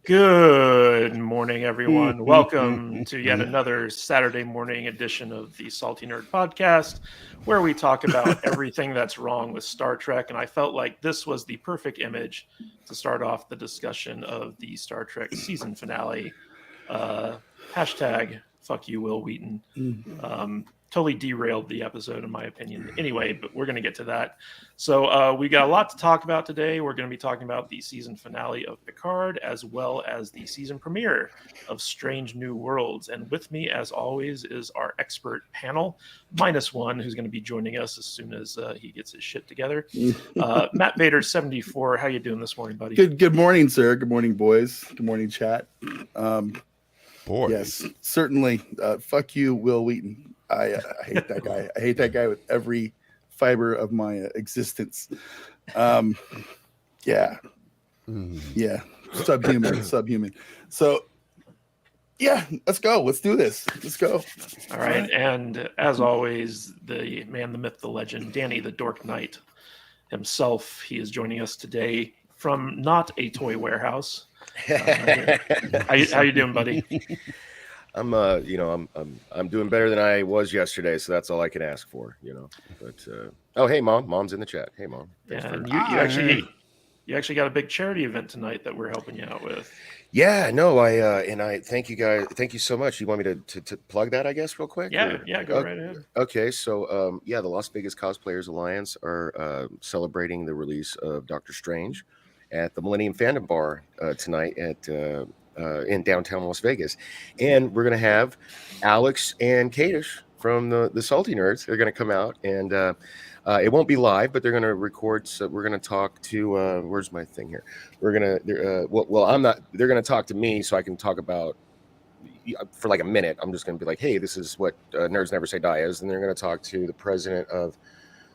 Good morning, everyone. Welcome to yet another Saturday morning edition of the Salty Nerd Podcast, where we talk about everything that's wrong with Star Trek. And I felt like this was the perfect image to start off the discussion of the Star Trek season finale. Hashtag fuck you, Will Wheaton. Totally derailed the episode, in my opinion. Anyway, but we're going to get to that. So we got a lot to talk about today. We're going to be talking about the season finale of Picard, as well as the season premiere of Strange New Worlds. And with me, as always, is our expert panel, minus one, who's going to be joining us as soon as he gets his shit together. Matt Vader, 74. How you doing this morning, buddy? Good morning, sir. Good morning, boys. Good morning, chat. Boys. Yes, certainly. Fuck you, Will Wheaton. I hate that guy. I hate that guy with every fiber of my existence. Yeah. Subhuman. So, yeah, let's go. Let's do this. Let's go. All right. And as always, the man, the myth, the legend, Danny, the Dork Knight himself. He is joining us today from not a toy warehouse. How you doing, buddy? I'm doing better than I was yesterday, so that's all I can ask for, But oh, hey, mom's in the chat. Hey, mom. Yeah, you actually got a big charity event tonight that we're helping you out with. Yeah, no, I thank you guys. Thank you so much. You want me to plug that, I guess, real quick? Yeah, go right ahead. Okay, so the Las Vegas Cosplayers Alliance are celebrating the release of Doctor Strange at the Millennium Fandom Bar tonight at in downtown Las Vegas, and we're going to have Alex and Kadish from the Salty Nerds. They're going to come out, and it won't be live, but they're going to record. So we're going to talk to where's my thing here? We're going to I'm not. They're going to talk to me so I can talk about for like a minute. I'm just going to be like, hey, this is what Nerds Never Say Die is, and they're going to talk to the president of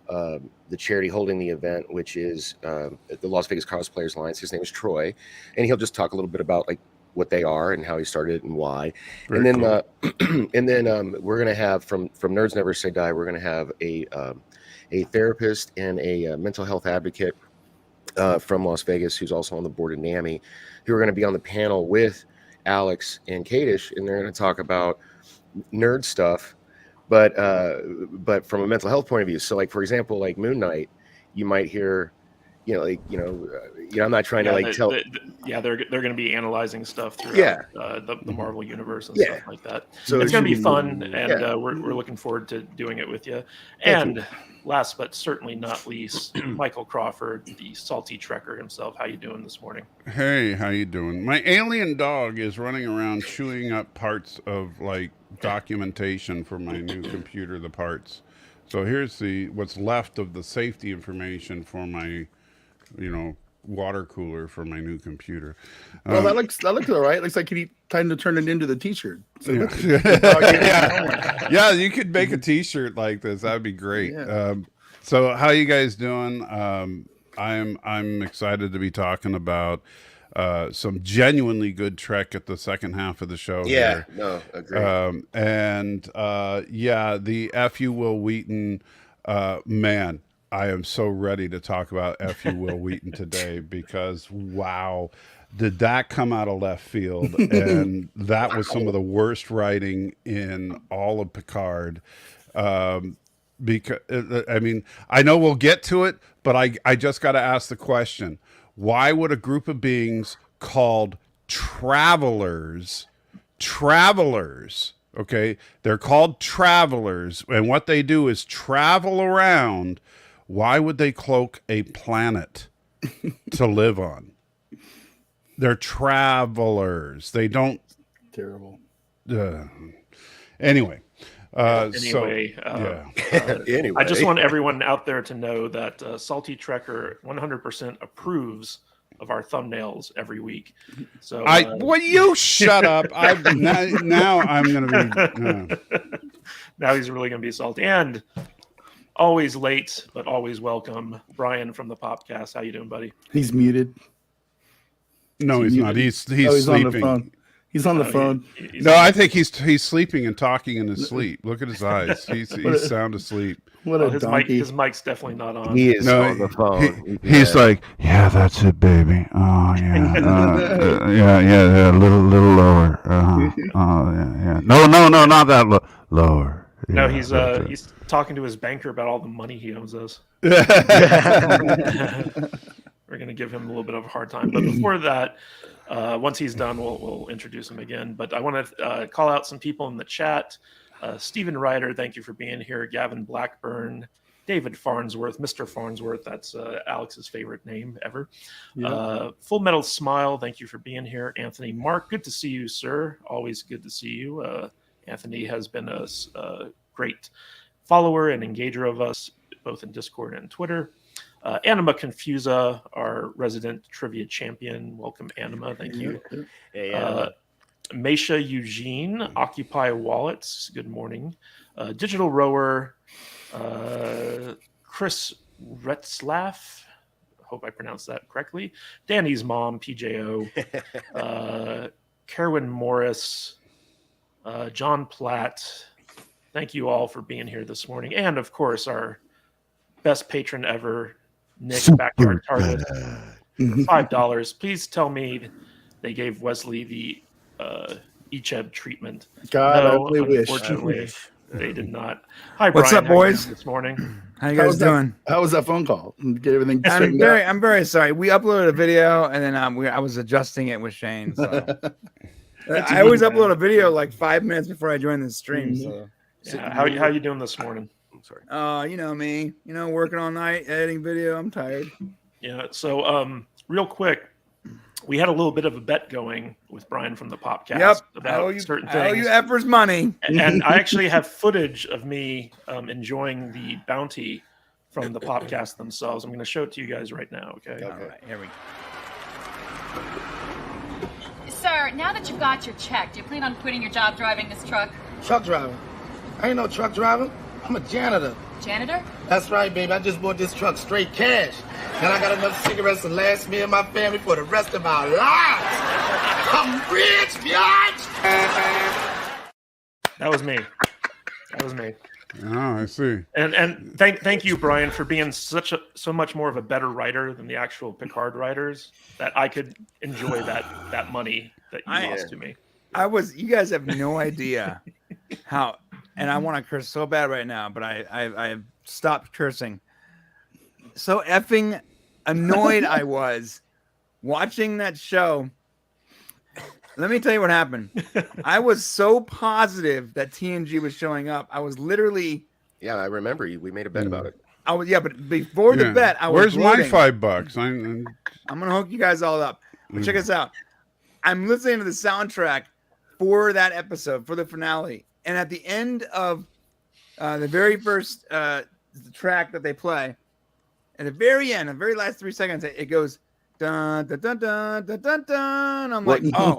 the charity holding the event, which is the Las Vegas Cosplayers Alliance. His name is Troy, and he'll just talk a little bit about like what they are and how he started and why. Very and then cool. And then we're going to have from Nerds Never Say Die, we're going to have a therapist and a mental health advocate from Las Vegas who's also on the board of NAMI, who are going to be on the panel with Alex and Kadish, and they're going to talk about nerd stuff, but from a mental health point of view. So like, for example, like Moon Knight, you might hear, I'm not trying to tell. They're going to be analyzing stuff throughout the Marvel universe and stuff like that. So it's going to be fun, and we're looking forward to doing it with you. And last but certainly not least, Michael Crawford, the salty Trekker himself. How you doing this morning? Hey, how you doing? My alien dog is running around chewing up parts of like documentation for my new computer, the parts. So here's what's left of the safety information for my water cooler for my new computer. Well, that looks all right. Looks like you need time to turn it into the t-shirt. So yeah, you could make a t-shirt like this. That'd be great. Yeah. So how you guys doing? I'm excited to be talking about some genuinely good Trek at the second half of the show. Yeah, no, agree. The F.U. Will Wheaton, man, I am so ready to talk about F.U. Will Wheaton today because, wow, did that come out of left field? And that was some of the worst writing in all of Picard. Because I know we'll get to it, but I just got to ask the question: why would a group of beings called travelers, Okay, they're called travelers, and what they do is travel around. Why would they cloak a planet to live on? They're travelers. They don't. Terrible. Anyway. Anyway, Anyway, I just want everyone out there to know that Salty Trekker 100% approves of our thumbnails every week. So well, you shut up. Now I'm going to be. Now he's really going to be salty. And always late, but always welcome, Brian from the Popcast. How you doing, buddy? He's muted. No, he's not. He's he's on the sleeping. phone. He's on the phone. No, I think he's sleeping and talking in his sleep. Look at his eyes. He's sound asleep. What a his donkey. his mic's definitely not on. he is on the phone. He's like, yeah, that's it, baby. Oh yeah, yeah, a little lower. Yeah. No, not that lower. No, Yeah, he's talking to his banker about all the money he owes us. We're going to give him a little bit of a hard time. But before that, once he's done, we'll introduce him again. But I want to call out some people in the chat. Stephen Ryder, thank you for being here. Gavin Blackburn, David Farnsworth, Mr. Farnsworth. That's Alex's favorite name ever. Yeah. Full Metal Smile, thank you for being here. Anthony Mark, good to see you, sir. Always good to see you. Anthony has been a great follower and engager of us, both in Discord and Twitter. Anima Confusa, our resident trivia champion. Welcome, Anima. Thank you. Hey, Meisha Eugene, Occupy Wallets. Good morning. Digital Rower, Chris Retzlaff. Hope I pronounced that correctly. Danny's mom, PJO. Kerwin Morris, John Platt. Thank you all for being here this morning. And of course, our best patron ever, Nick Backyard Target, $5. Please tell me they gave Wesley the Echeb treatment. God, I No, really unfortunately, wish. they did not. Hi, What's Brian. up, How you boys? doing this morning? How you guys doing? How was that phone call? Get everything straightened out. I'm very sorry. We uploaded a video and then I was adjusting it with Shane. So. I always upload a video like 5 minutes before I join the stream. So. Yeah, how you doing this morning? I'm sorry. You know me. You know, working all night, editing video. I'm tired. Yeah. So, real quick, we had a little bit of a bet going with Brian from the Popcast Yep. about certain I owe things. you effers money. And I actually have footage of me enjoying the bounty from the Popcast themselves. I'm going to show it to you guys right now. Okay. All right, here we go. Sir, now that you've got your check, do you plan on quitting your job driving this truck? Truck driver. I ain't no truck driver. I'm a janitor. Janitor? That's right, baby. I just bought this truck straight cash. And I got enough cigarettes to last me and my family for the rest of our lives. I'm rich, biatch! That was me. That was me. Oh, I see. And thank you, Brian, for being so much more of a better writer than the actual Picard writers, that I could enjoy that money that you lost to me. You guys have no idea how, and I want to curse so bad right now, but I stopped cursing. So effing annoyed I was watching that show. Let me tell you what happened. I was so positive that TNG was showing up. I was literally. Yeah, I remember we made a bet about it. But before the bet, I was. Where's my gloating. $5? I'm gonna hook you guys all up. But check this out. I'm listening to the soundtrack for that episode, for the finale, and at the end of the very first track that they play, at the very end, the very last 3 seconds, it goes dun dun dun dun dun dun dun. I'm like, oh,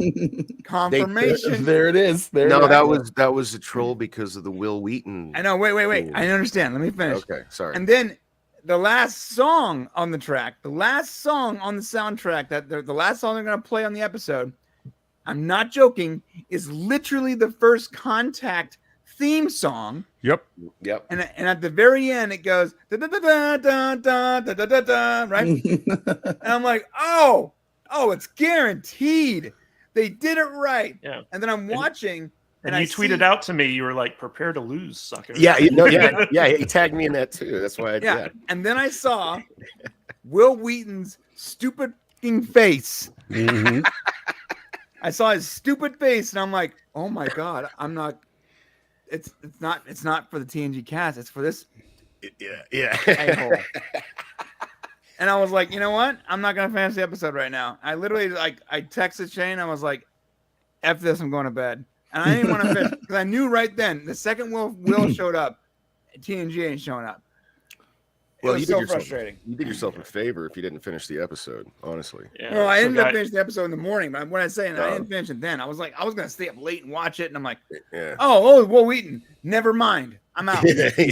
confirmation. There it is. There No, it is. that was a troll because of the Will Wheaton. I know. Wait. I understand. Let me finish. Okay, sorry. And then the last song on the track, the last song on the soundtrack, the last song they're going to play on the episode, I'm not joking, is literally the First Contact theme song. Yep. And at the very end, it goes da da da da da da da da da da, right? And I'm like, oh, it's guaranteed. They did it right. Yeah. And then I'm watching, And I you tweeted see- out to me, you were like, "Prepare to lose, sucker." Yeah, he tagged me in that too. That's why I Yeah. did. And then I saw Will Wheaton's stupid fucking face. Mm-hmm. I saw his stupid face, and I'm like, oh my god, I'm not it's not for the TNG cast. It's for this Yeah. a-hole. And I was like, you know what? I'm not gonna finish the episode right now. I literally I texted Shane. I was like, "F this, I'm going to bed." And I didn't want to finish because I knew right then the second Will showed up, TNG ain't showing up. It was so frustrating. You did yourself a favor if you didn't finish the episode, honestly. Yeah. Well, I So ended up guys- finishing the episode in the morning, but when I say I didn't finish it then, I was gonna stay up late and watch it, and I'm like, Yeah. oh, Will Wheaton, never mind, I'm out.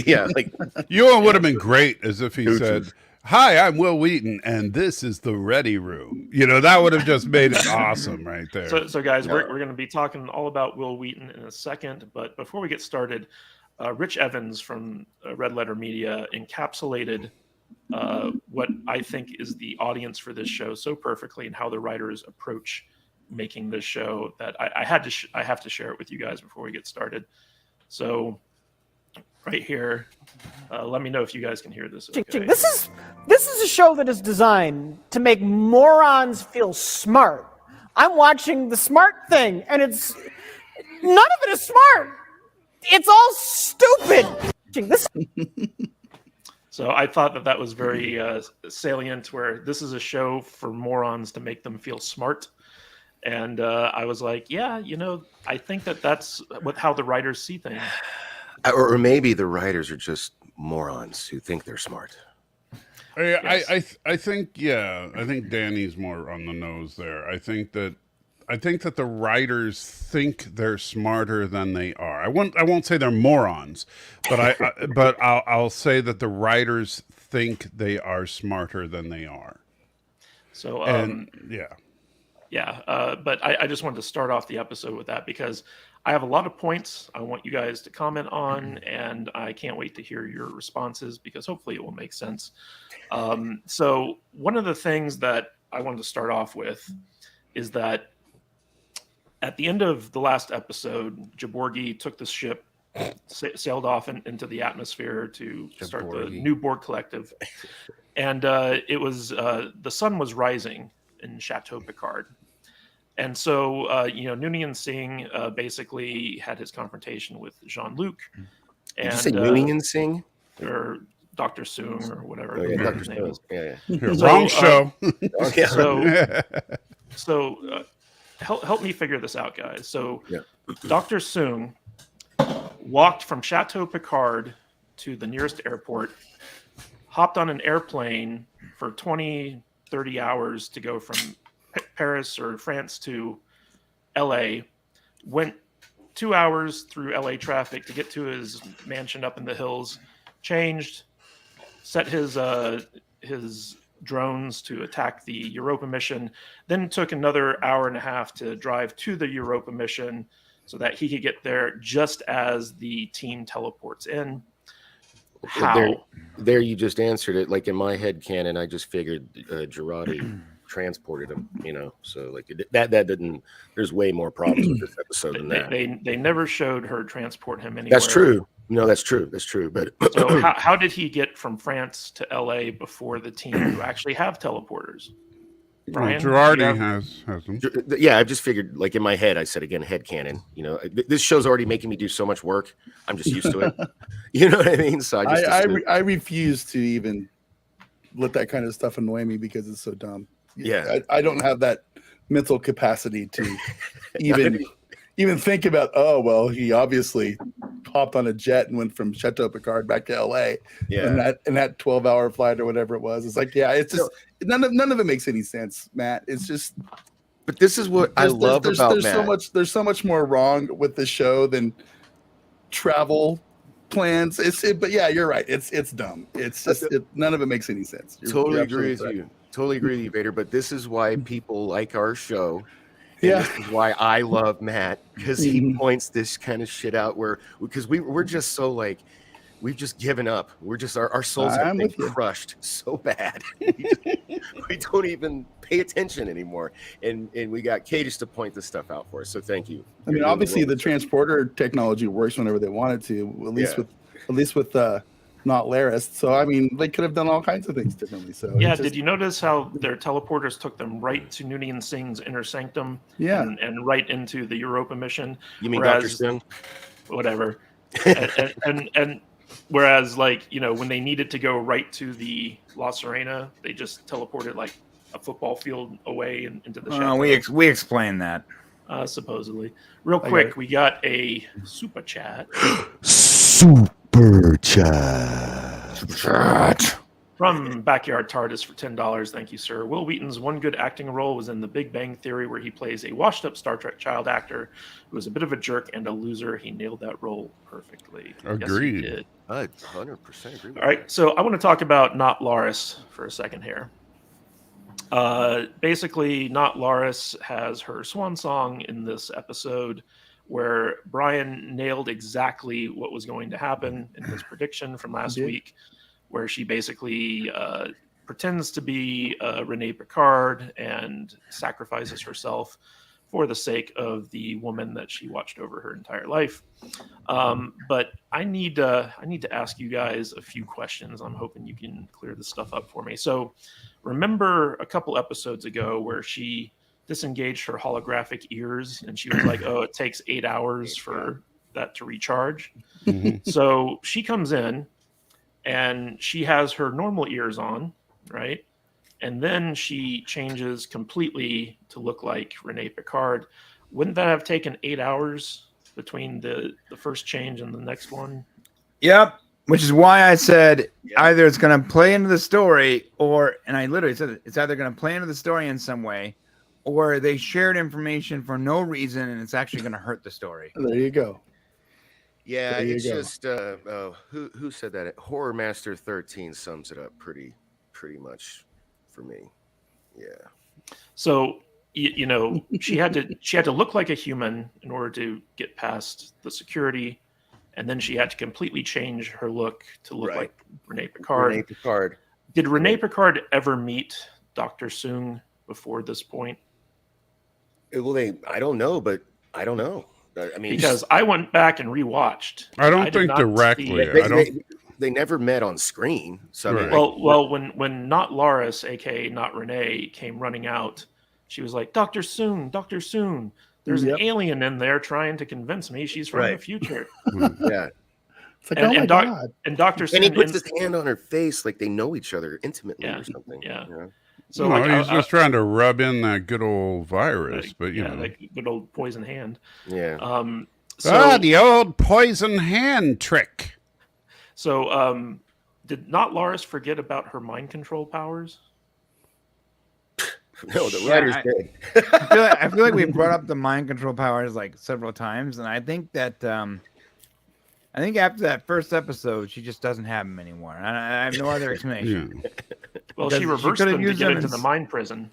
Yeah, like Ewan would have been great as if he Gooches. said, "Hi, I'm Will Wheaton, and this is the Ready Room." You know, that would have just made it awesome right there. So guys, No. we're going to be talking all about Will Wheaton in a second. But before we get started, Rich Evans from Red Letter Media encapsulated what I think is the audience for this show so perfectly, and how the writers approach making this show, that I have to share it with you guys before we get started. So right here, let me know if you guys can hear this. Okay. This is a show that is designed to make morons feel smart. I'm watching the smart thing, and it's none of it is smart. It's all stupid. This So I thought that was very salient, where this is a show for morons to make them feel smart. And I was like, yeah, I think that's how the writers see things. or maybe the writers are just morons who think they're smart. Yes. I think Danny's more on the nose there. I think that the writers think they're smarter than they are. I won't say they're morons, but I'll say that the writers think they are smarter than they are. So yeah. But I just wanted to start off the episode with that, because I have a lot of points I want you guys to comment on, and I can't wait to hear your responses, because hopefully it will make sense. So one of the things that I wanted to start off with is that at the end of the last episode, Jaborgi took the ship, sailed off into the atmosphere to start the Jaborgi. new Borg collective. And it was the sun was rising in Chateau Picard. And so, Noonien Singh basically had his confrontation with Jean-Luc. Did you say Noonien Singh? Or Dr. Soong, or whatever. Oh, yeah, whatever Dr. his name Soong. is. Yeah. Here, So, wrong show. Yeah. So help me figure this out, guys. So Yeah. Dr. Soong walked from Chateau Picard to the nearest airport, hopped on an airplane for 20, 30 hours to go from Paris or France to LA, went 2 hours through LA traffic to get to his mansion up in the hills, changed, set his drones to attack the Europa mission, then took another hour and a half to drive to the Europa mission so that he could get there just as the team teleports in. How? There you just answered it. Like in my head canon, I just figured Girardi transported him, so like that didn't, there's way more problems with this episode than that. They never showed her transport him anywhere. That's true. No, that's true. But So how did he get from France to LA before the team who actually have teleporters? Brian? Girardi has them. yeah, I just figured, like in my head, I said again, head canon. This show's already making me do so much work. I'm just used to it. You know what I mean? So I refuse to even let that kind of stuff annoy me because it's so dumb. Yeah. I don't have that mental capacity to even think about, oh, well, he obviously hopped on a jet and went from Chateau Picard back to LA. Yeah. And that 12-hour flight or whatever it was. It's like, yeah, it's just none of it makes any sense, Matt. It's just, but this is what I love about Matt. There's so much more wrong with the show than plans. But yeah, you're right. It's dumb. It's just none of it makes any sense. Totally you're agree with correct. you. Totally agree with you, Vader. But this is why people like our show. Yeah. This is why I love Matt, because he points this kind of shit out because we're just so like, we've just given up. We're just our souls have been crushed so bad. We don't even pay attention anymore. And we got Cadis to point this stuff out for us. So thank you. I mean, obviously the transporter technology works whenever they want it to, at least with not Laris. So I mean, they could have done all kinds of things differently. So yeah, did you notice how their teleporters took them right to Noonien Singh's inner sanctum? Yeah, and right into the Europa mission. You mean Whereas, Dr. Singh? Whatever. and whereas like when they needed to go right to the La Serena, they just teleported like a football field away into the chateau. We explained that. Supposedly. Real quick, we got a super chat. Super chat. From Backyard TARDIS for $10. Thank you, sir. Will Wheaton's one good acting role was in The Big Bang Theory, where he plays a washed-up Star Trek child actor who was a bit of a jerk and a loser. He nailed that role perfectly. Agreed. Yes, he did. I 100% agree with All right, so I want to talk about Not Laris for a second here. Basically, Not Laris has her swan song in this episode where Brian nailed exactly what was going to happen in his prediction from last week, where she basically pretends to be Renee Picard and sacrifices herself for the sake of the woman that she watched over her entire life. But I need to ask you guys a few questions. I'm hoping you can clear this stuff up for me. So remember a couple episodes ago where she disengaged her holographic ears and she was like, oh, it takes 8 hours for that to recharge. So she comes in and she has her normal ears on, right? And then she changes completely to look like Renee Picard. Wouldn't that have taken 8 hours between the first change and the next one? Yep. Which is why I said either it's going to play into the story and I literally said it's either going to play into the story in some way or they shared information for no reason and it's actually going to hurt the story. There you go. Yeah, it's just who said that? Horror Master 13 sums it up pretty much for me. Yeah. So she had to look like a human in order to get past the security, and then she had to completely change her look to look like Renee Picard. Renee Picard. Did Renee Picard ever meet Dr. Soong before this point? Well, I don't know, but I don't know. I mean, because I went back and rewatched. I don't think directly. They never met on screen. So right. well, when Not Laris, aka Not Renee, came running out, she was like, Dr. Soong, Dr. Soong. There's an alien in there trying to convince me she's from the future. Yeah. It's like, oh my God. And Dr. Soong. And he puts his hand on her face like they know each other intimately or something. Yeah. You know? So he's just trying to rub in that good old virus, but you know, that good old poison hand. Yeah. The old poison hand trick. So, did Not Laris forget about her mind control powers? No, the writers did. I feel like we brought up the mind control powers like several times, and I think that after that first episode, she just doesn't have them anymore. I have no other explanation. Well, she reversed them to get into the mind prison.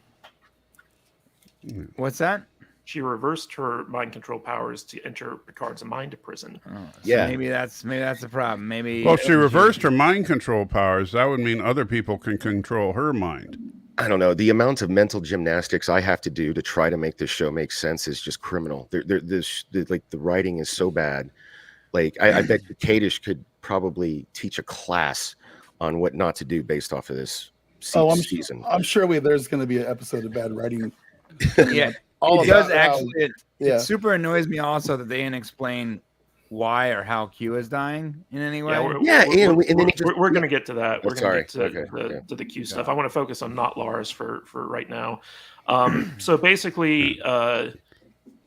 What's that? She reversed her mind control powers to enter Picard's mind prison. So maybe that's the problem. Maybe. Well, if she reversed her mind control powers, that would mean other people can control her mind. I don't know. The amount of mental gymnastics I have to do to try to make this show make sense is just criminal. The writing is so bad. Like I bet Kadish could probably teach a class on what not to do based off of this season. I'm sure there's going to be an episode of bad writing. Yeah, it super annoys me also that they didn't explain why or how Q is dying in any way. We're going to get to that. We're going to get to the Q stuff. I want to focus on Not Laris for right now. So basically,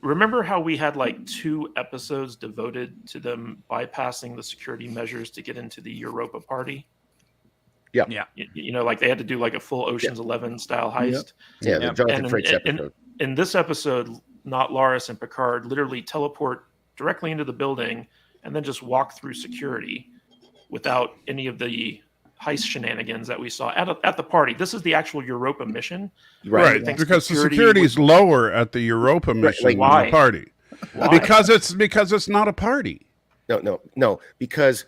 remember how we had like 2 episodes devoted to them bypassing the security measures to get into the Europa party? Yeah. Like they had to do like a full Ocean's 11 style heist. Yeah, the Jonathan Frakes episode. In this episode, Not Laris and Picard literally teleport directly into the building and then just walk through security without any of the heist shenanigans that we saw at the party. This is the actual Europa mission. Right, because the security is lower at the Europa mission than the party. Why? Because it's not a party. No, because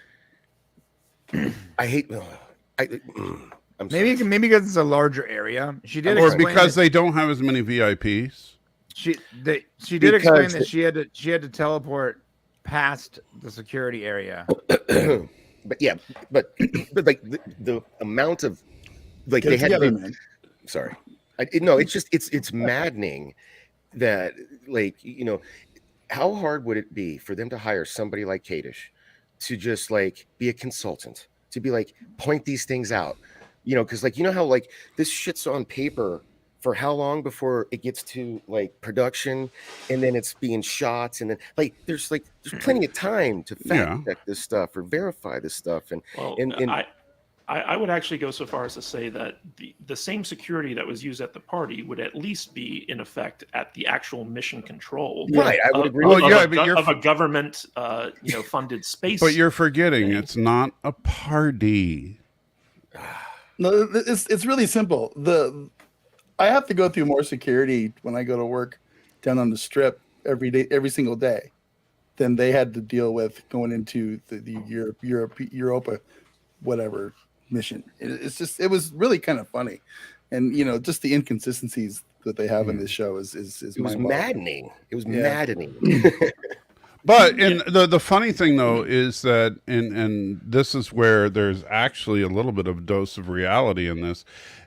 I hate... Maybe because it's a larger area. She did, or because they don't have as many VIPs. She did explain that she had to teleport past the security area. But like the amount of like Get they had together, to, man. Sorry, it's maddening that how hard would it be for them to hire somebody like Kadish to just like be a consultant, to be like point these things out, you know, because like you know how like this shit's on paper for how long before it gets to like production, and then it's being shot, and then like there's plenty of time to fact check this stuff or verify this stuff, and Well, and I would actually go so far as to say that the same security that was used at the party would at least be in effect at the actual mission control. Right, I would agree. Of a government, funded space. But you're forgetting it's not a party. No, it's really simple. I have to go through more security when I go to work down on the strip every single day, than they had to deal with going into the Europa, whatever mission. It was really kind of funny, and just the inconsistencies that they have in this show is it was maddening. It was maddening. But the funny thing though is that and this is where there's actually a little bit of a dose of reality in this,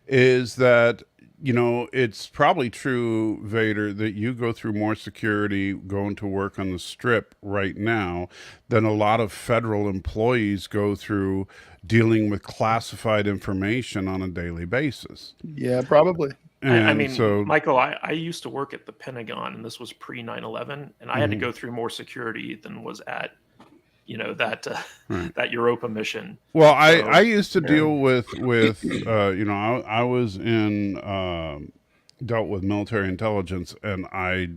is that it's probably true, Vader, that you go through more security going to work on the strip right now than a lot of federal employees go through dealing with classified information on a daily basis. Yeah, probably. I mean, Michael, I used to work at the Pentagon, and this was pre 9/11, and I had to go through more security than was at that Europa mission. Well, I used to deal with I was in dealt with military intelligence, and I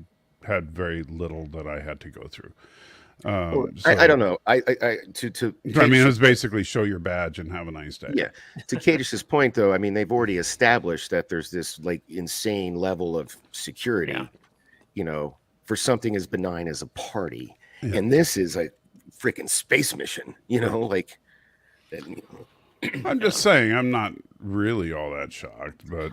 had very little that I had to go through. I don't know. I mean, it was basically show your badge and have a nice day. Yeah. To Cadish's point, though, I mean, they've already established that there's this like insane level of security, for something as benign as a party, and this is a freaking space mission, like. I'm just saying, I'm not really all that shocked, but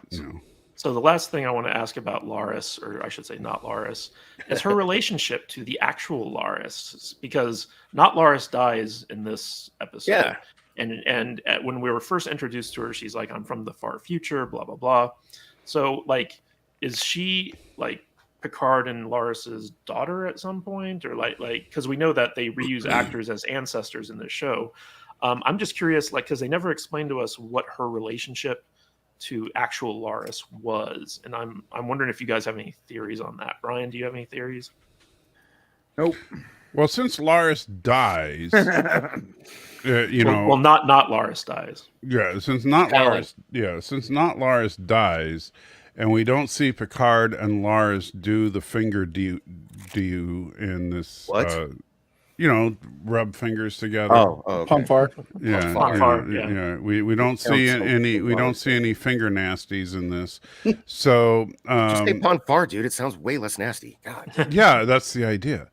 So the last thing I want to ask about Laris, or I should say not Laris, is her relationship to the actual Laris, because not Laris dies in this episode. Yeah. And when we were first introduced to her, she's like, I'm from the far future, blah, blah, blah. So like, is she like Picard and Laris's daughter at some point, or like, because we know that they reuse actors as ancestors in this show. I'm just curious, like, because they never explained to us what her relationship to actual Laris was, and I'm wondering if you guys have any theories on that. Brian, do you have any theories? Nope. Well, since Laris dies, well, not Laris dies. Yeah, since not Laris dies, and we don't see Picard and Laris do the finger do in this. What? Rub fingers together. Oh, okay. Pump far. Yeah. We don't see any finger nasties in this. So just say pon far, dude. It sounds way less nasty. God. Yeah, that's the idea.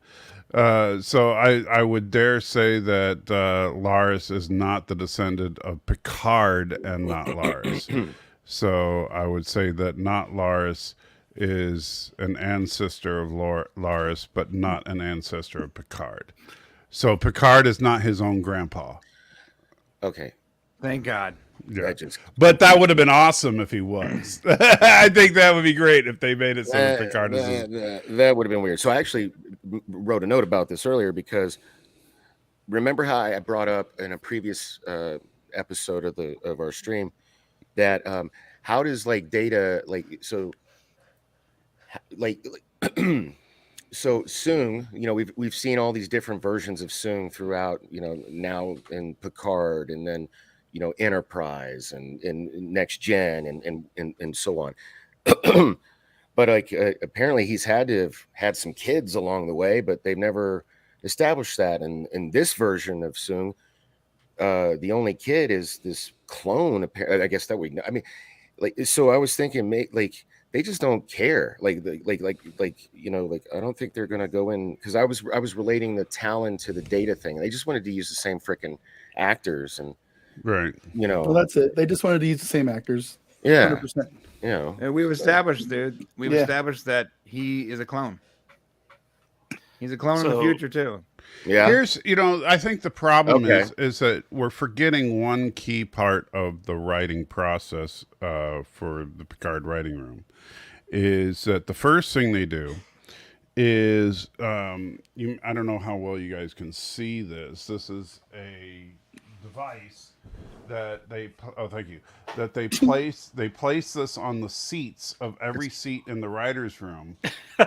So I would dare say that Laris is not the descendant of Picard and not Laris. So I would say that not Laris is an ancestor of Laris, but not an ancestor of Picard. So Picard is not his own grandpa. Okay. Thank God. Yeah. But that would have been awesome if he was. I think that would be great if they made it so that Picard is that would have been weird. So I actually wrote a note about this earlier, because remember how I brought up in a previous episode of our stream that how does like data so Soong, we've seen all these different versions of Soong throughout, now in Picard, and then Enterprise and Next Gen and so on. But apparently he's had to have had some kids along the way, but they've never established that. And in this version of Soong, the only kid is this clone. I guess that we know. I mean, so I was thinking, they just don't care. I don't think they're gonna go in, because I was relating the Talon to the Data thing. They just wanted to use the same freaking actors, and right. Well, that's it. They just wanted to use the same actors. Yeah. 100%. And we've established, dude. We've established that he is a clone. He's a clone in the future too. Yeah. Here's, I think the problem is that we're forgetting one key part of the writing process for the Picard writing room, is that the first thing they do is I don't know how well you guys can see this. This is a device that they thank you, that they place this on the seats of every seat in the writers' room,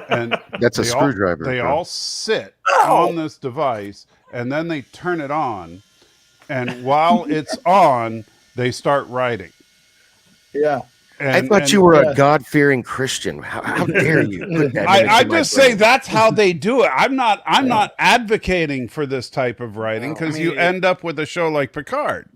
and That's a screwdriver. They bro. all sit on this device, and then they turn it on, and while it's on, they start writing. Yeah. I thought you were a God-fearing Christian. How dare you? Put that I image in my just say brain. that's how they do it. I'm not advocating for this type of writing because you end up with a show like Picard.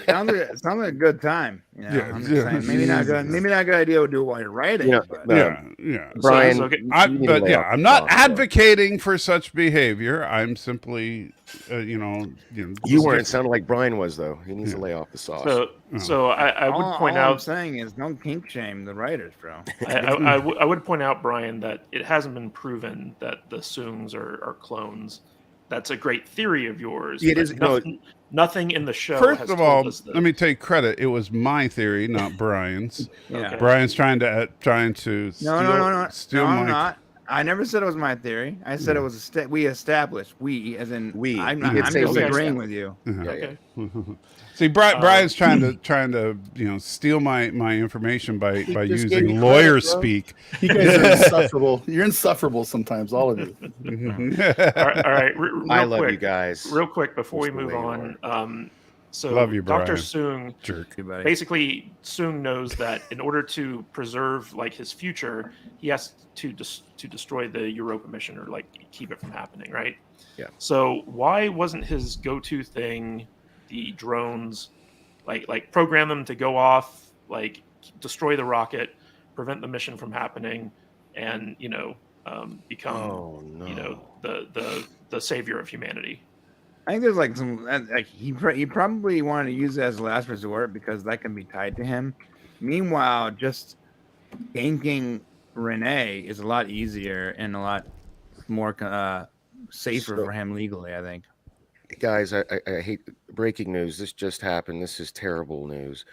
Sounds like a good time. You know? I'm just saying, maybe not good. Maybe not a good idea to do it while you're writing. Yeah, but- Yeah. Brian, So, okay. you need to lay off I'm the not sauce, advocating for such behavior. I'm simply, you weren't sounding like Brian was though. He needs to lay off the sauce. So I would point all I'm out. saying is don't kink shame the writers, bro. I would point out, Brian, that it hasn't been proven that the Soongs are clones. That's a great theory of yours. It is. Nothing in the show. First has of told all, us this. let me take credit. It was my theory, not Brian's. Yeah. Okay. Brian's trying to steal. No. Steal I'm my. not. I never said it was my theory. I said it was we established. We, as in We. I'm He did just say we. agreeing with you. Okay. See, Brian's trying to steal my information by just gave using you lawyer credit, bro. speak. You guys are insufferable. You're insufferable sometimes, all of you. All right. Real I love quick, you guys. Real quick before we Just the move way you on. So Love you, Dr. Brian. Soong, Jerk. Buddy. basically, Soong knows that in order to preserve like his future, he has to destroy the Europa mission or like keep it from happening, right? Yeah. So why wasn't his go-to thing the drones, like program them to go off, like destroy the rocket, prevent the mission from happening, and become the savior of humanity? I think there's like some like he probably wanted to use it as a last resort because that can be tied to him. Meanwhile, just ganking Renee is a lot easier and a lot more safer for him legally, I think. Guys, I hate breaking news. This just happened. This is terrible news.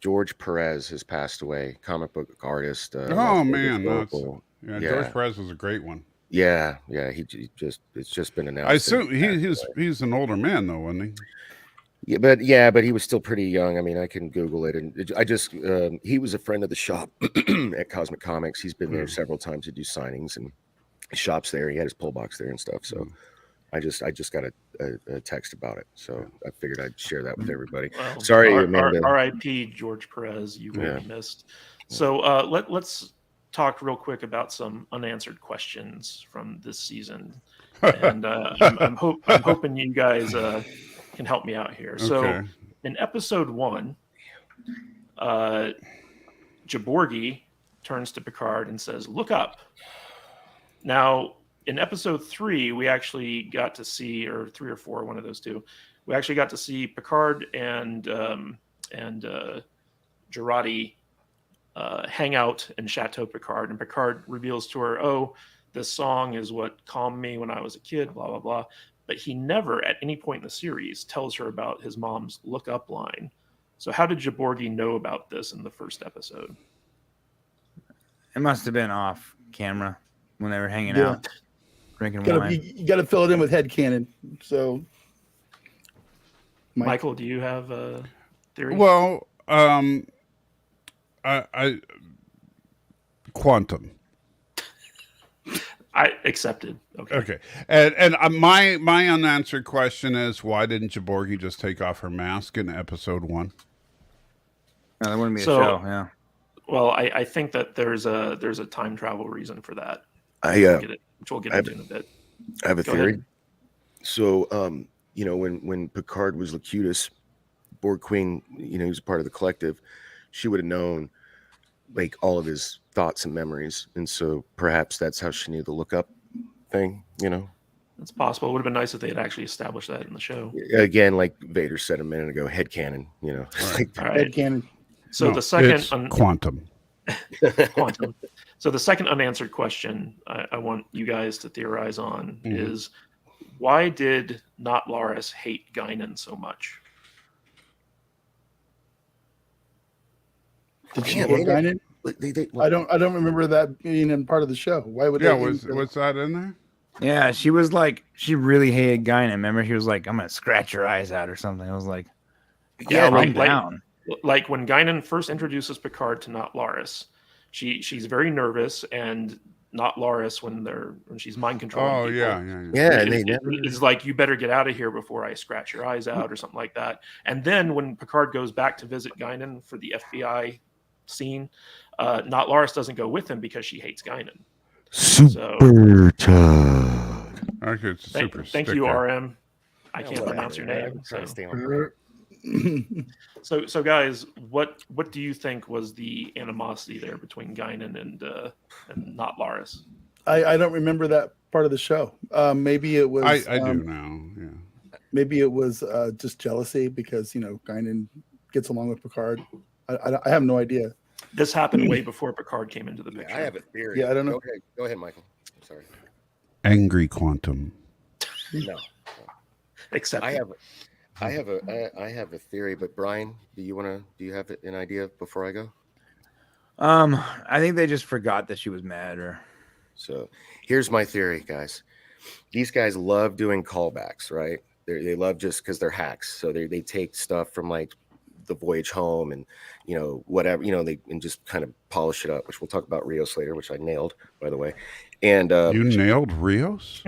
George Perez has passed away, comic book artist. Oh man, local. George Perez was a great one. Yeah. He just it's just been announced. I assume he's an older man though, wasn't he? But he was still pretty young. I mean, I can Google it, and I just he was a friend of the shop at Cosmic Comics. He's been there several times to do signings, and his shop's there. He had his pull box there and stuff. So I just got a text about it, so I figured I'd share that with everybody. Well, Sorry, Amanda. R.I.P. George Perez. You will be missed. So let's talk real quick about some unanswered questions from this season, and I'm hoping you guys can help me out here. So in episode 1, Jaborgi turns to Picard and says, "Look up." Now, in episode 3, we actually got to see, or 3 or 4, one of those two, we actually got to see Picard and Jurati hang out in Chateau Picard, and Picard reveals to her, "Oh, this song is what calmed me when I was a kid, blah, blah, blah." But he never, at any point in the series, tells her about his mom's look up line. So how did Jaborgi know about this in the first episode? It must have been off camera when they were hanging out, drinking wine. You got to fill it in with headcanon. So, Michael, do you have a theory? Well, I quantum. I accepted. Okay. And my unanswered question is, why didn't Jaborgi just take off her mask in episode 1? No, that wouldn't be So- a show. Yeah. Well, I think that there's a time travel reason for that. Which we'll get into in a bit. I have a Go theory. ahead. So, when Picard was Locutus, Borg Queen, he was part of the collective, she would have known like all of his thoughts and memories, and so perhaps that's how she knew the look up thing. It's possible. It would have been nice if they had actually established that in the show. Again, like Vader said a minute ago, headcanon. Like, All right. headcanon. So No, the second it's quantum. quantum. So the second unanswered question I want you guys to theorize on is, why did not Laris hate Guinan so much? Did she hate Guinan? I don't remember that being in part of the show. Why would Yeah, they was that in there? Yeah, she was like, she really hated Guinan. Remember, she was like, I'm gonna scratch your eyes out or something. I was like, Yeah, calm down. like when Guinan first introduces Picard to Not Laris, she's very nervous, and Not Laris when she's mind controlling. Oh, people, yeah. And they never. it's like, you better get out of here before I scratch your eyes out or something like that. And then when Picard goes back to visit Guinan for the FBI scene, Not Laris doesn't go with him because she hates Guinan. Super Chug. Okay, it's a super Thank you, sticker. RM. I can't pronounce your name. I'm trying to So. stay on point. So guys, what do you think was the animosity there between Guinan and Not Laris? I don't remember that part of the show. Maybe it was. I do now. Yeah. Maybe it was just jealousy because Guinan gets along with Picard. I have no idea. This happened way before Picard came into the picture. I have a theory. Yeah, I don't know. Go ahead, Michael. I'm sorry. Angry quantum. No, Except I have a theory. But Brian, do you have an idea before I go? I think they just forgot that she was mad, or So here's my theory, guys. These guys love doing callbacks, right? They love just because they're hacks. So they take stuff from like the voyage home and whatever, they and just kind of polish it up, which we'll talk about Rios later, which I nailed, by the way. And You nailed Rios?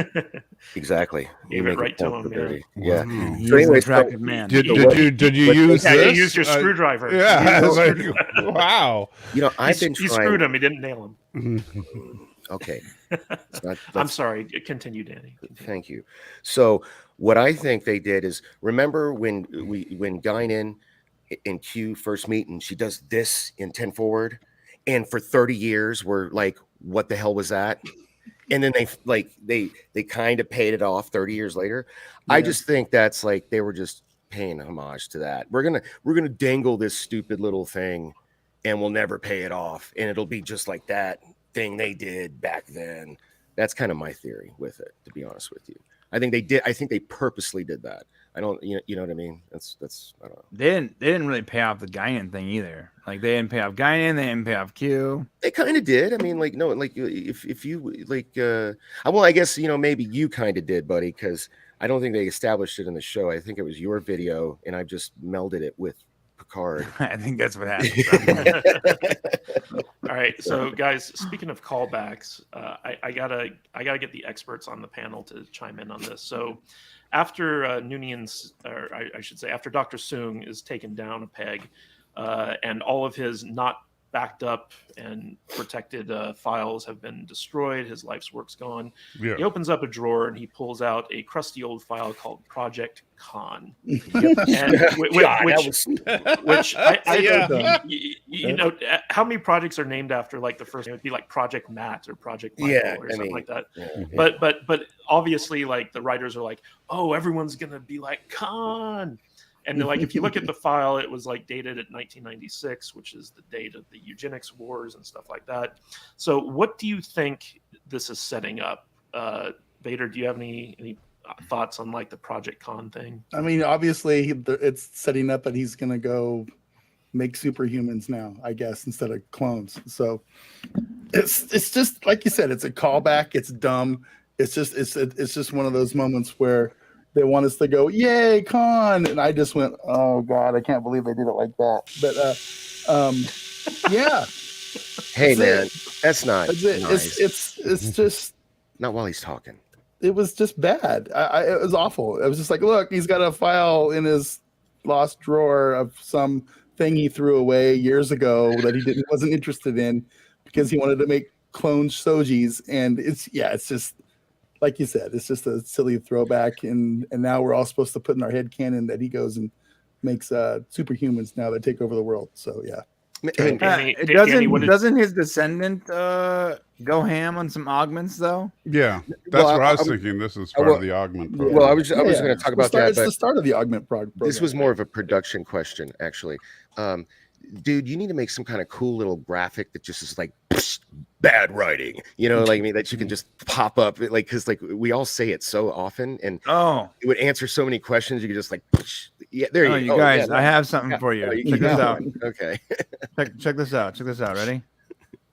exactly. Gave it right to him. Yeah. Wow. he's So an anyway, attractive man. Did you use Yeah, this? he used your screwdriver. Yeah. He used like, your screwdriver. wow. I've been He trying. screwed him. He didn't nail him. Okay. I'm sorry. Continue, Danny. Thank you. So what I think they did is, remember when Guinan and Q first meet and she does this in 10 forward, and for 30 years we're like, what the hell was that? And then they kind of paid it off 30 years later. Yeah. I just think that's like they were just paying homage to that. We're gonna dangle this stupid little thing and we'll never pay it off, and it'll be just like that thing they did back then. That's kind of my theory with it, to be honest with you. I think they purposely did that. I don't, you know what I mean? That's I don't know. They didn't really pay off the Guinan thing either. Like, they didn't pay off Guinan, they didn't pay off Q. They kind of did. I mean, like, no, like if you like, well, I guess maybe you kind of did, buddy, because I don't think they established it in the show. I think it was your video, and I just melded it with Picard. I think that's what happened. All right, so guys, speaking of callbacks, I gotta get the experts on the panel to chime in on this. So, after Noonan's, or I should say, after Dr. Soong is taken down a peg, and all of his not backed up and protected files have been destroyed, his life's work's gone. Yeah. He opens up a drawer and he pulls out a crusty old file called Project Con, and which how many projects are named after like the first name? It would be like Project Matt or Project Michael or something like that. Yeah. But obviously, like, the writers are like, oh, everyone's gonna be like Con. And like, if you look at the file, it was like dated at 1996, which is the date of the eugenics wars and stuff like that. So what do you think this is setting up? Vader, do you have any thoughts on like the Project Con thing? I mean, obviously it's setting up that he's going to go make superhumans now, I guess, instead of clones. So it's just like you said, it's a callback. It's dumb. It's just one of those moments where they want us to go, yay, Con. And I just went, oh, God, I can't believe they did it like that. But, yeah. Hey, man, that's not nice. It's just. Not while he's talking. It was just bad. It was awful. It was just like, look, he's got a file in his lost drawer of some thing he threw away years ago that he wasn't interested in because he wanted to make clone Sojis. And it's just. Like you said, it's just a silly throwback, and now we're all supposed to put in our head canon that he goes and makes superhumans now that take over the world. So yeah. Doesn't his descendant go ham on some augments though? Yeah, that's what I was thinking. This is part of the augment program. Well, I was going to talk about that. It's the start of the augment program. This was more of a production question, actually. Dude, you need to make some kind of cool little graphic that just is like bad writing, like me, that you can just pop up, like, because like we all say it so often, and it would answer so many questions. You could just like, yeah, there you go. Guys, I have something for you. Check this out. Okay, check this out. Ready?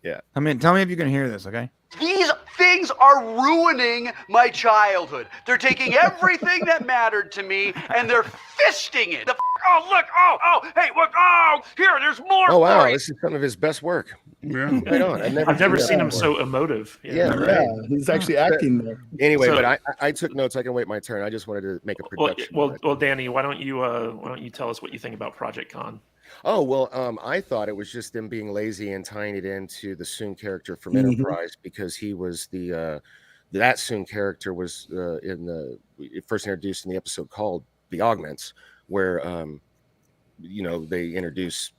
Yeah. Tell me if you can hear this, okay? These things are ruining my childhood. They're taking everything that mattered to me and they're fisting it. Oh, look. Oh, hey, look. Oh, here, there's more. Oh, wow. for you. This is some of his best work. Yeah. Right on. I've never seen him so emotive. Yeah, right. Yeah, he's actually acting there. Anyway, So- but I took notes. I can wait my turn. I just wanted to make a production. Well, Danny, why don't you tell us what you think about Project Con? Oh, well, I thought it was just them being lazy and tying it into the Soong character from Enterprise because he was that Soong character was first introduced in the episode called The Augments, where they introduce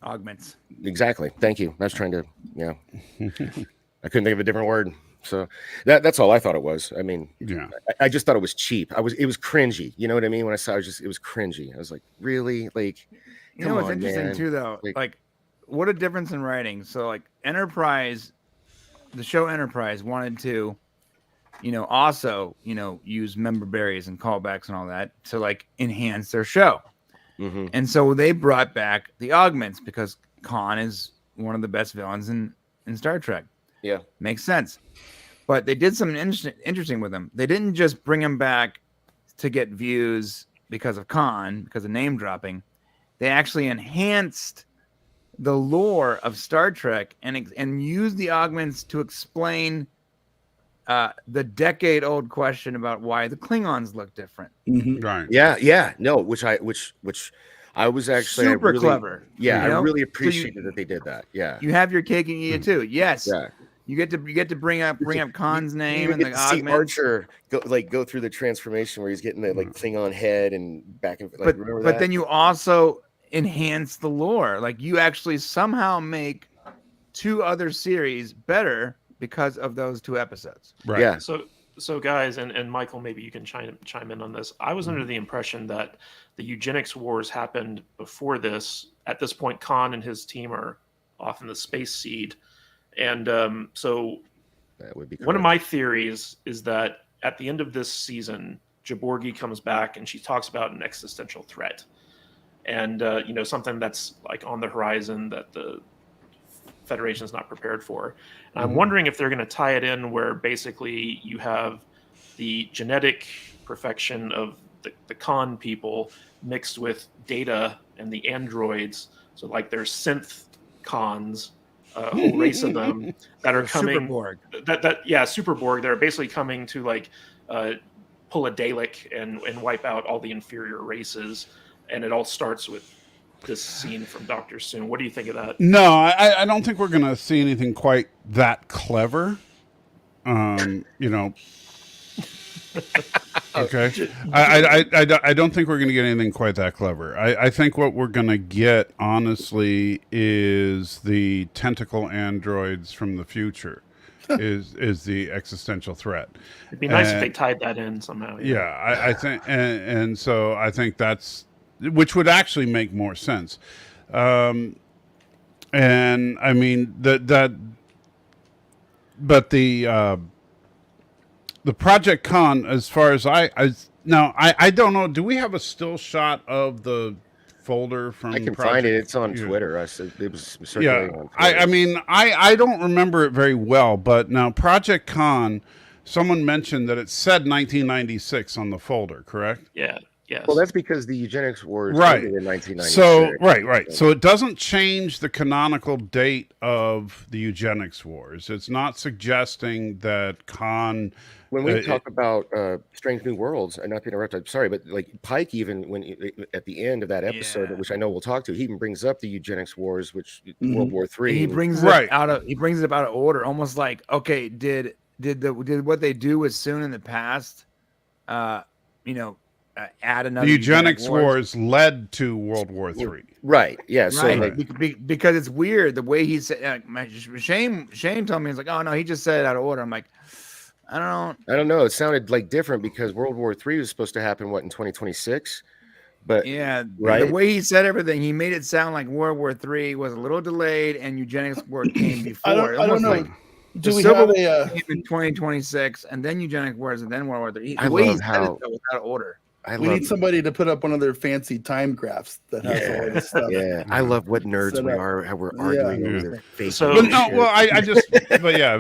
Augments. exactly. Thank you. I was trying to I couldn't think of a different word. So that's all I thought it was. I mean, Yeah. I just thought it was cheap. It was cringy. You know what I mean? When I saw it, it was cringy. I was like, really? Like, You know what's on, interesting man. too, though? Like- Like, what a difference in writing. So, like, Enterprise, the show Enterprise wanted to, also, use member berries and callbacks and all that to like enhance their show. Mhm. And so they brought back the Augments because Khan is one of the best villains in Star Trek. Yeah. Makes sense. But they did something interesting with him. They didn't just bring him back to get views because of Khan, because of name dropping. They actually enhanced the lore of Star Trek and used the Augments to explain the decade-old question about why the Klingons look different. Right. Yeah. No, which I was actually Super really, clever. Yeah, you know? I really So appreciated that they did that. Yeah. You have your cake and eat it too. Yes. Yeah. You get to bring up Khan's name You and the get to see Augments. Archer go through the transformation where he's getting the thing on head and back and like, remember But that? then you also enhance the lore. Like you actually somehow make 2 other series better because of those 2 episodes. Right. Yeah. So guys, and Michael, maybe you can chime in on this. I was under the impression that the eugenics wars happened before this. At this point, Khan and his team are off in the space seed. And so That would be one of correct. my theories is that at the end of this season, Jaborgi comes back and she talks about an existential threat. And, something that's like on the horizon that the Federation is not prepared for. And I'm wondering if they're going to tie it in where basically you have the genetic perfection of the Khan people mixed with Data and the androids. So like there's synth Khans, a whole race of them that are coming. Superborg. Superborg. They're basically coming to like pull a Dalek and wipe out all the inferior races. And it all starts with this scene from Dr. Soong. What do you think of that? No, I don't think we're going to see anything quite that clever. Okay. I don't think we're going to get anything quite that clever. I think what we're going to get, honestly, is the tentacle androids from the future. is the existential threat. It'd be nice if they tied that in somehow. Yeah, I think, and so I think that's, which would actually make more sense. And I mean but the Project Con, as far as I don't know. Do we have a still shot of the folder from? I can Project? find it. It's on Twitter. I said it was circulating on Twitter. I mean, I don't remember it very well, but now Project Con, someone mentioned that it said 1996 on the folder, correct? Yeah. Yes. Well, that's because the eugenics wars Right. ended in 1996. So right. So it doesn't change the canonical date of the eugenics wars. It's not suggesting that Khan. When we talk about Strange New Worlds, and not to interrupt, I'm sorry, but like Pike, even at the end of that episode, which I know we'll talk to, he even brings up the eugenics wars, which World War III. And he brings it out of order, almost like, okay, did what they do with Soong in the past, add another. The eugenics wars led to World War III. Right. Yeah. So right. Because it's weird the way he said. Shane told me, he's like, oh no, he just said it out of order. I'm like, I don't know. It sounded like different because World War III was supposed to happen in 2026. But yeah, right? The way he said everything, he made it sound like World War III was a little delayed and eugenics war came before. I don't know. Like Do we Civil have War came in 2026 and then eugenics wars and then World War III. I love how without order. We need somebody to put up one of their fancy time graphs that has all this stuff. Yeah, I love what nerds we are. How we're arguing over their fake. So- But no, well, I just, but yeah,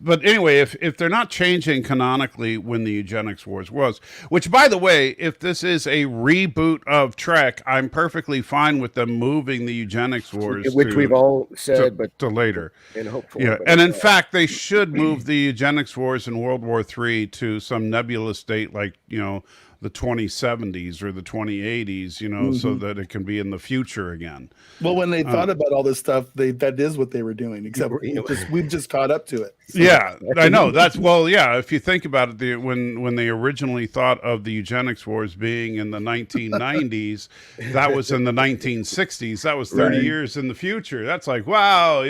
but anyway, if they're not changing canonically when the Eugenics Wars was, which by the way, if this is a reboot of Trek, I'm perfectly fine with them moving the Eugenics Wars, which we've all said, but to later. And hopefully, Yeah, and in fact, they should move the Eugenics Wars in World War III to some nebulous date, like the 2070s or the 2080s, so that it can be in the future again. Well, when they thought about all this stuff, that is what they were doing, except we've just caught up to it. So. Yeah, I know. If you think about it, when they originally thought of the Eugenics Wars being in the 1990s, that was in the 1960s. That was 30 years in the future. That's like, wow,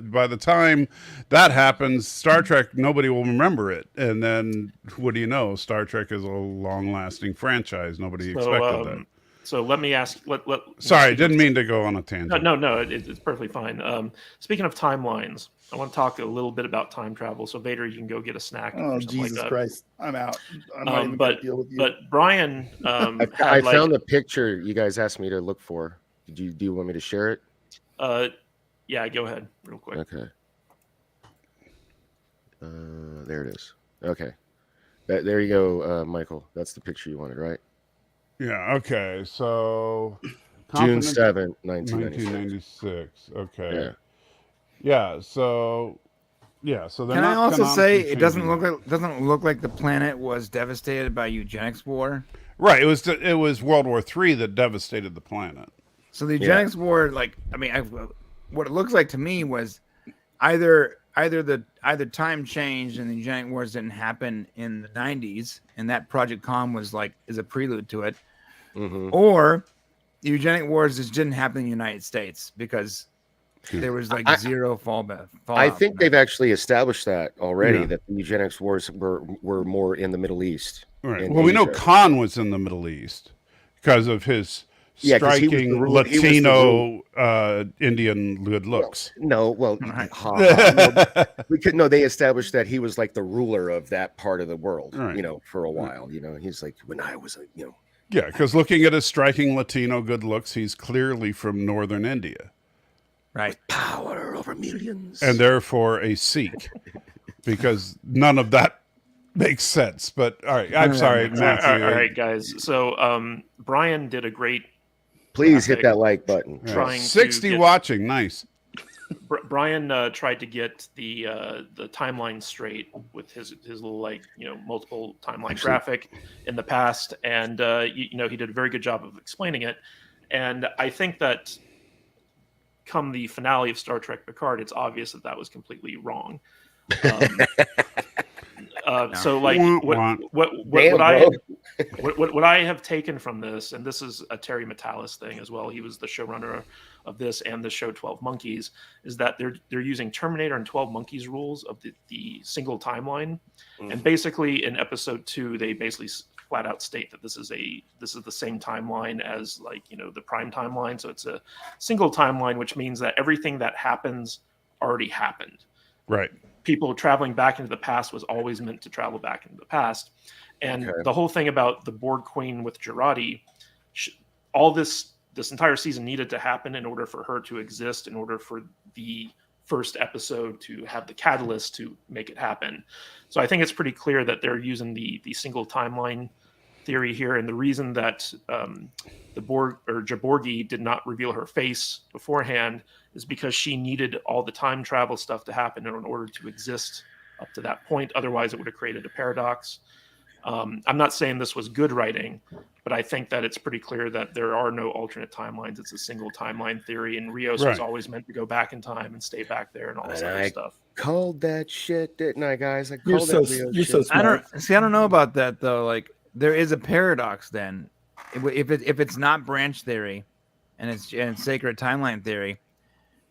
by the time that happens, Star Trek, nobody will remember it. And then, what do you know? Star Trek is a long-lasting franchise. Nobody expected that. So let me ask. Sorry, didn't mean to go on a tangent. No, it's perfectly fine. Speaking of timelines, I want to talk a little bit about time travel. So Vader, you can go get a snack. Oh, Jesus Christ! I'm out. I'm not even gonna deal with you. But Brian, I found the picture you guys asked me to look for. Do you want me to share it? Yeah, go ahead, real quick. Okay. There it is. Okay. There you go, Michael. That's the picture you wanted, right? Yeah. Okay. So June 7th, 1996. Okay. Yeah. So they're Can I also say it doesn't look like the planet was devastated by eugenics war? Right. It was World War III that devastated the planet. So the eugenics war, what it looks like to me was either time changed and the eugenic wars didn't happen in the 90s, and that Project Calm is a prelude to it, or the eugenic wars just didn't happen in the United States because there was zero fallback. I think they've actually established that already, that the eugenics wars were more in the Middle East. Right. Well, we know Khan was in the Middle East because of his striking Latino Indian good looks. They established that he was like the ruler of that part of the world, for a while. He's like, when I was yeah, because looking at his striking Latino good looks, he's clearly from northern India. Right. With power over millions. And therefore a Sikh, because none of that makes sense. But all right, I'm sorry, Matthew. All right, guys. So Brian did a great. Please hit that like button. Trying 60 watching, nice. Brian tried to get the timeline straight with his little multiple timeline graphic in the past, and he did a very good job of explaining it. And I think that come the finale of Star Trek Picard, it's obvious that was completely wrong. So what I have taken from this, and this is a Terry Matalas thing as well. He was the showrunner of this and the show 12 Monkeys, is that they're using Terminator and 12 Monkeys rules of the single timeline. And basically in episode 2, they basically flat out state that this is the same timeline as the prime timeline. So it's a single timeline, which means that everything that happens already happened. Right. People traveling back into the past was always meant to travel back into the past. And the whole thing about the Borg Queen with Jurati, all this entire season needed to happen in order for her to exist, in order for the first episode to have the catalyst to make it happen. So I think it's pretty clear that they're using the single timeline theory here. And the reason that the Borg or Jaborgi did not reveal her face beforehand is because she needed all the time travel stuff to happen in order to exist up to that point. Otherwise, it would have created a paradox. I'm not saying this was good writing, but I think that it's pretty clear that there are no alternate timelines. It's a single timeline theory, and Rios was always meant to go back in time and stay back there and all this other stuff. Called that shit, didn't I, guys? You're so smart. I don't know about that though. There is a paradox then. If it's not branch theory, and it's sacred timeline theory,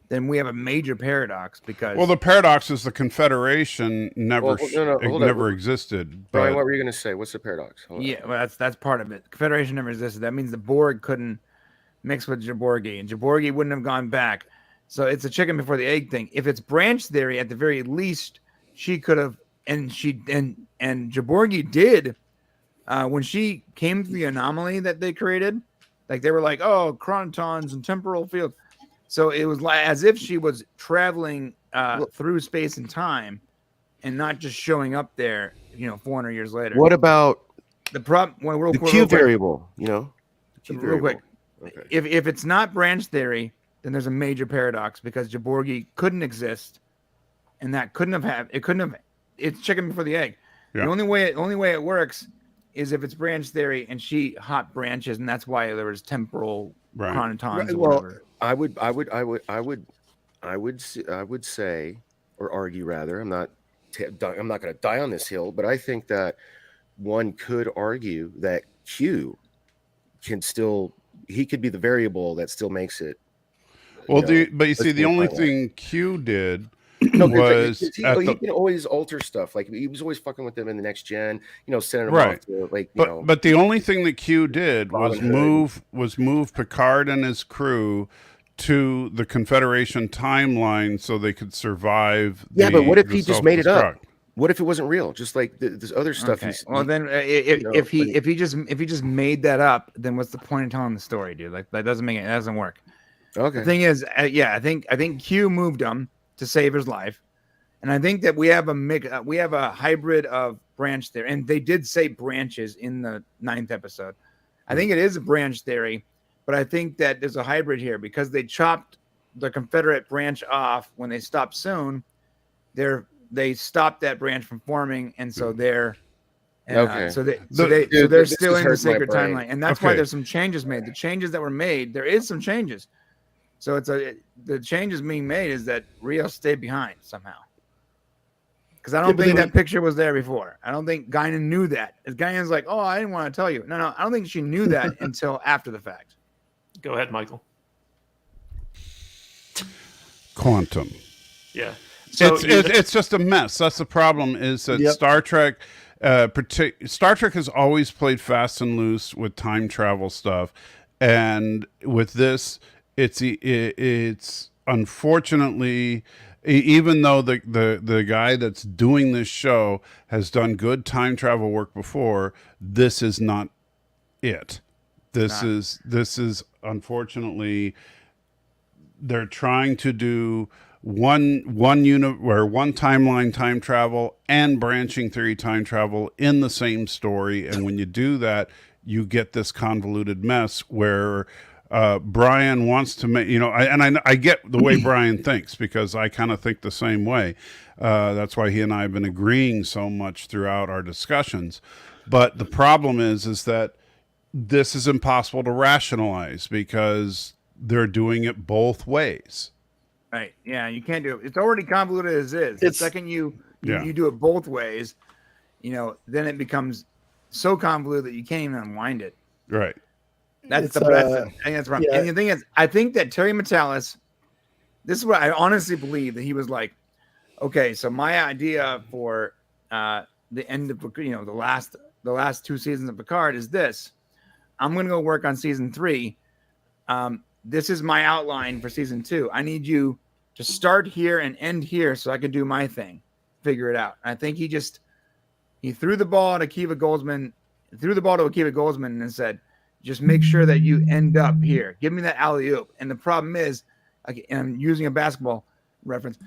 then we have a major paradox because the paradox is the Confederation never existed. Brian, what were you going to say? What's the paradox? That's part of it. Confederation never existed. That means the Borg couldn't mix with Jaborgi, and Jaborgi wouldn't have gone back. So it's a chicken before the egg thing. If it's branch theory, at the very least, she could have, and Jaborgi did when she came to the anomaly that they created, like they were like, oh, chronotons and temporal field. So it was like as if she was traveling through space and time and not just showing up there, 400 years later. What about the problem? Well, the Q variable, The Q real quick. Okay. If it's not branch theory, then there's a major paradox because Jaborgi couldn't exist, and that couldn't have it's chicken before the egg. Yeah. The only way it works is if it's branch theory and she hot branches, and that's why there was temporal chronotons or whatever. I would say, or argue rather, I'm not going to die on this hill, but I think that one could argue that Q he could be the variable that still makes it. Well, but you see, the only thing Q did was he can always alter stuff. Like he was always fucking with them in the next gen, sending them off to but the only thing that Q did was move Picard and his crew to the Confederation timeline so they could survive. Yeah, but what if he just made it up? What if it wasn't real? Just like this other stuff. Okay. Well, then if he just made that up, then what's the point of telling the story, dude? Like that doesn't work. Okay. The thing is, I think Q moved him to save his life, and I think that we have a hybrid of branch there, and they did say branches in the 9th episode. I think it is a branch theory, but I think that there's a hybrid here because they chopped the Confederate branch off when they stopped soon. They stopped that branch from forming, and so they're they're still in the sacred timeline, and that's why there's some changes made. The changes that were made, there is some changes. So the changes being made is that Rios stayed behind somehow. Because I don't think that picture was there before. I don't think Guinan knew that. Guinan's like, oh, I didn't want to tell you. No, I don't think she knew that until after the fact. Go ahead, Michael. Quantum. Yeah. So it's just a mess. That's the problem. Is that Star Trek has always played fast and loose with time travel stuff, and with this, it's unfortunately, even though the guy that's doing this show has done good time travel work before, this is not it. This is unfortunately, they're trying to do one timeline time travel and branching theory time travel in the same story, and when you do that, you get this convoluted mess where Brian wants to make, I get the way Brian thinks because I kind of think the same way. That's why he and I have been agreeing so much throughout our discussions. But the problem is that this is impossible to rationalize because they're doing it both ways. Right. Yeah, you can't do it. It's already convoluted as is. The second you do it both ways, then it becomes so convoluted that you can't even unwind it. Right. I think that's wrong. Yeah. And the thing is, I think that Terry Matalas, this is what I honestly believe, that he was like, okay, so my idea for the end of the last 2 seasons of Picard is this. I'm going to go work on season 3. This is my outline for season 2. I need you to start here and end here so I can do my thing, figure it out. And I think he threw the ball to Akiva Goldsman and said, just make sure that you end up here. Give me that alley-oop. And the problem is, and I'm using a basketball reference,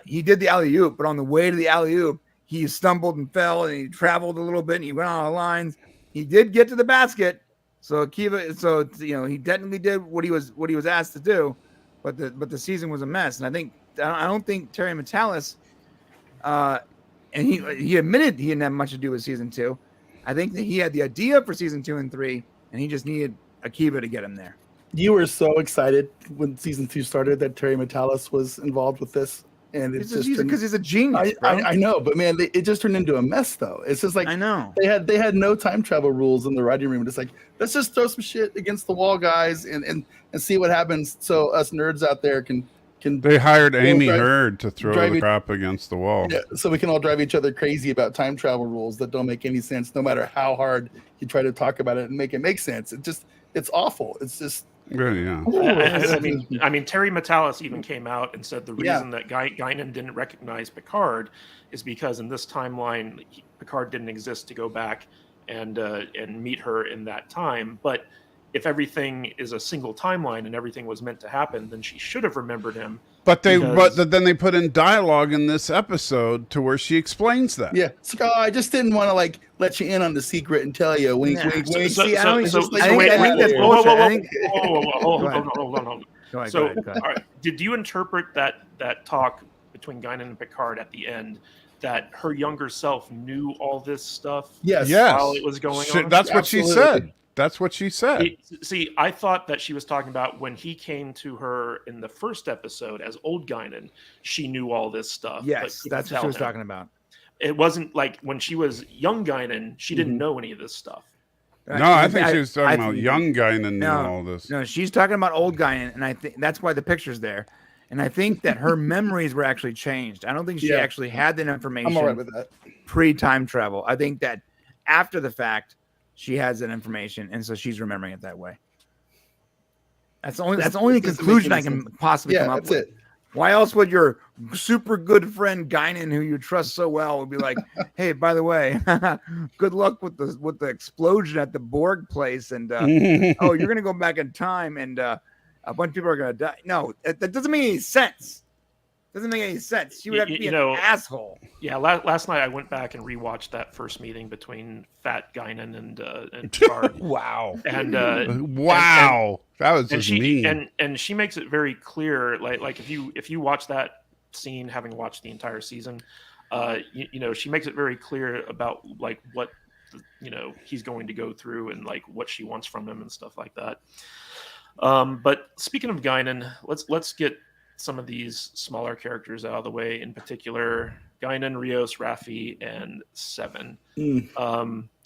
he did the alley-oop, but on the way to the alley-oop, he stumbled and fell, and he traveled a little bit, and he went out of lines. He did get to the basket, so Akiva, he technically did what he was asked to do, but the season was a mess. And I don't think Terry Matalas, and he admitted he didn't have much to do with season 2. I think that he had the idea for season 2 and 3. And he just needed Akiva to get him there. You were so excited when season 2 started that Terry Matalas was involved with this, and it's just because he's a genius. I know, but man, it just turned into a mess, though. It's just like I know they had no time travel rules in the writing room. It's like, let's just throw some shit against the wall, guys, and see what happens. So us nerds out there can. They hired Amy Hurd to throw the crap against the wall. Yeah, so we can all drive each other crazy about time travel rules that don't make any sense, no matter how hard you try to talk about it and make it make sense. It's awful. It's just yeah. I mean, Terry Matalas even came out and said the reason that Guinan didn't recognize Picard is because in this timeline, Picard didn't exist to go back and meet her in that time. But if everything is a single timeline and everything was meant to happen, then she should have remembered him. But then they put in dialogue in this episode to where she explains that. Yeah, so I just didn't want to like let you in on the secret and tell you. Wink, wink, wink. See, I think that's bullshit. bullshit. Hold on. Go ahead, So, go ahead. all right, did you interpret that talk between Guinan and Picard at the end that her younger self knew all this stuff? Yes. While it was going on. That's what she Absolutely. said. That's what she said. See, I thought that she was talking about when he came to her in the first episode as old Guinan, she knew all this stuff. but Yes, couldn't that's what tell she was him. talking about. It wasn't like when she was young Guinan, she didn't know any of this stuff. No, I think she was talking about think- young guy and No, all this. No, she's talking about old guy, and I think that's why the picture's there. And I think that her memories were actually changed. I don't think she Yeah. actually had that I'm information all right with that. pre-time travel. I think that after the fact, she has that information, and so she's remembering it that way. That's the only Doesn't conclusion make I any can sense. possibly Yeah, come up that's with. it. Why else would your super good friend Guinan, who you trust so well, would be like, "Hey, by the way, good luck with the explosion at the Borg place, and oh, you're gonna go back in time, and a bunch of people are gonna die." No, that doesn't make any sense. Doesn't make any sense. She would have to be an asshole. Yeah, last night I went back and rewatched that first meeting between Fat Guinan and Picard. Wow. And wow. That was and just mean. and she makes it very clear, like if you watch that scene, having watched the entire season, you know, she makes it very clear about like what he's going to go through and like what she wants from him and stuff like that. But speaking of Guinan, let's get some of these smaller characters out of the way. In particular, Guinan, Rios, Raffi, and Seven.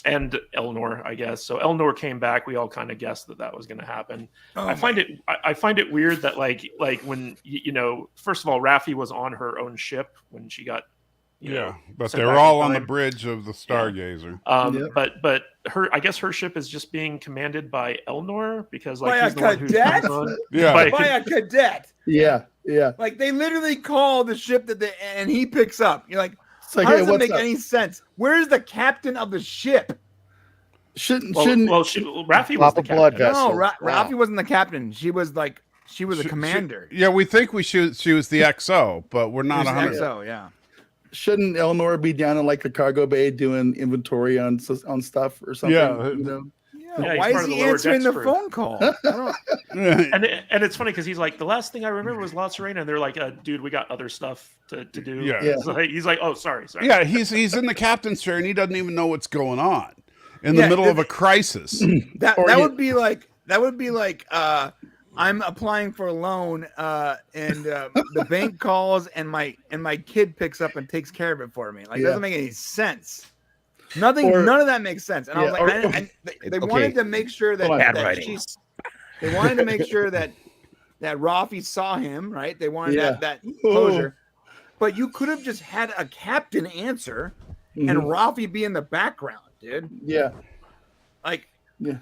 And Elnor, I guess. So Elnor came back. We all kind of guessed that was going to happen. I find it weird that like when first of all, Raffi was on her own ship when she got but sent they were back all in on the time. bridge of the Stargazer. But I guess her ship is just being commanded by Elnor because like By he's a the one who cadet? comes on. Yeah. By a cadet. Yeah. Like they literally call the ship and he picks up. You're like, It's like, how hey, does it what's make up? any sense? Where's the captain of the ship? Shouldn't Raffi was Pop the a blood captain. vessel. No, Ralphie wasn't the captain. She was a commander. Yeah, we think she was the XO, but we're not She was 100. the XO, yeah. Shouldn't Elnor be down in like the cargo bay doing inventory on stuff or something? Yeah. Yeah, Why he's is part of he the lower answering decks the crew. phone call? I don't, And it's funny because he's like, the last thing I remember was La Serena, and they're like, dude, we got other stuff to do. Yeah. Yeah. He's like, oh, sorry. Yeah, he's in the captain's chair and he doesn't even know what's going on in the middle of a crisis. that would be like I'm applying for a loan and the bank calls and my kid picks up and takes care of it for me. Like it doesn't make any sense. None of that makes sense. And I was like, they wanted to make sure that they wanted to make sure that Raffi saw him, right? They wanted that closure. But you could have just had a captain answer and Raffi be in the background, dude. Yeah. Like, yeah.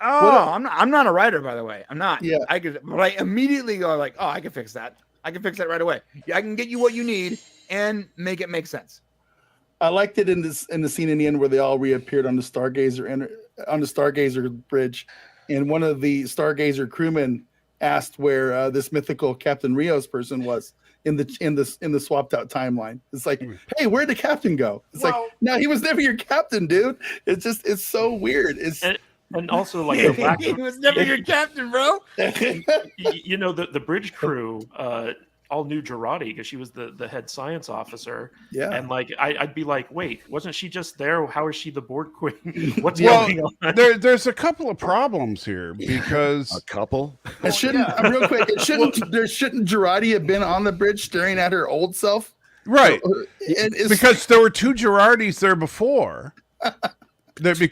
Oh, I'm not a writer, by the way. I'm not. Yeah. But I immediately go like, oh, I can fix that. I can fix that right away. Yeah, I can get you what you need and make it make sense. I liked it in the scene in the end where they all reappeared on the Stargazer bridge, and one of the Stargazer crewmen asked where this mythical Captain Rios person was in the swapped out timeline. It's like, hey, where'd the captain go? It's like, no, he was never your captain, dude. It's so weird. And also like the black, He was never your captain, bro. the bridge crew all knew Girardi because she was the head science officer. Yeah. And like I'd be like, wait, wasn't she just there? How is she the Borg queen? What's going on? There's a couple of problems here because A couple? It shouldn't real quick. Shouldn't Girardi have been on the bridge staring at her old self? right It's because there were two Girardis there before. There there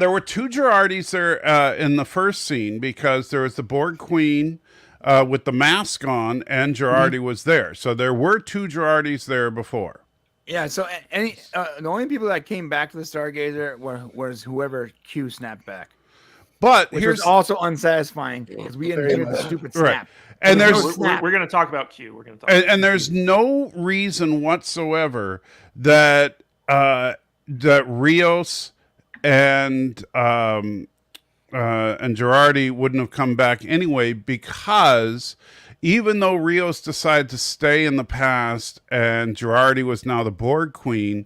were two Girardis there in the first scene because there was the Borg Queen with the mask on, and Girardi was there. So there were two Girardis there before. Yeah. So the only people that came back to the Stargazer was whoever Q snapped back. But Which here's was also unsatisfying because we invented the stupid snap. Right. And There there's was no snap. We're going to talk about Q. We're going to talk. and there's no reason whatsoever that that Rios and Girardi wouldn't have come back anyway, because even though Rios decided to stay in the past and Girardi was now the Borg Queen,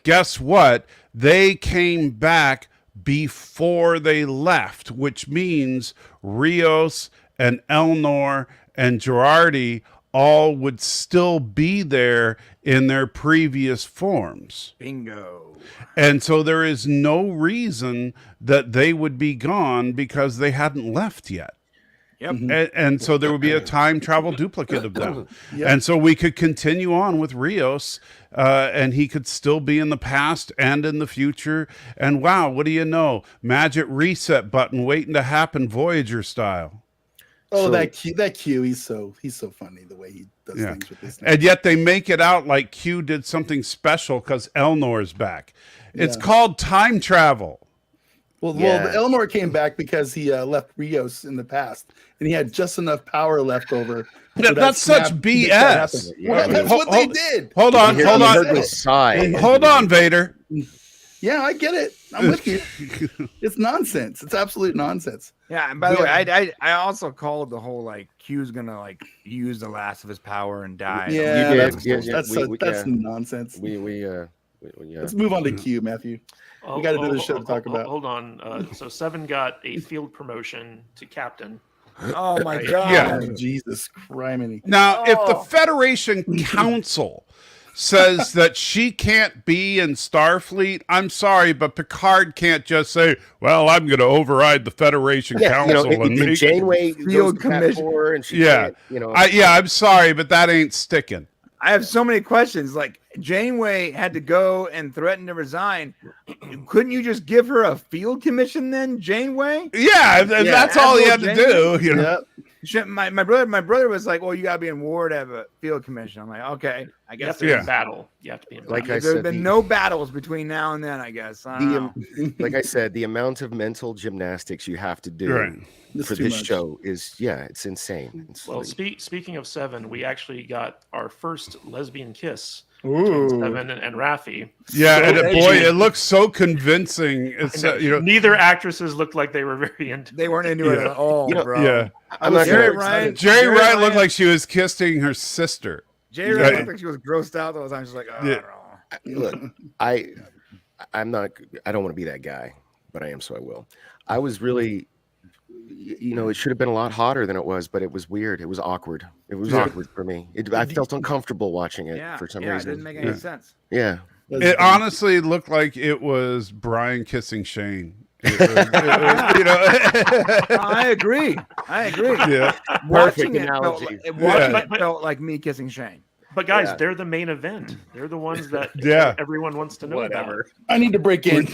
guess what? They came back before they left, which means Rios and Elnor and Girardi all would still be there in their previous forms. Bingo. And so there is no reason that they would be gone because they hadn't left yet. Yep. And so there would be a time travel duplicate of them. Yep. And so we could continue on with Rios, and he could still be in the past and in the future. And wow, what do you know? Magic reset button waiting to happen, Voyager style. Oh, So- that Q, he's so funny the way he does things with this. And yet they make it out like Q did something special because Elnor's back. It's Yeah. called time travel. Well, Yeah. Elnor came back because he left Rios in the past, and he had just enough power left over. That- that's such to make that BS. happen. Well, that's what they did. Hold on, You hold heard on. me sigh. Hold on, Vader. Yeah, I get it. I'm with you. It's nonsense. It's absolute nonsense. Yeah, and by the way, I also called the whole like Q's gonna like use the last of his power and die. Yeah, did. that's, Yeah, that's, that's nonsense. Yeah. Let's move on to Q, Matthew. We got another show to talk about. Hold on. So Seven got a field promotion to captain. Oh my god. Yeah. Oh, Jesus criminy. Now, if the Federation Council says that she can't be in Starfleet, I'm sorry, but Picard can't just say, well, I'm going to override the Federation Council and if make Janeway Field goes to Cat commission. 4 and she Yeah. can't, you know, I'm sorry, but that ain't sticking. I have so many questions. Like Janeway had to go and threaten to resign. Couldn't you just give her a field commission then, Janeway? Yeah, that's all he had to Admiral do. You know? Yep. My brother was like, well, you gotta be in war to have a field commission. I'm like, okay, I You have guess to be Yeah. in battle. You have to be in battle. Like I there's said, been the- no battles between now and then. I guess. I don't know. like I said, the amount of mental gymnastics you have to do Right. It's for too this much. show is, it's insane. It's Well, like- speaking of Seven, we actually got our first lesbian kiss Ooh. between Seven and Raffi. Yeah, and So boy, edgy. it looks so convincing. It's Neither actresses looked like they were very into They weren't into it Yeah. at all, You know, bro. yeah. I'm not Jerry gonna- Ryan. Jerry Ryan Ryan looked like she was kissing her sister. Jerry Ryan Yeah. looked like she was grossed out the whole time. She's like, oh, Yeah. I don't know. Look, I'm not. I don't want to be that guy, but I am, so I will. I was really, it should have been a lot hotter than it was, but it was weird. It was awkward. It was awkward for me. I felt uncomfortable watching it Yeah, for some It reason. didn't make any sense. Yeah. It honestly looked like it was Brian kissing Shane. It was, I agree. yeah. Watching Perfect it, analogy. felt like me kissing Shane. But guys, Yeah. they're the main event. They're the ones that Yeah. everyone wants to know about. I need to break in.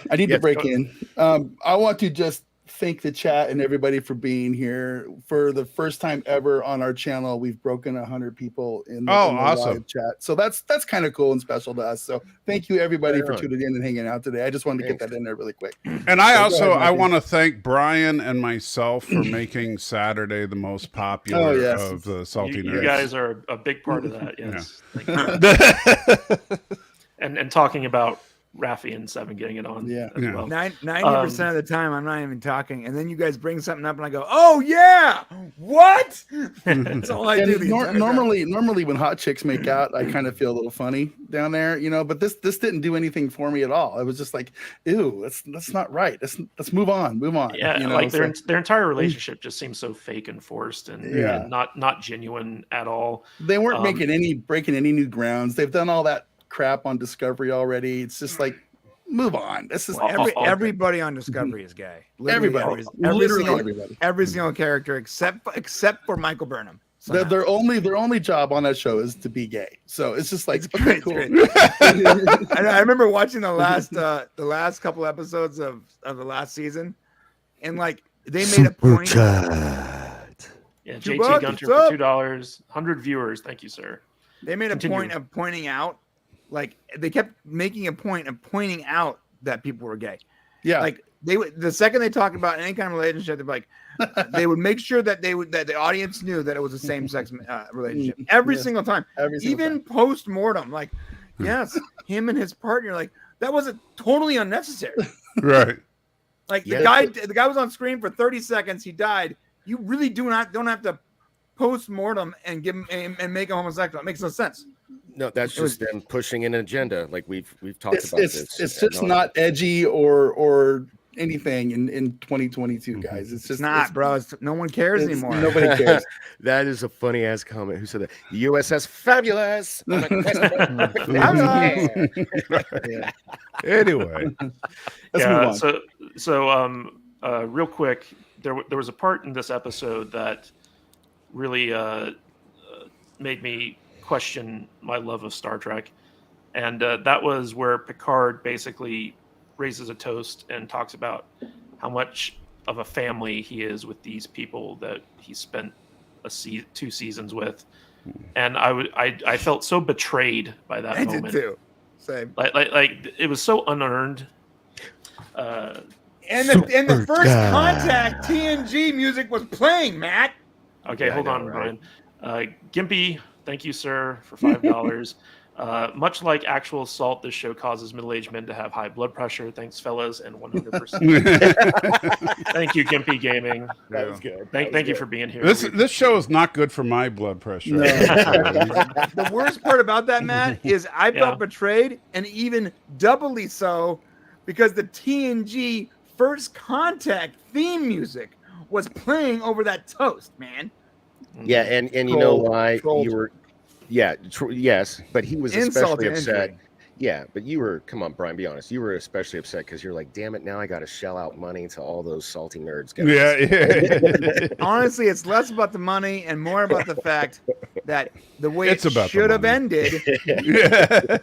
I need to Yes, break go- in. I want to just thank the chat and everybody for being here. For the first time ever on our channel, we've broken 100 people in the, Oh, in the awesome. live chat. So that's kind of cool and special to us. So thank you everybody Right for on. tuning in and hanging out today. I just wanted to Thanks. get that in there really quick. And I Go also ahead, Matthew. want to thank Brian and myself for making Saturday the most popular Oh, yes. of the Salty You Nerds. guys are a big part of that. Yes. Thank you. and talking about Raffi and Seven getting it on Yeah. as Yeah. well. 90% of the time, I'm not even talking, and then you guys bring something up, and I go, "Oh yeah, what?" That's all I do. And the entire time. normally when hot chicks make out, I kind of feel a little funny down there, but this didn't do anything for me at all. It was just like, ew, that's not right. Let's move on. Yeah, like their entire relationship just seems so fake and forced and, Yeah. and not genuine at all. They weren't Um, breaking any new grounds. They've done all that crap on Discovery already. It's just like, move on. This is Everybody on Discovery is gay. Literally everybody. every Literally single, everybody. every single character except for Michael Burnham. Their only job on that show is to be gay. So it's just like, It's okay, great, cool. I remember watching the last couple episodes of the last season, and like they made a point. Yeah, Two JT bucks, Gunter what's for $2, 100 viewers. Thank you, sir. They made a Continue. point of pointing out, like they kept making a point of pointing out that people were gay. Yeah. Like the second they talked about any kind of relationship, they're like, they would make sure that that the audience knew that it was a same sex relationship every Yeah. single time, Every single even time. post mortem. Like, Yes, him and his partner, like that wasn't totally unnecessary. Right. Like Yeah. the guy was on screen for 30 seconds. He died. You really don't have to post mortem and give him and make him homosexual. It makes no sense. No, that's It was- just them pushing an agenda. Like we've talked It's about it's, this. it's ad just nauseam. not edgy or anything in 2022, guys. It's It's just not, bro. No one cares it's- anymore. Nobody cares. That is a funny ass comment. Who said that? USS Fabulous. I'm like, Yeah. Anyway, Let's move on. So real quick, there was a part in this episode that really made me question my love of Star Trek, and that was where Picard basically raises a toast and talks about how much of a family he is with these people that he spent 2 seasons with, and I felt so betrayed by that I moment. did too. Same. Like it was so unearned. And the first contact TNG music was playing, Matt. Okay, Yeah, I hold know, on, right? Brian. Gimpy, thank you, sir, for $5. Much like actual assault, this show causes middle-aged men to have high blood pressure. Thanks, fellas, and 100%. Thank you, Gimpy Gaming. That was good. Thank you for being here. this show is not good for my blood pressure. No. The worst part about that, Matt, is I Yeah. felt betrayed, and even doubly so because the TNG first contact theme music was playing over that toast, man. Yeah, and you know Trolled. why Trolled. you were? Yeah, yes, but he was Insult especially to upset. injury. Yeah, but you were. Come on, Brian, be honest. You were especially upset because you're like, damn it, now I got to shell out money to all those salty nerds. Guys. Yeah. Honestly, it's less about the money and more about the fact that the way It's it about the should have money. ended. Yeah.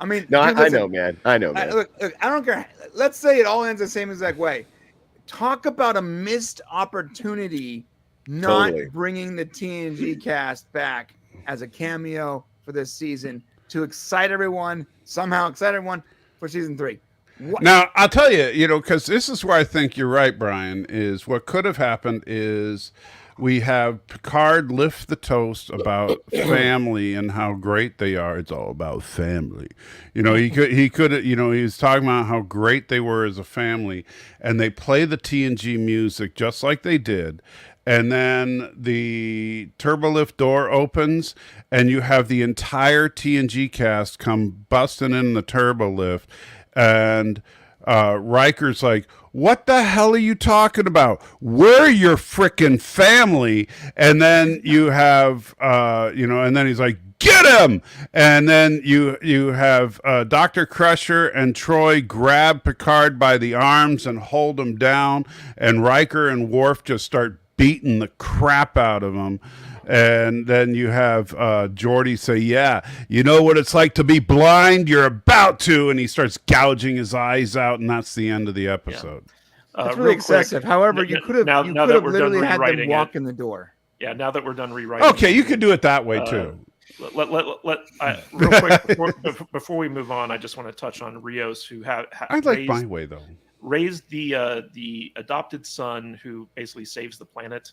I mean, No, dude, I listen, know, man. I know, man. look, I don't care. Let's say it all ends the same exact way. Talk about a missed opportunity not Totally. bringing the TNG cast back as a cameo for this season to excite everyone, somehow excite everyone for season 3. What? Now, I'll tell you, because this is where I think you're right, Brian, is what could have happened is we have Picard lift the toast about family and how great they are. It's all about family. He could, he was talking about how great they were as a family, and they play the TNG music just like they did. And then the turbolift door opens, and you have the entire TNG cast come busting in the turbolift, and Riker's like, "What the hell are you talking about? We're your frickin' family." And then you have, and then he's like, "Get him!" And then you have Dr. Crusher and Troy grab Picard by the arms and hold him down, and Riker and Worf just start beating the crap out of him. And then you have Geordi say, "Yeah, you know what it's like to be blind? You're about to." And he starts gouging his eyes out, and that's the end of the episode. That's real really quick, excessive. However, you could have now that we're done literally had them rewriting walk it. in the door. Yeah, now that we're done rewriting. Okay, you could do it that way too. Real quick before we move on, I just want to touch on Rios, who I'd like my way though. raised the adopted son who basically saves the planet,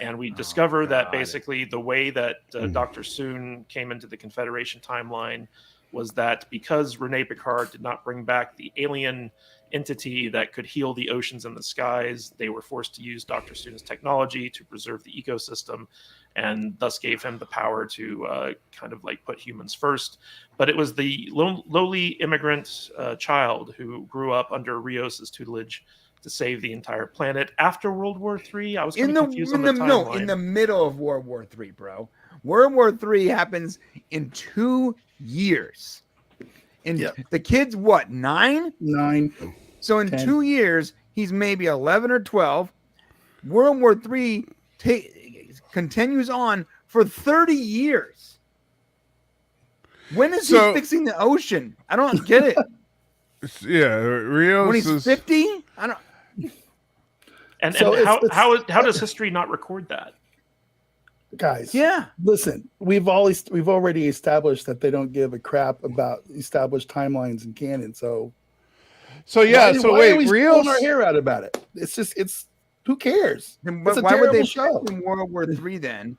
and we discover that basically the way that Dr. Soon came into the Confederation timeline was that because Rene Picard did not bring back the alien entity that could heal the oceans and the skies, they were forced to use Dr. Soon's technology to preserve the ecosystem, and thus gave him the power to kind of like put humans first. But it was the lowly immigrant child who grew up under Rios's tutelage to save the entire planet after World War III. I was kind of confused on the timeline. in the middle of World War III, bro. World War III happens in 2 years. And Yep. the kid's what, 9? 9. So in 10. 2 years, he's maybe 11 or 12. World War III continues on for 30 years. When is he fixing the ocean? I don't get it. Yeah, Rios When he's is 50? I don't. And So how does history not record that? Guys, Yeah. listen, we've already established that they don't give a crap about established timelines and canon. So yeah. why So are wait, we Rios. pulling our hair out about it? It's who cares? Then It's a why would they terrible show. in World War III then?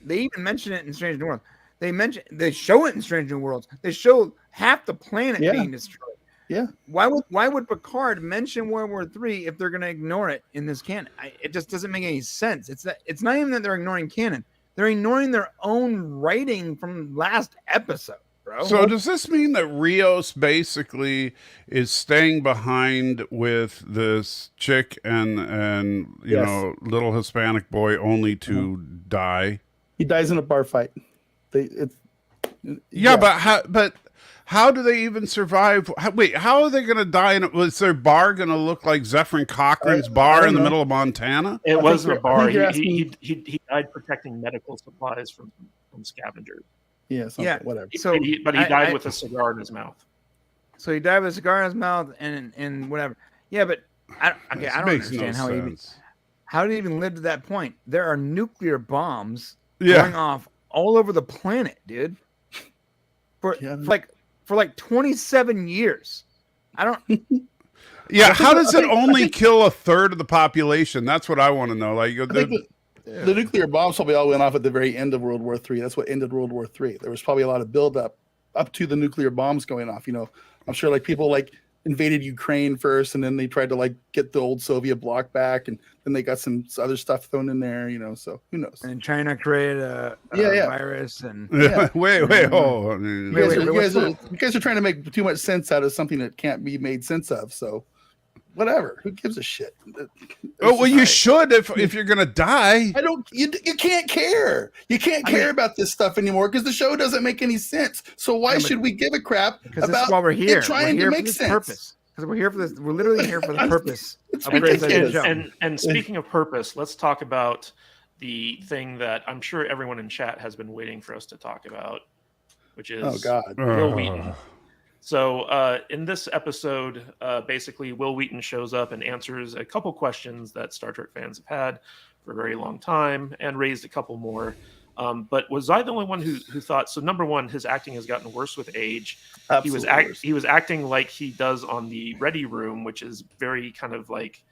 They even mention it in Strange New Worlds. They show it in Strange New Worlds. They show half the planet being destroyed. Yeah. Why would Picard mention World War III if they're going to ignore it in this canon? It just doesn't make any sense. It's not even that they're ignoring canon. They're ignoring their own writing from last episode, bro. So does this mean that Rios basically is staying behind with this chick and you know, little Hispanic boy only to die? He dies in a bar fight. But how do they even survive? How are they going to die? Was their bar going to look like Zephyrin Cochrane's bar in the middle of Montana? It wasn't a bar. He died protecting medical supplies from scavengers. Yeah, whatever. So, he died with a cigar in his mouth. So he died with a cigar in his mouth and whatever. Yeah, but I don't understand how did he even live to that point? There are nuclear bombs going off all over the planet, dude. For like 27 years. I don't. Yeah, how does it only kill a third of the population? That's what I want to know. Like the nuclear bombs probably all went off at the very end of World War III. That's what ended World War III. There was probably a lot of buildup up to the nuclear bombs going off. You know, I'm sure like people like invaded Ukraine first, and then they tried to like get the old Soviet bloc back, and then they got some other stuff thrown in there. You know, so who knows? And China created a virus, and wait, you guys are trying to make too much sense out of something that can't be made sense of. So whatever, who gives a shit? You should if you're gonna die. You can't care. You can't care about this stuff anymore because the show doesn't make any sense. So why should we give a crap about why we're here? Trying to make sense? Purpose. Because we're here for this. We're literally here for the purpose. And speaking of purpose, let's talk about the thing that I'm sure everyone in chat has been waiting for us to talk about, which is Will Wheaton. So in this episode, basically, Will Wheaton shows up and answers a couple questions that Star Trek fans have had for a very long time and raised a couple more. But was I the only one who thought, so number one, his acting has gotten worse with age. He was acting like he does on the Ready Room, which is very kind of like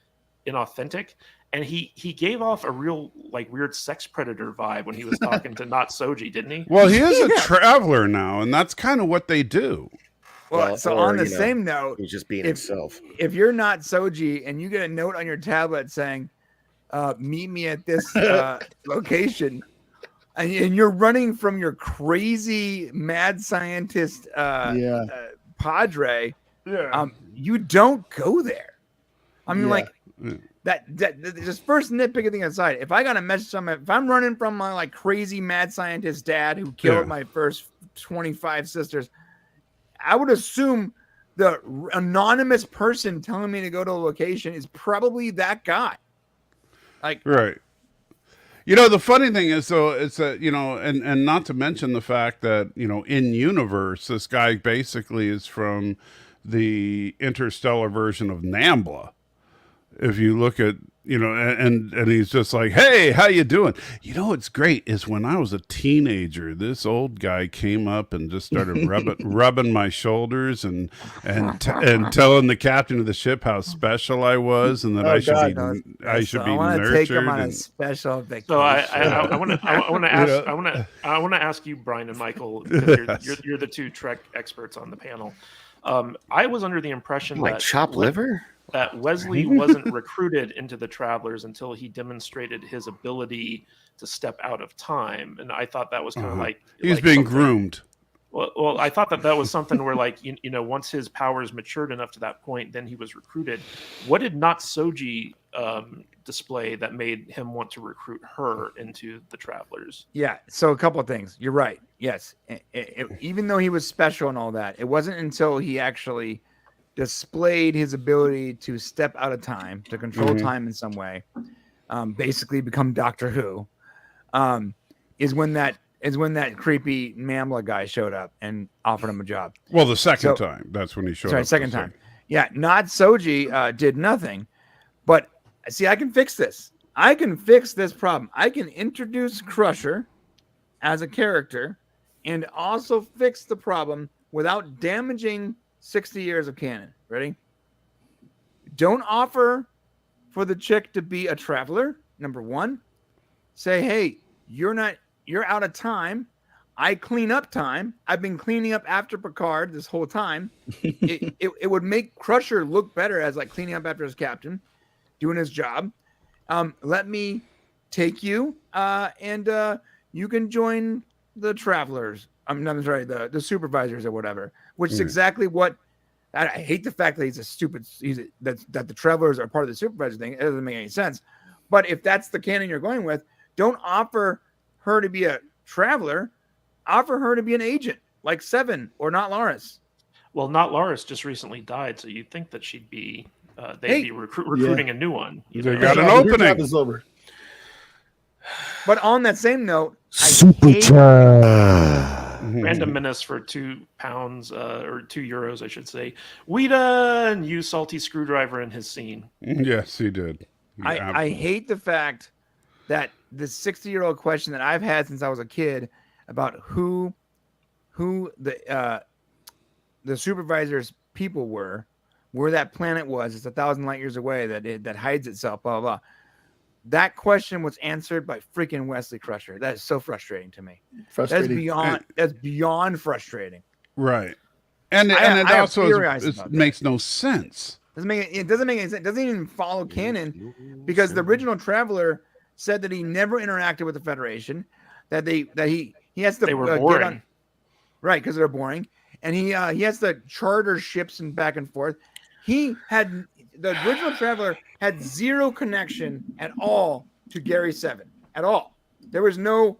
inauthentic. And he gave off a real like weird sex predator vibe when he was talking to Not Soji, didn't he? Well, he is a traveler now, and that's kind of what they do. Well, so on the same note, he's just being himself. If you're Not Soji and you get a note on your tablet saying, meet me at this location, and you're running from your crazy mad scientist padre, you don't go there. I mean, that just first nitpicking thing aside, if I got a message on if I'm running from my like crazy mad scientist dad who killed my first 25 sisters, I would assume the anonymous person telling me to go to a location is probably that guy. Like, right. You know, the funny thing is, though, it's that, you know, and not to mention the fact that, you know, in universe, this guy basically is from the interstellar version of Nambla. If you look at, you know, and he's just like, hey, how you doing? You know, what's great is when I was a teenager, this old guy came up and just started rubbing my shoulders and telling the captain of the ship how special I was and that I should be nurtured. I want to take him on a special vacation. So I want to ask you, Brian and Michael, because you're the two Trek experts on the panel. I was under the impression that chopped liver. That Wesley wasn't recruited into the Travelers until he demonstrated his ability to step out of time, and I thought that was kind of like he's being groomed. Well, I thought that was something where, like, you know, once his powers matured enough to that point, then he was recruited. What did Not Soji display that made him want to recruit her into the Travelers? Yeah, so a couple of things. You're right. Yes, even though he was special and all that, it wasn't until he actually displayed his ability to step out of time, to control time in some way, basically become Doctor Who, is when that creepy Mamla guy showed up and offered him a job. Well, the second time, that's when he showed up. Second time. Yeah, Not Soji did nothing, but see, I can fix this. I can fix this problem. I can introduce Crusher as a character and also fix the problem without damaging 60 years of canon. Ready? Don't offer for the chick to be a traveler. Number one, say, hey, you're out of time. I clean up time. I've been cleaning up after Picard this whole time. It would make Crusher look better as like cleaning up after his captain, doing his job. Let me take you, and you can join the Travelers. I'm sorry, the Supervisors or whatever. Which is exactly what. I hate the fact that that the Travelers are part of the Supervisor thing. It doesn't make any sense. But if that's the canon you're going with, don't offer her to be a Traveler. Offer her to be an agent, like Seven or Not Laris. Well, Not Laris just recently died, so you'd think that she'd be they'd be recruiting a new one. They got an opening. Is over. But on that same note, Random menace for £2 or €2, I should say. Wheaton used salty screwdriver in his scene. Yes, he did. I hate the fact that the 60-year-old question that I've had since I was a kid about who the Supervisors people were, where that planet was. It's 1,000 light years away. That hides itself. Blah blah blah. That question was answered by freaking Wesley Crusher. That is so frustrating to me. Frustrating. That's beyond frustrating. Right, and it also makes no sense. It doesn't make any sense. It doesn't even follow canon because the original Traveler said that he never interacted with the Federation. That he has to they were boring. get on, right, because they're boring, and he has to charter ships and back and forth. The original Traveler had zero connection at all to Gary 7 at all. There was not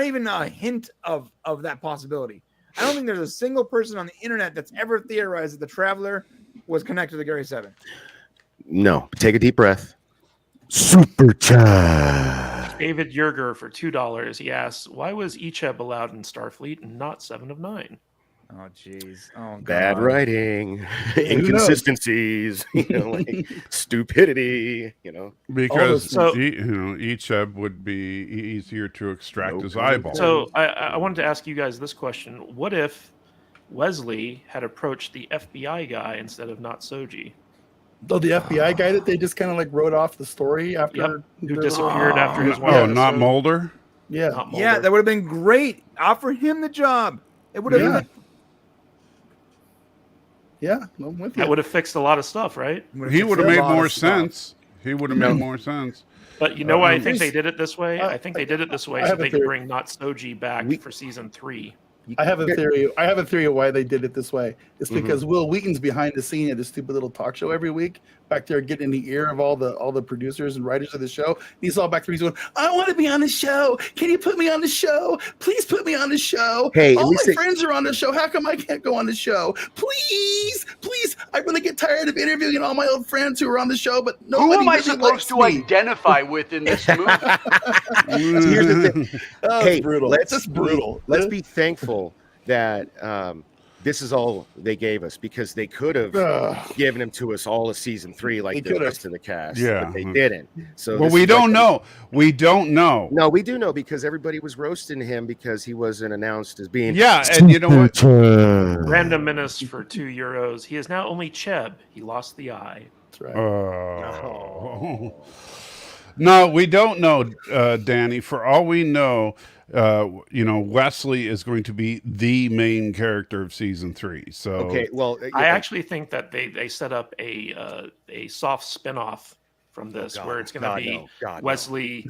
even a hint of that possibility. I don't think there's a single person on the internet that's ever theorized that the Traveler was connected to Gary 7. No, take a deep breath. Super chat. David Yerger for $2. He asks, "Why was Icheb allowed in Starfleet and not 7 of 9?" Oh, jeez. Oh, God. Bad writing, inconsistencies, like stupidity, Because Icheb would be easier to extract his eyeball. So I wanted to ask you guys this question: what if Wesley had approached the FBI guy instead of not Soji? Oh, the FBI guy that they just kind of like wrote off the story after who disappeared after his one episode. Not Mulder? Yeah. Not Mulder. Yeah, that would have been great. Offer him the job. It would have been. Yeah, I'm with you. That would have fixed a lot of stuff, right? He would have made more sense. He would have made more sense. But you know why I think they did it this way? I think they did it this way so they could bring Not Soji back for season 3. I have a theory. I have a theory of why they did it this way. It's because Will Wheaton's behind the scene at his stupid little talk show every week, back there getting in the ear of all the producers and writers of the show. He's all back there. He's going, "I want to be on the show. Can you put me on the show? Please put me on the show. Hey, all my friends are on the show. How come I can't go on the show? Please, please. I really get tired of interviewing all my old friends who are on the show, but nobody Who am I really supposed to likes me." identify with in this movie? So here's the thing. Hey, brutal. It's brutal. Let's be thankful that this is all they gave us, because they could have given them to us all of season 3 like the rest of the cast. Yeah, but they didn't. So we don't know. We don't know. No, we do know, because everybody was roasting him because he wasn't announced as being. Yeah, and you know what? Random menace for €2. He is now only Cheb. He lost the eye. That's right. No, we don't know, Danny. For all we know, Wesley is going to be the main character of season 3. So okay, well, I actually think that they set up a soft spinoff from this, where it's going to be Wesley,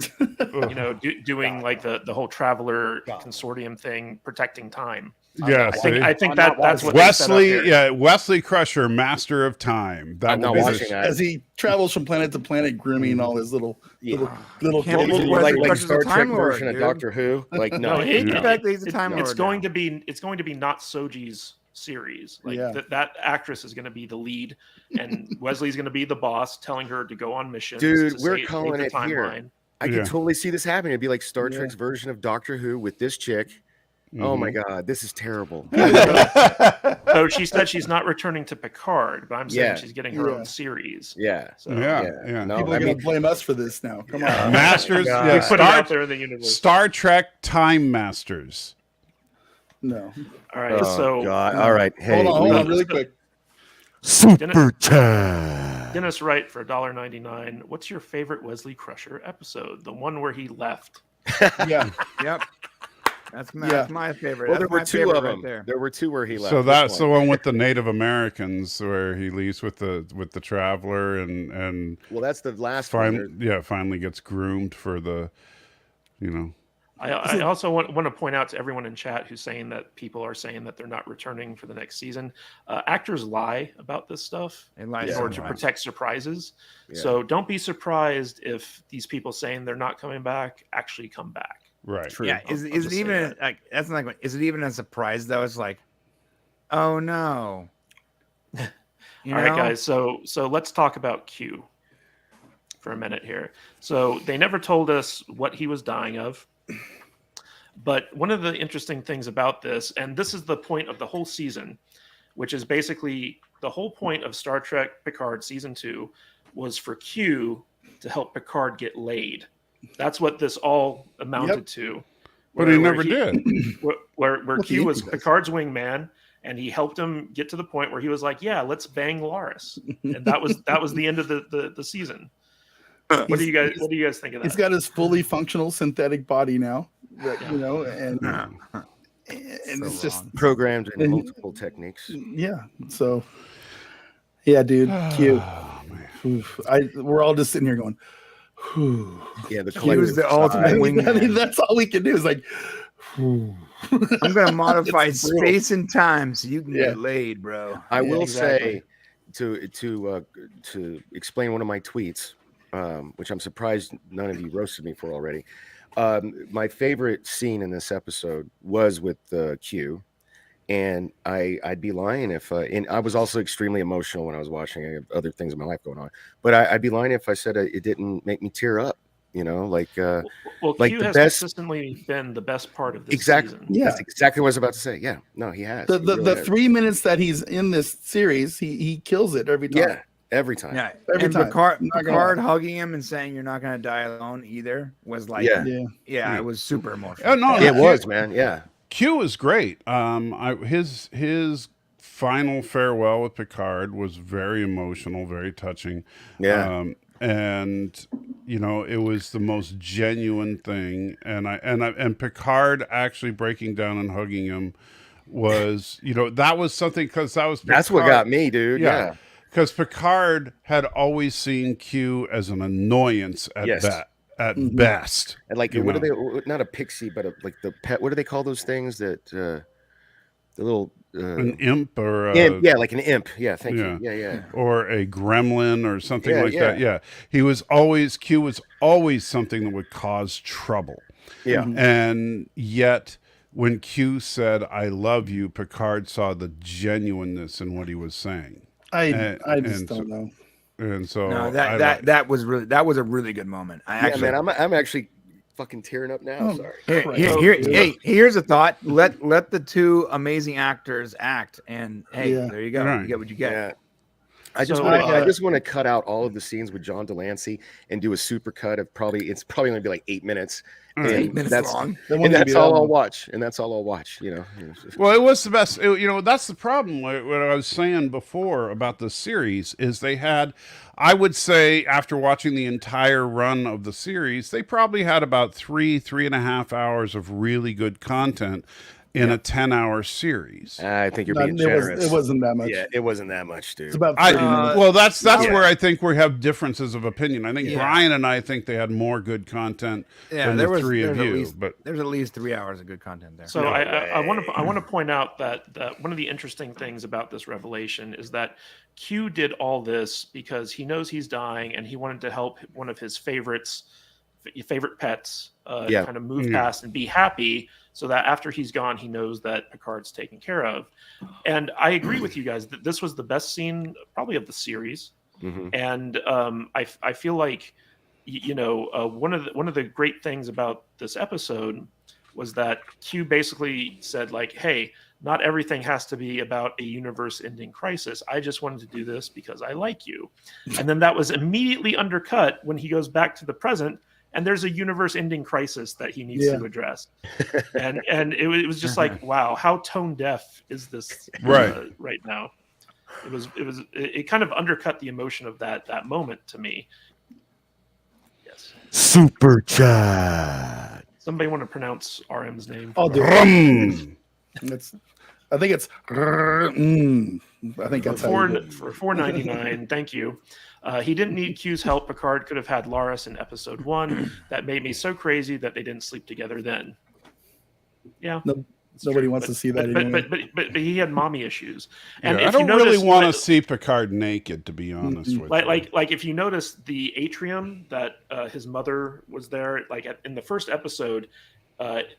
doing like the whole Traveler consortium thing, protecting time. Yeah, I think that's what Wesley. They set up here. Yeah, Wesley Crusher, master of time. That I'm not watching that. As he travels from planet to planet, grooming all his little Can't believe like Crusher's Star a Trek Time Lord, version of dude. Doctor Who. Like no, Exactly, he's a Time Lord. It's going to be not Soji's series. Like that actress is going to be the lead, and Wesley's going to be the boss, telling her to go on missions. Dude, to we're save calling the it here. timeline. I could totally see this happening. It'd be like Star Trek's version of Doctor Who with this chick. Oh my God, this is terrible. So she said she's not returning to Picard, but I'm saying she's getting her own series. Yeah. So, yeah. No, People are going to blame us for this now. Come on. Masters. we put it out there in the universe. Star Trek Time Masters. No. All right. So God. All right. Hey, hold on, really quick. Super chat. Dennis Wright for $1.99. What's your favorite Wesley Crusher episode? The one where he left. Yeah. Yep. That's Yeah. my favorite. Well, there That's were my two favorite of right them. there. There were two where he left. So Which that's the one? one with the Native Americans where he leaves with the traveler and Well, that's the last one. finally gets groomed for the, you know. I also want to point out to everyone in chat who's saying that people are saying that they're not returning for the next season. Actors lie about this stuff And lie in order to sometimes. protect surprises. Yeah. So don't be surprised if these people saying they're not coming back actually come back. Right. True. Yeah, is I'll it just say even that. like that's not like is it even a surprise though? It's like, oh no. All right, guys. So let's talk about Q for a minute here. So they never told us what he was dying of. But one of the interesting things about this, and this is the point of the whole season, which is basically the whole point of Star Trek Picard season 2 was for Q to help Picard get laid. That's what this all amounted to. But he never did. Where What Q the was heck does? Picard's wingman, and he helped him get to the point where he was like, "Yeah, let's bang Laris," and that was the end of the season. What do you guys think of that? He's got his fully functional synthetic body now, you know, and it's just Programmed in And- multiple techniques. yeah. So, yeah, dude, Q. Oof. We're all just sitting here going, whew. Yeah, the He was collective the sigh. ultimate I mean, wingman. that's all we can do is like, whew. I'm gonna modify It's brutal. space and time so you can Yeah. get laid, bro. I Yeah, will exactly. say to explain one of my tweets, which I'm surprised none of you roasted me for already. My favorite scene in this episode was with Q, and I'd be lying if and I was also extremely emotional when I was watching. I have other things in my life going on, but I'd be lying if I said it didn't make me tear up. You know, like Well, like Q the has best- consistently been the best part of this exactly. season. Yeah. That's exactly what I was about to say. Yeah, no, he has. The He really has. 3 minutes that he's in this series, he kills it every time. Yeah, every time. Yeah, Every and time. Picard, Not gonna Picard lie. hugging him and saying you're not gonna die alone either was like, Yeah. Yeah. it was super emotional. Oh, no, It Q- was, man. Yeah. Q is great. His final farewell with Picard was very emotional, very touching. Yeah. And you know, it was the most genuine thing. And Picard actually breaking down and hugging him was, you know, that was something because That's what got me, dude. Yeah. Because Picard had always seen Q as an annoyance at Yes. best. And like, You what know. are they? Not a pixie, but like the pet. What do they call those things that the little An imp or a, imp? Yeah, like an imp. Yeah, thank Yeah. you. Yeah. or a gremlin or something Yeah, like yeah. that. Yeah. Q was always something that would cause trouble. Yeah. And yet when Q said, "I love you," Picard saw the genuineness in what he was saying. I And just so- don't know. And so No, I that was a really good moment. I Yeah, actually, man, I'm actually fucking tearing up now. Oh, Sorry. hey, here's a thought. Let the two amazing actors act, and hey, Yeah. there you go. Right. You get what you get. Yeah. I just So, want uh, I just want to cut out all of the scenes with John Delancey and do a super cut of it's probably going to be like 8 minutes. All right. And 8 minutes that's, long. That And wouldn't that's be that all I'll long. watch. And that's all I'll watch. You know. Well, it was the best. You know, that's the problem. What I was saying before about the series is they had, I would say, after watching the entire run of the series, they probably had about 3.5 hours of really good content in a 10-hour series. I think you're No, being generous. it wasn't that much. Yeah, it wasn't that much, dude. It's about 30 minutes. Well, that's Yeah. where I think we have differences of opinion. I think Yeah. Brian and I think they had more good content Yeah, than there the was three of there's you. at least, But there's at least 3 hours of good content there. So No I want way. to point out that one of the interesting things about this revelation is that Q did all this because he knows he's dying and he wanted to help one of his favorite pets Yeah. kind of move Yeah. past and be happy, so that after he's gone, he knows that Picard's taken care of. And I agree with you guys that this was the best scene probably of the series. Mhm. And I feel like one of the great things about this episode was that Q basically said like, hey, not everything has to be about a universe-ending crisis. I just wanted to do this because I like you. And then that was immediately undercut when he goes back to the present and there's a universe-ending crisis that he needs to address. And it was just like, wow, how tone deaf is this Right. right now? It kind of undercut the emotion of that moment to me. Yes. Super chat. Somebody want to pronounce RM's name? I'll do it. I think it's. I think that's how you do it. For $4.99. Thank you. He didn't need Q's help. Picard could have had Laris in episode 1. That made me so crazy that they didn't sleep together then. Yeah. Nobody wants to see that anymore. But he had mommy issues. And I don't really want to see Picard naked, to be honest with you. Like if you notice the atrium that his mother was there, like in the first episode,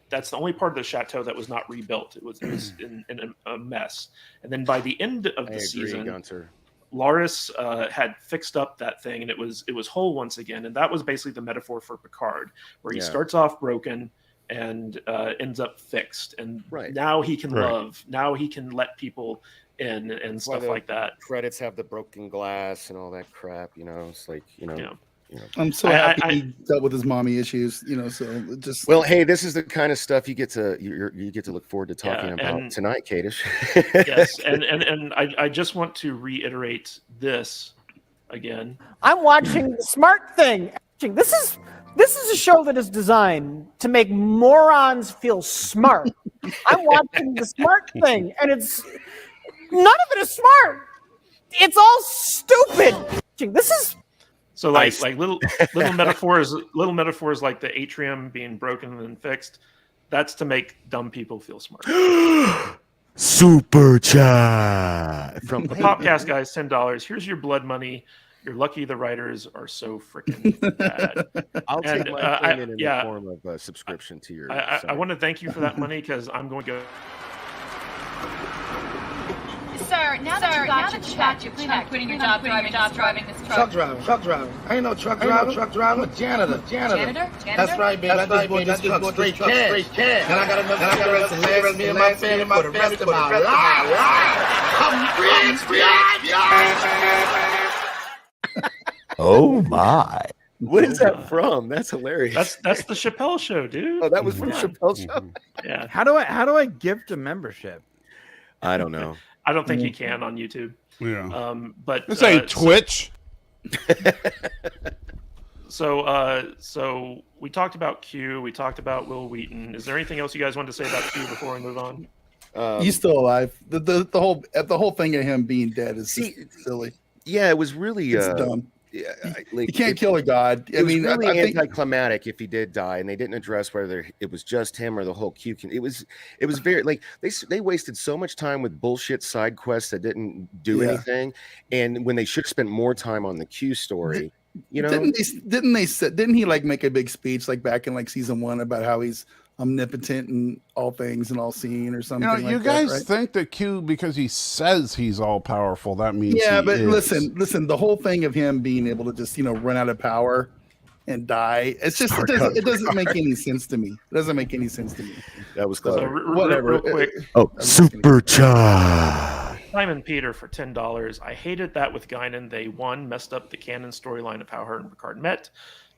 that's the only part of the chateau that was not rebuilt. It was in a mess. And then by the end of the season, Gunter. Laris had fixed up that thing, and it was whole once again. And that was basically the metaphor for Picard, where he starts off broken and ends up fixed. And now he can love. Now he can let people in and stuff like that. Credits have the broken glass and all that crap. It's like I'm so happy he dealt with his mommy issues. So just hey, this is the kind of stuff you get to look forward to talking about tonight, Kadish. Yes, and I just want to reiterate this again. I'm watching the smart thing. This is a show that is designed to make morons feel smart. I'm watching the smart thing, and none of it is smart. It's all stupid. This is so like little metaphors like the atrium being broken and fixed. That's to make dumb people feel smart. Super chat from the Popcast guys, $10. Here's your blood money. You're lucky the writers are so freaking bad. I'll take my payment in the form of a subscription to your site. I want to thank you for that money because I'm going to go. Sir, now that you got your check, quitting your job driving this truck. Truck driver. I ain't no truck driver. I'm a janitor. That's right, baby. I just bought this truck straight cash. And I got enough cigarettes to last me and my family for the rest of my life. I'm rich, Oh my! What is that from? That's hilarious. That's the Chappelle Show, dude. Oh, that was from Chappelle Show. Yeah. How do I gift a membership? I don't know. I don't think you can on YouTube. Yeah. But this ain't Twitch. So we talked about Q. We talked about Will Wheaton. Is there anything else you guys want to say about Q before we move on? He's still alive. The whole thing of him being dead is just silly. Yeah, it was really dumb. Yeah, you can't kill a god. I mean, really I think anticlimactic if he did die, and they didn't address whether it was just him or the whole Q. It was very like they wasted so much time with bullshit side quests that didn't do anything, and when they should have spent more time on the Q story. Didn't he like make a big speech like back in like season 1 about how he's omnipotent in all things and all seeing or something? You guys think that Q, because he says he's all powerful, that means but listen, the whole thing of him being able to just run out of power and die, it's just it doesn't make any sense to me. It doesn't make any sense to me. That was clever. Whatever. Real quick. Super chat. Simon Peter for $10. I hated that with Guinan. They 1, messed up the canon storyline of how her and Picard met.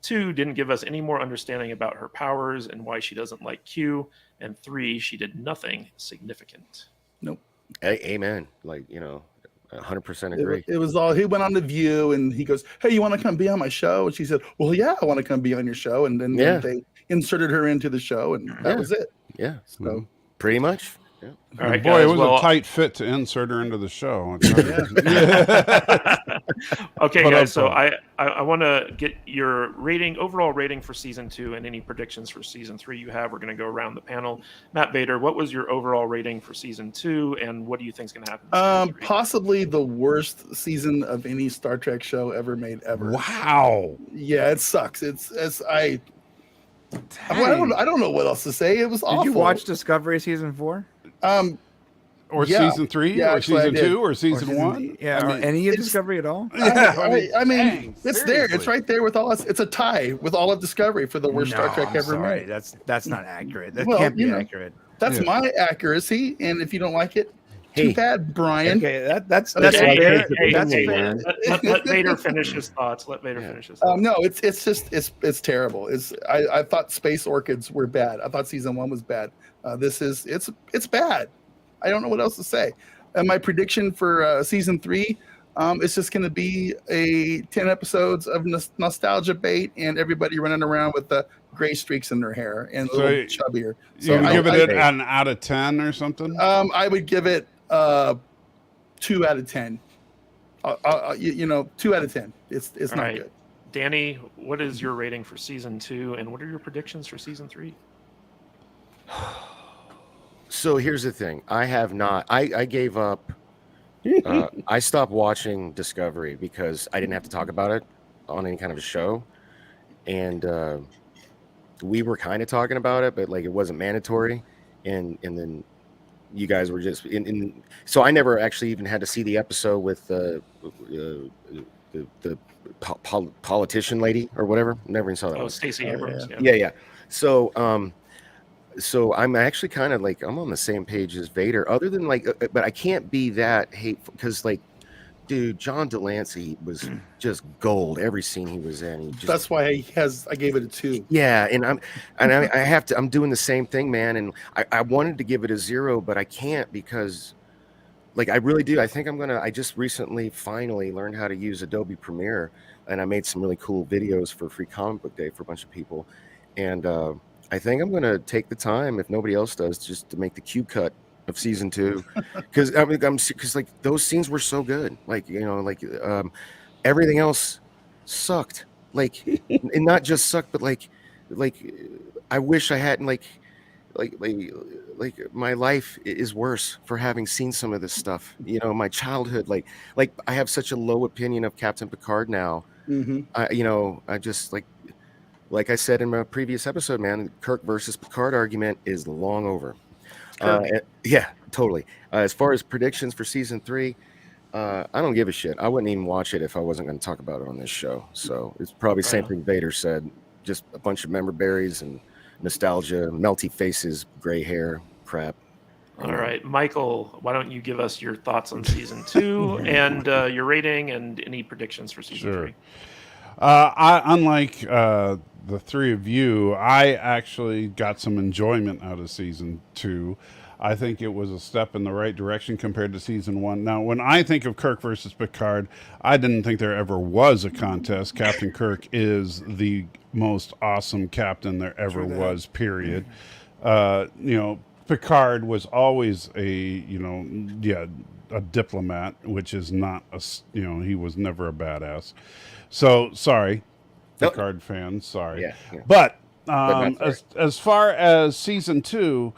2, didn't give us any more understanding about her powers and why she doesn't like Q. And 3, she did nothing significant. Nope. Amen. 100% agree. It was all, he went on The View and he goes, "Hey, you want to come be on my show?" And she said, "Well, yeah, I want to come be on your show." And then they inserted her into the show, and that was it. Yeah. So pretty much. Yeah. All right, boy, guys, it was a tight fit to insert her into the show. Okay, guys. So I want to get your overall rating for season 2, and any predictions for season 3 you have. We're going to go around the panel. Matt Bader, what was your overall rating for season 2, and what do you think is going to happen? Possibly the worst season of any Star Trek show ever made ever. Wow. Yeah, it sucks. I don't know what else to say. It was awful. Did you watch Discovery season 4? Or season 3, or season 2, or season 1? Yeah, any of Discovery at all? I mean, it's there. It's right there with all us. It's a tie with all of Discovery for the worst Star Trek ever made. That's not accurate. That can't be accurate. That's my accuracy, and if you don't like it, too bad, Brian. Okay, that's fair. Let Vader finish his thoughts. No, it's terrible. I thought Space Orchids were bad. I thought season 1 was bad. It's bad. I don't know what else to say. And my prediction for season 3, it's just going to be 10 episodes of nostalgia bait and everybody running around with the gray streaks in their hair and a So little chubbier. So you I- give I- it an out of 10 or something? I would give it 2 out of 10. 2 out of 10. It's All not right. good. Danny, what is your rating for season 2, and what are your predictions for season 3? So here's the thing. I have not. I gave up. I stopped watching Discovery because I didn't have to talk about it on any kind of a show, and we were kind of talking about it, but like it wasn't mandatory. And then you guys were just in. So I never actually even had to see the episode with the politician lady or whatever. Never even saw that. Oh, one. Stacey Abrams. Yeah. So I'm actually kind of like I'm on the same page as Vader, other than like, but I can't be that hateful because like, dude, John Delancey was just gold every scene he was in. That's why I gave it a 2. Yeah, and I have to. I'm doing the same thing, man. And I wanted to give it a 0, but I can't because, like, I really do. I think I'm gonna. I just recently finally learned how to use Adobe Premiere, and I made some really cool videos for Free Comic Book Day for a bunch of people, and I think I'm gonna take the time, if nobody else does, just to make the Q cut of season 2, because because like those scenes were so good, like everything else sucked, like and not just sucked, but like I wish I hadn't like my life is worse for having seen some of this stuff. My childhood, like I have such a low opinion of Captain Picard now. I just like I said in my previous episode, man, Kirk versus Picard argument is long over. Yeah, totally. As far as predictions for season 3, I don't give a shit. I wouldn't even watch it if I wasn't going to talk about it on this show. So it's probably the same thing Vader said. Just a bunch of member berries and nostalgia, melty faces, gray hair, crap. All right, Michael, why don't you give us your thoughts on season 2 and your rating and any predictions for season 3? Unlike the three of you, I actually got some enjoyment out of season 2. I think it was a step in the right direction compared to season 1. Now, when I think of Kirk versus Picard, I didn't think there ever was a contest. Captain Kirk is the most awesome captain there ever was, period. Picard was always a diplomat, which is not he was never a badass. So sorry, Picard fans, sorry. Yeah. But as far as season 2,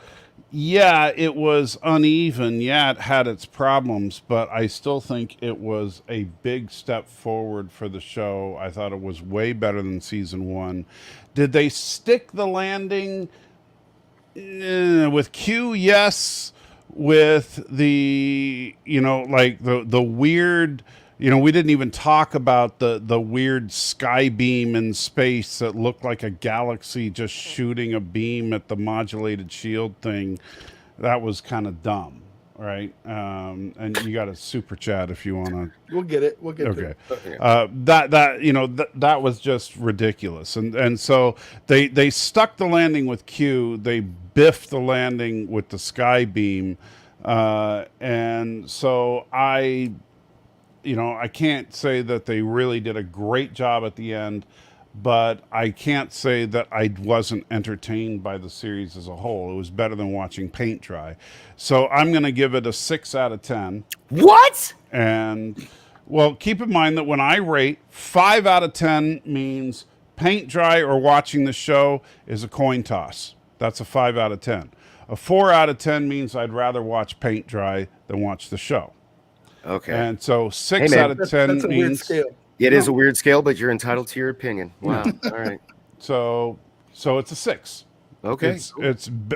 yeah, it was uneven. Yeah, it had its problems, but I still think it was a big step forward for the show. I thought it was way better than season 1. Did they stick the landing with Q? Yes. With the the weird, we didn't even talk about the weird sky beam in space that looked like a galaxy just shooting a beam at the modulated shield thing. That was kind of dumb, right? And you got a super chat if you want to. We'll get it. We'll get okay. it. That was just ridiculous, and so they stuck the landing with Q. They biffed the landing with the sky beam, and so I can't say that they really did a great job at the end, but I can't say that I wasn't entertained by the series as a whole. It was better than watching paint dry. So I'm going to give it a 6 out of 10. What? And, well, keep in mind that when I rate, 5 out of 10 means paint dry or watching the show is a coin toss. That's a 5 out of 10. A 4 out of 10 means I'd rather watch paint dry than watch the show. Okay. And so 6 out of 10 that's a means... weird scale. It is a weird scale, but you're entitled to your opinion. Wow. All right. So it's a 6. Okay.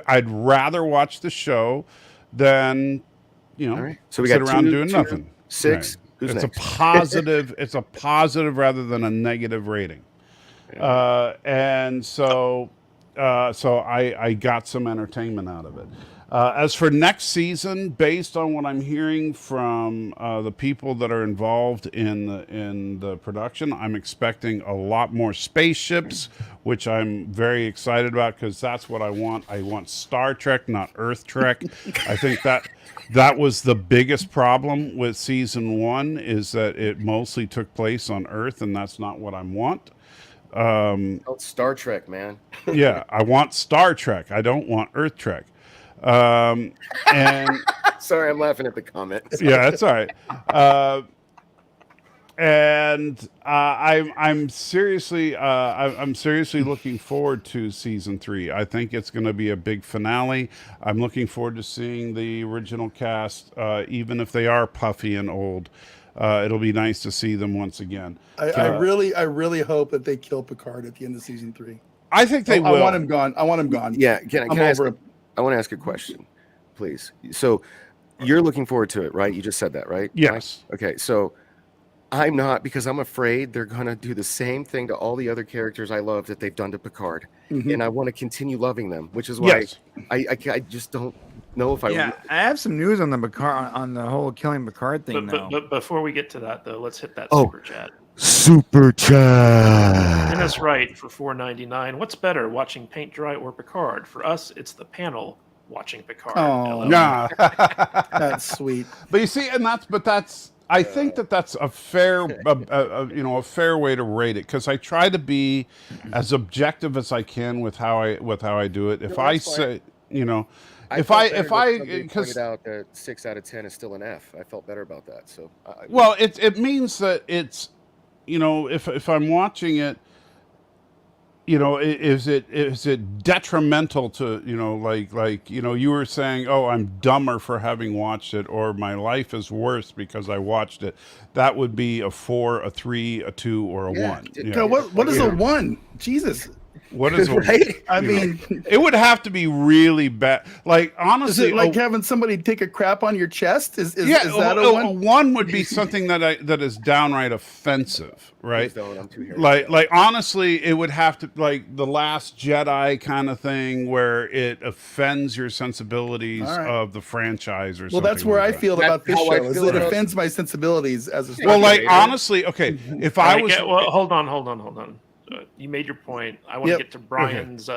I'd rather watch the show than, All right. So we sit got around 2, doing 2, nothing. 6. Right. Who's it's next? a positive. It's a positive rather than a negative rating. And so I got some entertainment out of it. As for next season, based on what I'm hearing from the people that are involved in the production, I'm expecting a lot more spaceships, which I'm very excited about because that's what I want. I want Star Trek, not Earth Trek. I think that was the biggest problem with season 1 is that it mostly took place on Earth, and that's not what I want. Oh, Star Trek, man. Yeah, I want Star Trek. I don't want Earth Trek. And Sorry, I'm laughing at the comment. yeah, that's all right. And I'm seriously I'm seriously looking forward to season 3. I think it's going to be a big finale. I'm looking forward to seeing the original cast, even if they are puffy and old. It'll be nice to see them once again. I really hope that they kill Picard at the end of season 3. I think they will. I want him gone. I want him gone. Yeah, can I ask? over him. I want to ask a question, please. So, you're looking forward to it, right? You just said that, right? Yes. Mike? Okay, so I'm not, because I'm afraid they're gonna do the same thing to all the other characters I love that they've done to Picard, and I want to continue loving them, which is why I just don't know if I. Yeah, I have some news on the Picard, on the whole killing Picard thing. But before we get to that, though, let's hit that super chat. Super chat. And that's right, for $4.99. What's better, watching paint dry or Picard? For us, it's the panel watching Picard. Oh, Nah. That's sweet. But you see, that's I think that's a fair, a fair way to rate it, because I try to be as objective as I can with how I do it. If I say, pointed out that 6 out of 10 is still an F. I felt better about that. So well, it means that it's, if I'm watching it, is it detrimental to, you were saying, oh, I'm dumber for having watched it, or my life is worse because I watched it. That would be a 4, a 3, a 2, or a 1. Yeah. What is a 1? Jesus. What is right? I mean, it would have to be really bad. Like, honestly, is it like having somebody take a crap on your chest? Is that a 1? A 1 would be something that is downright offensive, right? Like honestly, it would have to, like the Last Jedi kind of thing, where it offends your sensibilities of the franchise or something. Well, that's where like I feel about this show. Is it about offends my sensibilities as a well, like honestly, okay, if I was hold on. You made your point. I want to get to Brian's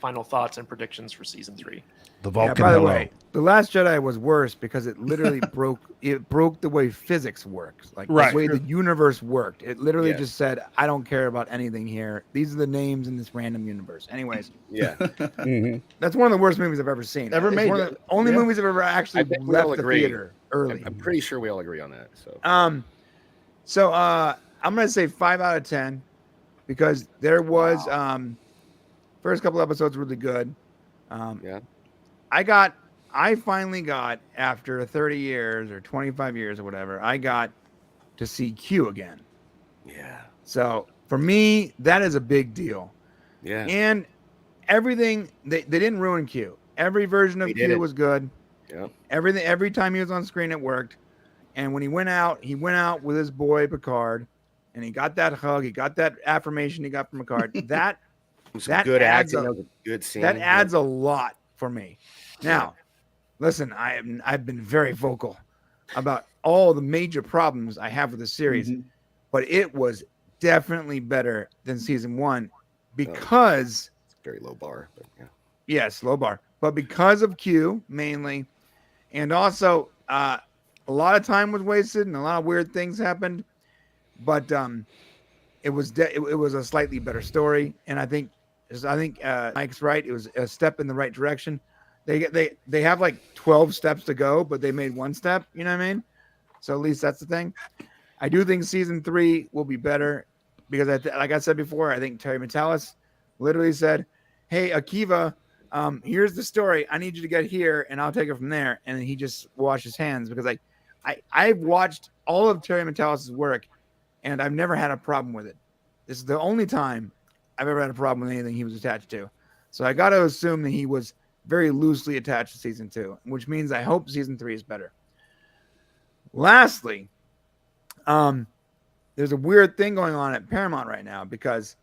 final thoughts and predictions for season 3. The Vulcan. By the way, The Last Jedi was worse because it literally broke the way physics works, like the way the universe worked. It literally just said, "I don't care about anything here. These are the names in this random universe." Anyways, that's one of the worst movies I've ever seen. Ever made. One of the only movies I've ever actually left the theater early. I'm pretty sure we all agree on that. So, I'm gonna say 5 out of 10. Because there was first couple episodes really good. I finally got, after 30 years or 25 years or whatever, I got to see Q again. Yeah. So for me, that is a big deal. Yeah. And everything, they didn't ruin Q. Every version of Q was good. Yeah. Every time he was on screen, it worked. And when he went out with his boy Picard. And he got that hug. He got that affirmation he got from Picard. That good adds acting. That was a good scene. That adds a lot for me. Now, listen, I've been very vocal about all the major problems I have with the series, but it was definitely better than season 1 because it's very low bar. But yes, low bar, but because of Q mainly, and also a lot of time was wasted and a lot of weird things happened. But it was a slightly better story, and I think Mike's right. It was a step in the right direction. They have like 12 steps to go, but they made 1 step. You know what I mean? So at least that's the thing. I do think season 3 will be better because, like I said before, I think Terry Matalas literally said, "Hey, Akiva, here's the story. I need you to get here, and I'll take it from there." And he just washed his hands because I've watched all of Terry Matalas' work. And I've never had a problem with it. This is the only time I've ever had a problem with anything he was attached to. So I got to assume that he was very loosely attached to season 2, which means I hope season 3 is better. Lastly, there's a weird thing going on at Paramount right now because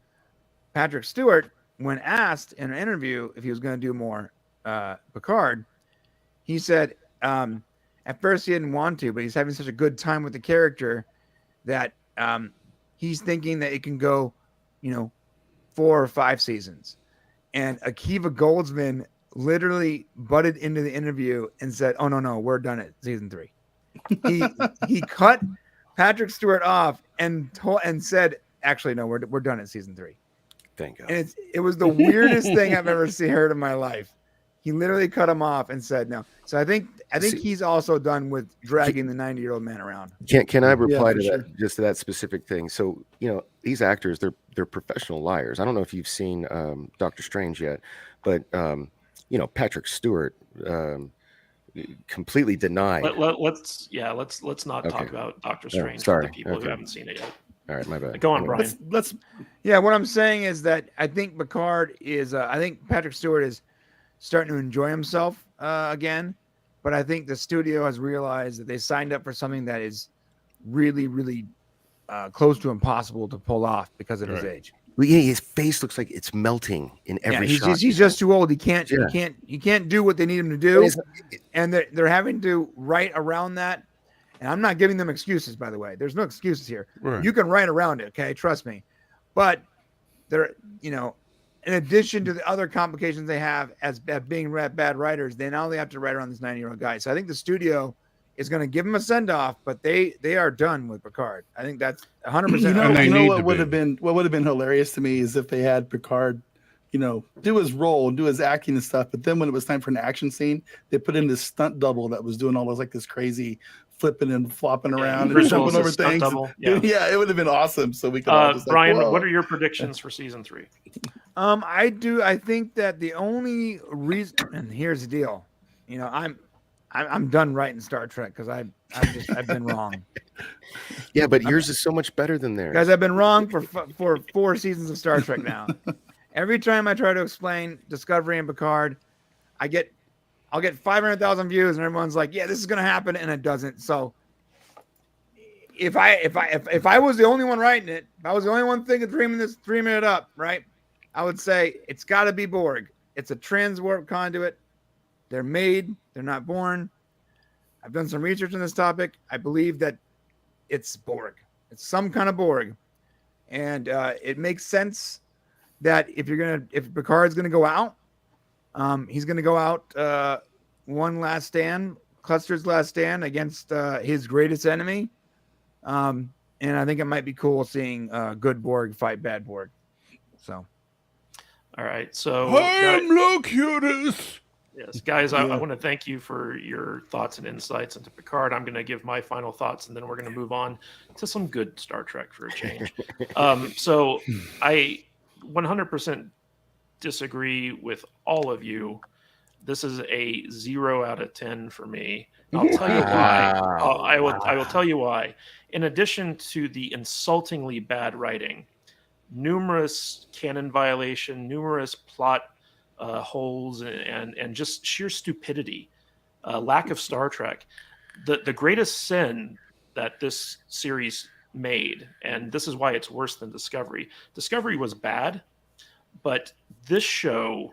Patrick Stewart, when asked in an interview if he was going to do more Picard, he said at first he didn't want to, but he's having such a good time with the character that he's thinking that it can go, 4 or 5 seasons. And Akiva Goldsman literally butted into the interview and said, "Oh no, we're done at season 3." He cut Patrick Stewart off and said, "Actually, no, we're done at season 3." Thank God. And it was the weirdest thing I've ever heard in my life. He literally cut him off and said no. So I think he's also done with dragging the 90-year-old man around. Can I reply to sure. that, just to that specific thing? So, these actors, they're professional liars. I don't know if you've seen Doctor Strange yet, but Patrick Stewart completely denied. Let's not talk about Doctor Strange for the people who haven't seen it yet. All right, my bad. Go on, Brian. Let's Yeah, what I'm saying is that I think Picard is. I think Patrick Stewart is starting to enjoy himself again, but I think the studio has realized that they signed up for something that is really, really close to impossible to pull off because of his age. Well, yeah, his face looks like it's melting in every shot. He's just too old. He can't do what they need him to do, and they're having to write around that. And I'm not giving them excuses, by the way. There's no excuses here. Right. You can write around it, okay? Trust me. But they're, in addition to the other complications they have as being bad writers, they not only have to write around this 90-year-old guy. So I think the studio is going to give him a send-off, but they are done with Picard. I think that's 100%. What would have been hilarious to me is if they had Picard, do his role, do his acting and stuff, but then when it was time for an action scene, they put in this stunt double that was doing all those this crazy flipping and flopping around and jumping over things. Yeah, it would have been awesome. So we could all just Brian, what are your predictions for season 3? I think that the only reason, and here's the deal, I'm done writing Star Trek because I've been wrong. Yeah, but yours is so much better than theirs. Guys, I've been wrong for 4 seasons of Star Trek now. Every time I try to explain Discovery and Picard, I'll get 500,000 views and everyone's like, "Yeah, this is gonna happen," and it doesn't. So if I was the only one writing it, if I was the only one dreaming it up, right? I would say it's got to be Borg. It's a transwarp conduit. They're made. They're not born. I've done some research on this topic. I believe that it's Borg. It's some kind of Borg, and it makes sense that if Picard's gonna go out, he's gonna go out one last stand, Cluster's last stand against his greatest enemy, and I think it might be cool seeing good Borg fight bad Borg. So, all right. So I am Locutus. Yes, guys, I want to thank you for your thoughts and insights into Picard. I'm going to give my final thoughts, and then we're going to move on to some good Star Trek for a change. So I 100% disagree with all of you. This is a 0 out of 10 for me. I'll tell you why. I will tell you why. In addition to the insultingly bad writing, numerous canon violation, numerous plot holes, and just sheer stupidity, lack of Star Trek. The greatest sin that this series made, and this is why it's worse than Discovery. Discovery was bad, but this show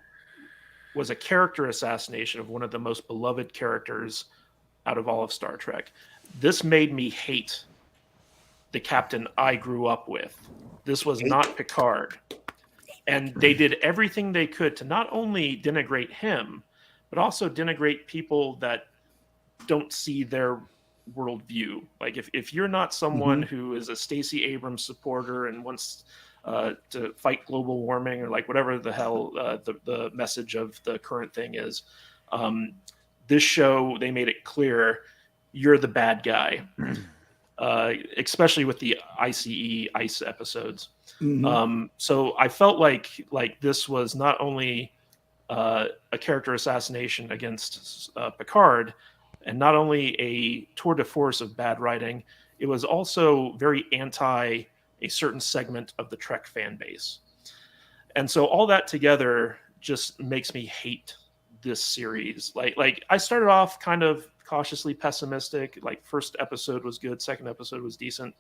was a character assassination of one of the most beloved characters out of all of Star Trek. This made me hate the captain I grew up with. This was not Picard. And they did everything they could to not only denigrate him, but also denigrate people that don't see their worldview. Like if you're not someone who is a Stacey Abrams supporter and wants to fight global warming or like whatever the hell the message of the current thing is, this show, they made it clear you're the bad guy, especially with the ICE episodes. So I felt like this was not only a character assassination against Picard, and not only a tour de force of bad writing, it was also very anti a certain segment of the Trek fan base. And so all that together just makes me hate this series. Like I started off kind of cautiously pessimistic. Like first episode was good, second episode was decent,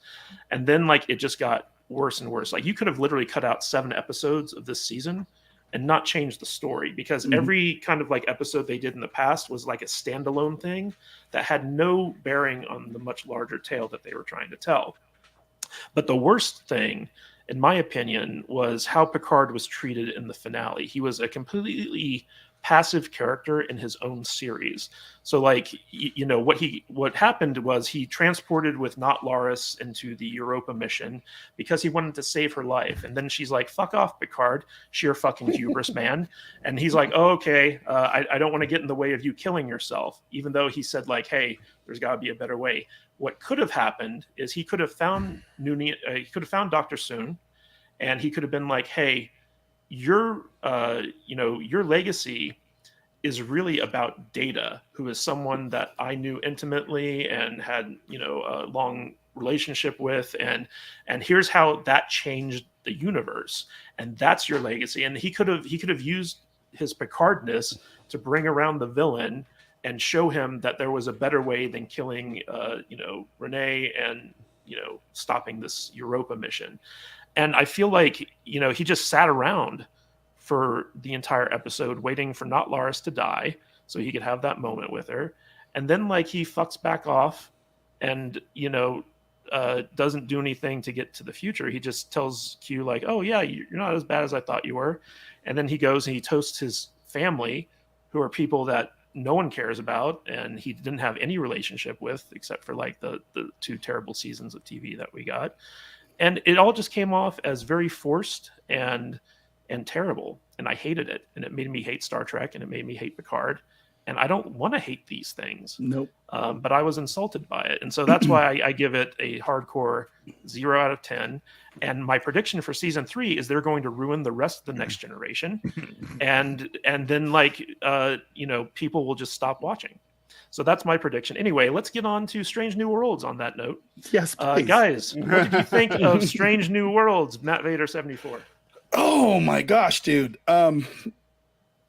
and then like it just got worse and worse. Like you could have literally cut out 7 episodes of this season and not change the story, because every kind of like episode they did in the past was like a standalone thing that had no bearing on the much larger tale that they were trying to tell. But the worst thing, in my opinion, was how Picard was treated in the finale. He was a completely passive character in his own series. So like, you know, what happened was he transported with Not Laris into the Europa mission because he wanted to save her life. And then she's like, fuck off, Picard, sheer fucking hubris, man. And he's like, oh, okay, I don't want to get in the way of you killing yourself, even though he said like, hey, there's got to be a better way. What could have happened is he could have found Dr. Soon, and he could have been like, hey, your legacy is really about Data, who is someone that I knew intimately and had, a long relationship with, and here's how that changed the universe, and that's your legacy. And he could have used his Picardness to bring around the villain and show him that there was a better way than killing, Renee and, stopping this Europa mission. And I feel like, he just sat around for the entire episode waiting for Not Laris to die so he could have that moment with her. And then like he fucks back off and, doesn't do anything to get to the future. He just tells Q like, oh yeah, you're not as bad as I thought you were. And then he goes and he toasts his family, who are people that no one cares about and he didn't have any relationship with except for like the 2 terrible seasons of TV that we got. And it all just came off as very forced and terrible. And I hated it. And it made me hate Star Trek and it made me hate Picard. And I don't want to hate these things. Nope. But I was insulted by it. And so that's why I give it a hardcore 0 out of 10. And my prediction for season 3 is they're going to ruin the rest of the next generation. and then like, people will just stop watching. So that's my prediction. Anyway, let's get on to Strange New Worlds on that note. Yes, please. Guys, what did you think of Strange New Worlds, Matt Vader 74? Oh my gosh, dude.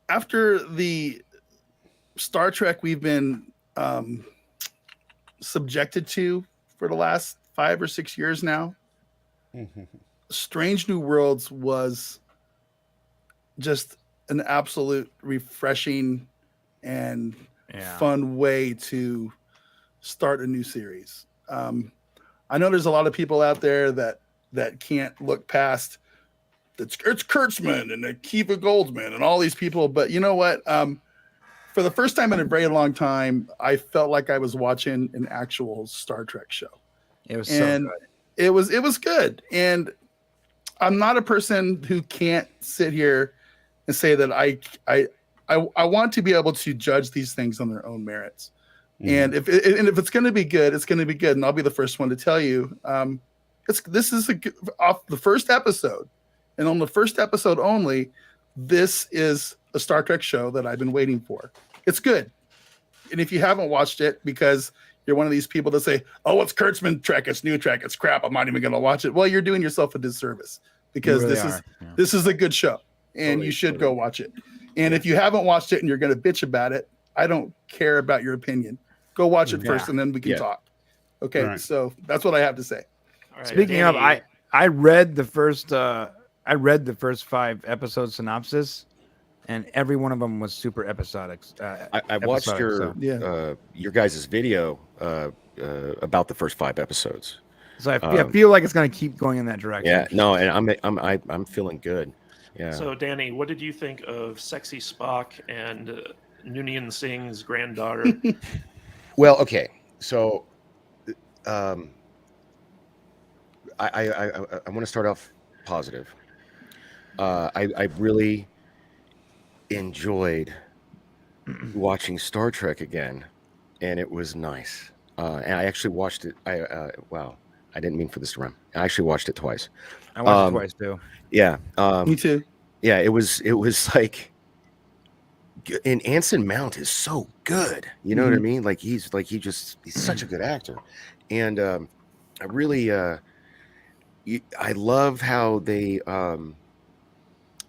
After the Star Trek we've been subjected to for the last 5 or 6 years now, Strange New Worlds was just an absolute refreshing and fun way to start a new series. I know there's a lot of people out there that can't look past it's Kurtzman and Akiva Goldsman and all these people, but you know what? For the first time in a very long time, I felt like I was watching an actual Star Trek show. It was so good. It was good. And I'm not a person who can't sit here and say that I want to be able to judge these things on their own merits. And if it's going to be good, it's going to be good. And I'll be the first one to tell you, this is off the first episode, and on the first episode only, this is a Star Trek show that I've been waiting for. It's good. And if you haven't watched it because you're one of these people that say, oh, it's Kurtzman Trek, it's new Trek, it's crap, I'm not even going to watch it. Well, you're doing yourself a disservice because this is a good show and you should go watch it. And if you haven't watched it and you're going to bitch about it, I don't care about your opinion. Go watch it first and then we can talk. Okay. So that's what I have to say. Right, speaking of, I read the first 5 episode synopsis, and every one of them was super episodic. I watched your guys' video about the first 5 episodes. So I feel like it's going to keep going in that direction. Yeah, no, and I'm feeling good. Yeah. So Danny, what did you think of Sexy Spock and Noonien Singh's granddaughter? Well, okay, so I want to start off positive. I really enjoyed watching Star Trek again, and it was nice. And I actually watched it. Wow, I didn't mean for this to rhyme. I actually watched it twice. I watched it twice too. Yeah. Me too. Yeah, it was like, and Anson Mount is so good. You know what I mean? Like he's such a good actor, and I really I love how they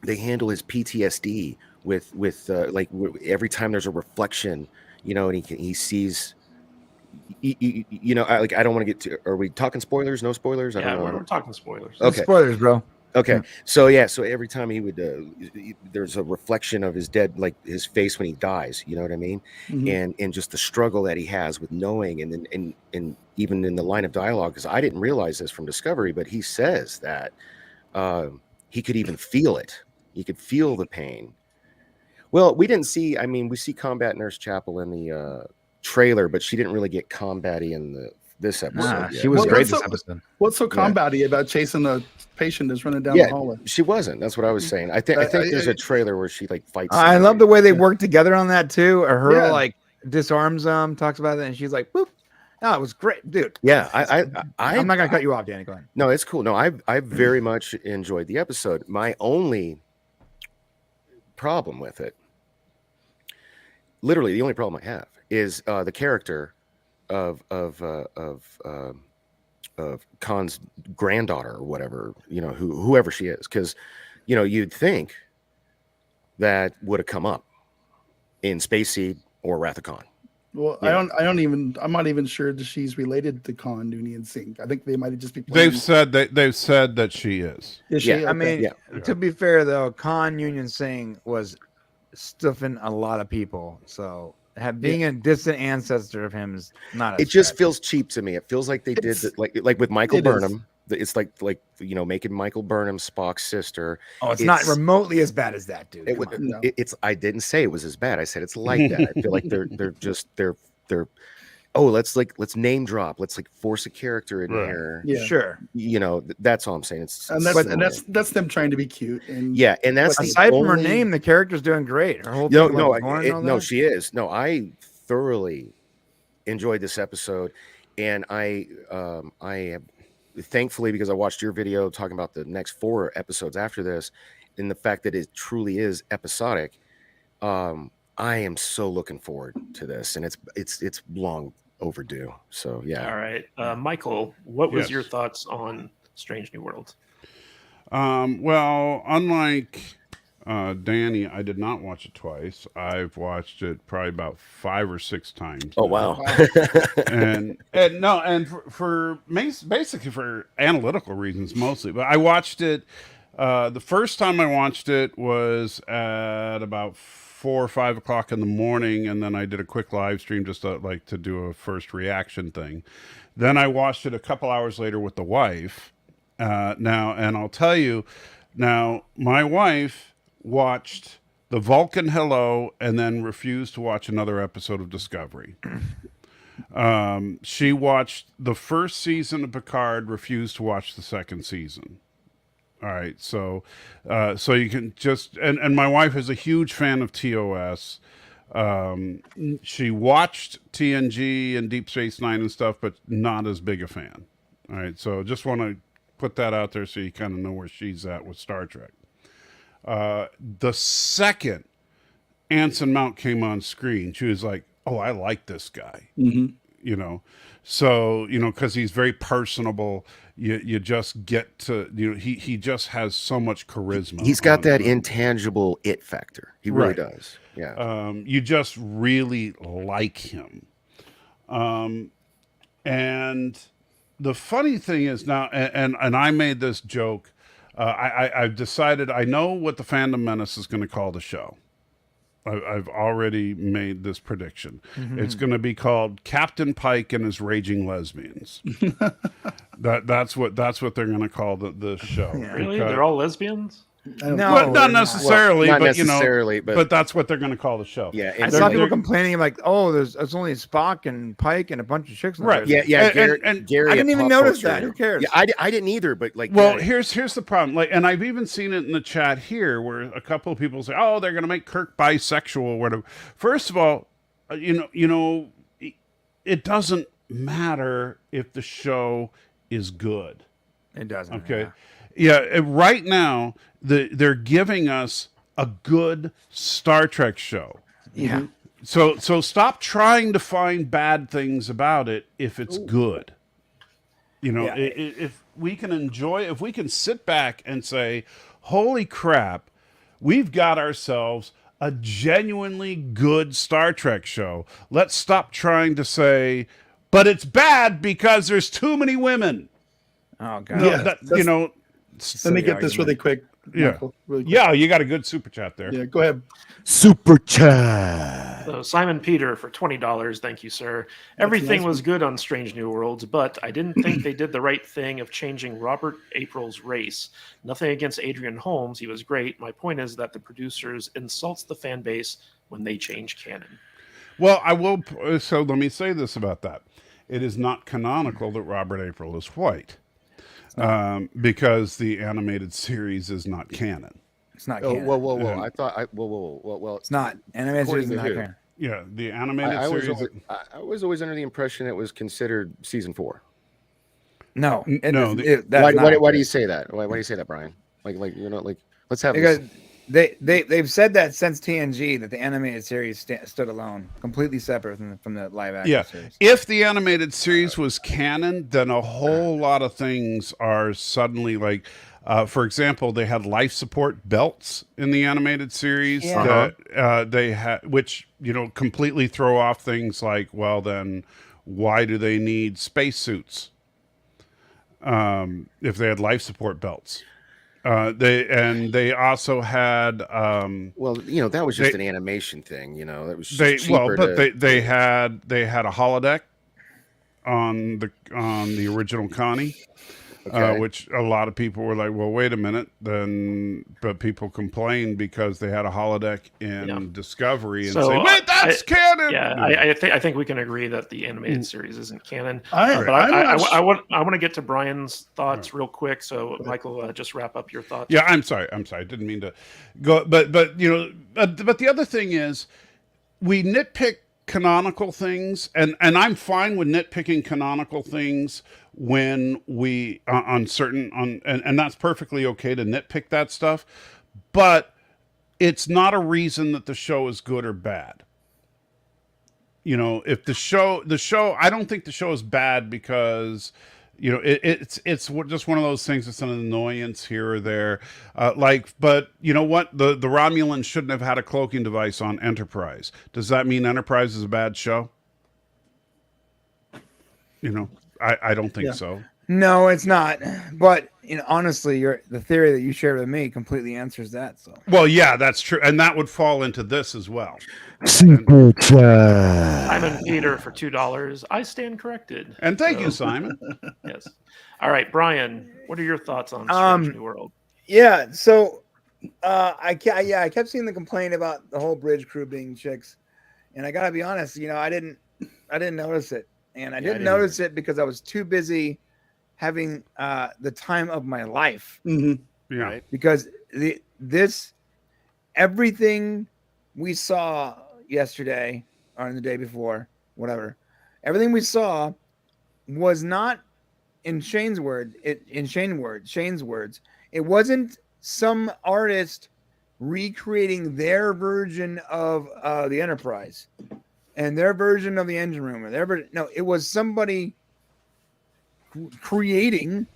handle his PTSD with like every time there's a reflection, and he sees. I don't want to get to. Are we talking spoilers? No spoilers? I don't know. We're talking spoilers. Okay, spoilers, bro. Okay, so every time he would, there's a reflection of his dead, like his face when he dies. You know what I mean? And just the struggle that he has with knowing, and then and even in the line of dialogue, because I didn't realize this from Discovery, but he says that he could even feel it. He could feel the pain. Well, we didn't see. I mean, we see Combat Nurse Chapel in the trailer, but she didn't really get combat-y in this episode. Nah, yet. she was Well, great what's this so- episode. What's so Yeah. combat-y about chasing a patient that's running down Yeah, the hallway? she wasn't. That's what I was saying. I think there's a trailer where she like fights. I love somebody. the way they work together on that too. Or her Yeah. like disarms talks about it, and she's like, "Boop." Oh, it was great, dude. Yeah, I'm not gonna cut you off, Danny. Go ahead. No, it's cool. No, I very much enjoyed the episode. My only problem with it, literally the only problem I have, is the character of Khan's granddaughter or whatever, whoever she is, because you'd think that would have come up in Space Seed or Wrath of Khan. Well, Yeah. I'm not even sure that she's related to Khan, Nooney, and Sink. I think they might just be. They've said that she is. Is she? Yeah, Okay. I mean, Yeah. to be fair though, Khan Union Singh was stuffing a lot of people, so being a distant ancestor of him is not. It just feels cheap to me. It feels like they did like with Michael it is. Burnham. It's like making Michael Burnham Spock's sister. Oh, it's not remotely as bad as that, dude. It Come would. on. No. It's. I didn't say it was as bad. I said it's like that. I feel like they're. Oh, let's name drop. Let's like force a character in here. Yeah. Sure. That's all I'm saying. It's And that's them trying to be cute. And yeah, and that's But the aside from her only- name, the character's doing great. Her whole No, thing no, about born and all no, that. she is. No, I thoroughly enjoyed this episode, and I am thankfully, because I watched your video talking about the next 4 episodes after this, and the fact that it truly is episodic. I am so looking forward to this, and it's long overdue. So yeah. All right, Michael, what was Yes. your thoughts on Strange New World? Well, unlike Danny, I did not watch it twice. I've watched it probably about 5 or 6 times. Oh now. wow. and for basically for analytical reasons mostly. But I watched it. The first time I watched it was at about 4 or 5 o'clock in the morning, and then I did a quick live stream just to do a first reaction thing. Then I watched it a couple hours later with the wife. Now, and I'll tell you, now my wife watched the Vulcan Hello and then refused to watch another episode of Discovery. She watched the first season of Picard, refused to watch the second season. All right, so you can just and my wife is a huge fan of TOS. She watched TNG and Deep Space Nine and stuff, but not as big a fan. All right, so just want to put that out there so you kind of know where she's at with Star Trek. The second Anson Mount came on screen, she was like, "Oh, I like this guy." Mhm. So because he's very personable. You just get to he just has so much charisma. He's got that on- intangible it factor. He really Right. does. Yeah. You just really like him. And the funny thing is now, and I made this joke. I've decided I know what the Fandom Menace is going to call the show. I've already made this prediction. It's going to be called Captain Pike and his Raging Lesbians. That's what they're going to call the show. Yeah. Really? Because- They're all lesbians? No, well, not they're necessarily, Not but necessarily, but that's what they're going to call the show. yeah. I And saw They're- people complaining like, "Oh, there's only Spock and Pike and a bunch of chicks." on Right. there." yeah. And- Gary, and- Gary I didn't at even Pop notice Culture- that. Who cares? Yeah, I didn't either. But like, Well, yeah, here's the problem. Like, and I've even seen it in the chat here, where a couple of people say, "Oh, they're going to make Kirk bisexual or whatever." First of all, it doesn't matter if the show is good. It doesn't. Okay, yeah. Right now, they're giving us a good Star Trek show. Yeah. So stop trying to find bad things about it if it's good. Yeah. If we can enjoy, if we can sit back and say, "Holy crap, we've got ourselves a genuinely good Star Trek show." Let's stop trying to say, "But it's bad because there's too many women." Oh god. Yeah. That, that's- Let me get this really quick. Yeah. Michael, really quick. Yeah, you got a good super chat there. Yeah, go ahead. Super chat. So Simon Peter for $20. Thank you, sir. Everything nice was one. good on Strange New Worlds, but I didn't think they did the right thing of changing Robert April's race. Nothing against Adrian Holmes. He was great. My point is that the producers insults the fan base when they change canon. Well, I will. So let me say this about that. It is not canonical that Robert April is white, because the animated series is not canon. It's not Oh, canon. whoa! I thought well. It's not. Animated series is According to not who? canon. Yeah, the animated I series. was always under the impression it was considered season 4. No, no, Why do you say that? Why do you say that, Brian? Like let's have Because this. they've said that since TNG that the animated series stood alone, completely separate from the live action series. If the animated series was canon, then a whole lot of things are suddenly like, for example, they had life support belts in the animated series that they had, which completely throw off things like, well, then why do they need spacesuits if they had life support belts? They also had that was just an animation thing, that was just cheaper they had a holodeck on the original Connie, which a lot of people were like, well, wait a minute, but people complained because they had a holodeck in Discovery and say, wait, that's canon. Yeah, I think we can agree that the animated series isn't canon. I want to get to Brian's thoughts real quick. So Michael, just wrap up your thoughts. Yeah, I'm sorry. I didn't mean to go, but the other thing is we nitpick canonical things, and I'm fine with nitpicking canonical things when we and that's perfectly okay to nitpick that stuff, but it's not a reason that the show is good or bad. If the show, I don't think the show is bad because it's just one of those things. It's an annoyance here or there, but you know what? The Romulans shouldn't have had a cloaking device on Enterprise. Does that mean Enterprise is a bad show? I don't think so. No, it's not. But honestly, the theory that you shared with me completely answers that. So. Well, yeah, that's true, and that would fall into this as well. Super chat. Simon Peter for $2. I stand corrected. And thank you, Simon. Yes. All right, Brian. What are your thoughts on Strange New World? Yeah. So, I kept seeing the complaint about the whole bridge crew being chicks, and I gotta be honest. I didn't notice it. And I didn't notice it because I was too busy having the time of my life. Mm-hmm. Yeah. Right? Because everything we saw yesterday or the day before, whatever, everything we saw was not in Shane's words. It wasn't some artist recreating their version of the Enterprise. And their version of the engine room, it was somebody creating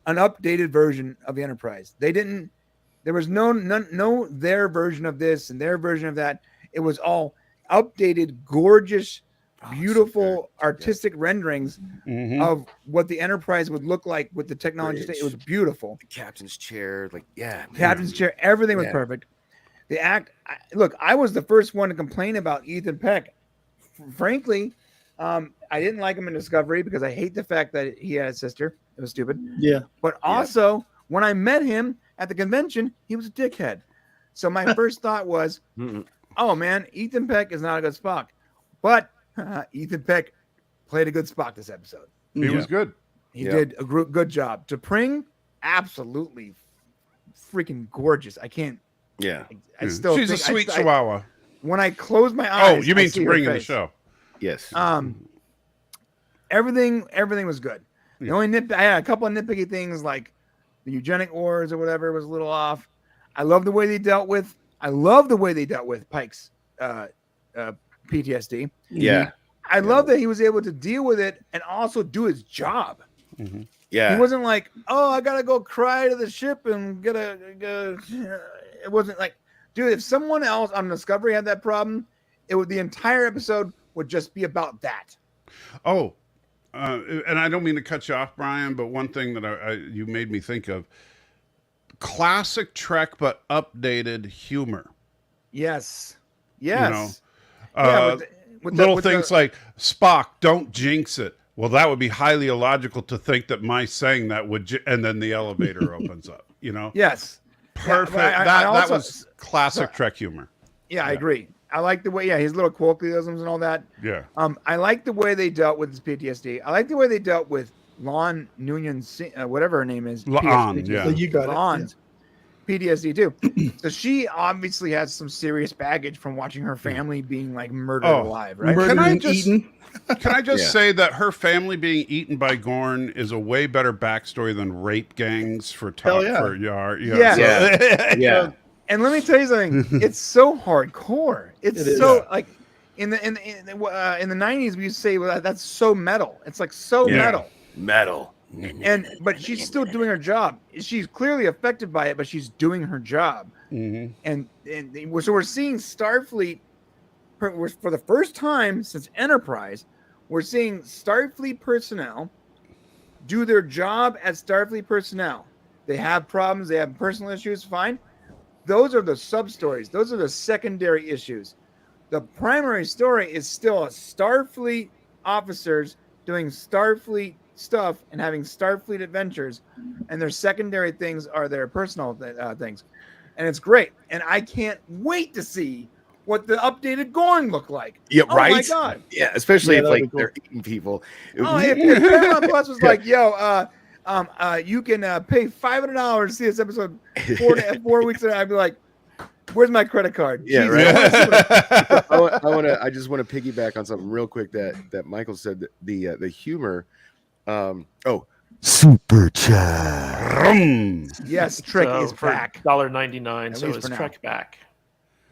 an updated version of the Enterprise. There was no their version of this and their version of that. It was all updated, gorgeous, beautiful, artistic renderings of what the Enterprise would look like with the technology. It was beautiful. The captain's chair, captain's chair, everything was perfect. The act, I was the first one to complain about Ethan Peck. Frankly, I didn't like him in Discovery because I hate the fact that he had a sister. It was stupid. Yeah. But also, when I met him at the convention, he was a dickhead. So my first thought was, oh man, Ethan Peck is not a good Spock. But Ethan Peck played a good Spock this episode. He was good. He did a good job. T'Pring, absolutely freaking gorgeous. I can't. Yeah. I still She's a sweet chihuahua. When I close my eyes, oh, you mean T'Pring in the show? Yes. Everything was good. The only I had a couple of nitpicky things like the eugenic wars or whatever was a little off. I love the way they dealt with Pike's PTSD. Yeah. I love that he was able to deal with it and also do his job. Mm-hmm. Yeah. He wasn't like, oh, I gotta go cry to the ship and get it wasn't like, dude, if someone else on Discovery had that problem, the entire episode would just be about that. Oh, and I don't mean to cut you off, Brian, but one thing that you made me think of, classic Trek, but updated humor. Yes. Little things like Spock, don't jinx it. Well, that would be highly illogical to think that my saying that would, and then the elevator opens up. Yes, perfect. Yeah, that was classic Trek humor. Yeah, I agree. I like the way, his little colloquialisms and all that. Yeah. I like the way they dealt with his PTSD. I like the way they dealt with Lon Noonan, whatever her name is. Lon, yeah. You got Lon's PTSD too. So she obviously has some serious baggage from watching her family being like murdered alive, right? Murdered and eaten. Can I just say that her family being eaten by Gorn is a way better backstory than rape gangs for Yar? Yeah. And let me tell you something. It's so hardcore. It's so like in the 90s we used to say, well, that's so metal. It's like so metal. But she's still doing her job. She's clearly affected by it, but she's doing her job. Mm-hmm. And so we're seeing Starfleet for the first time since Enterprise. We're seeing Starfleet personnel do their job as Starfleet personnel. They have problems. They have personal issues. Fine. Those are the sub-stories. Those are the secondary issues. The primary story is still Starfleet officers doing Starfleet stuff and having Starfleet adventures, and their secondary things are their personal things, and it's great. And I can't wait to see what the updated Gorn look like. Yeah, oh right. My God. Yeah, especially if like they're eating people. If Paramount Plus was like, yo, you can pay $500 to see this episode 4 weeks ago, I'd be like, where's my credit card? Yeah, right. I just want to piggyback on something real quick that Michael said, that the humor. Super chat. Yes, Trek is back. $1.99, so it's Trek back.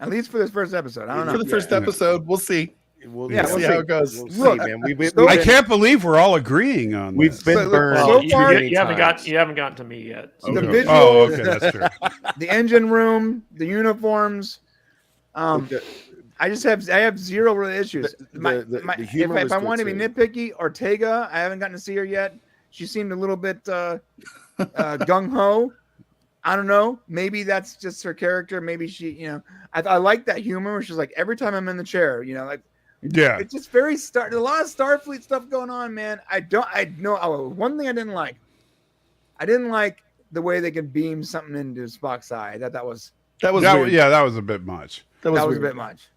At least for this first episode. I don't know. For the first episode, we'll see. We'll see how it goes. We'll see, man. I can't believe we're all agreeing on We've this. been burned. So far, you haven't gotten to me yet. So the visuals, okay, that's true. The engine room, the uniforms. I have zero real issues. If I want to be nitpicky, Ortega, I haven't gotten to see her yet. She seemed a little bit gung ho. I don't know. Maybe that's just her character. Maybe she, I like that humor where she's like, every time I'm in the chair, it's just very a lot of Starfleet stuff going on, man. One thing I didn't like. I didn't like the way they could beam something into Spock's eye. That was weird. Yeah, that was a bit much. That was a bit much.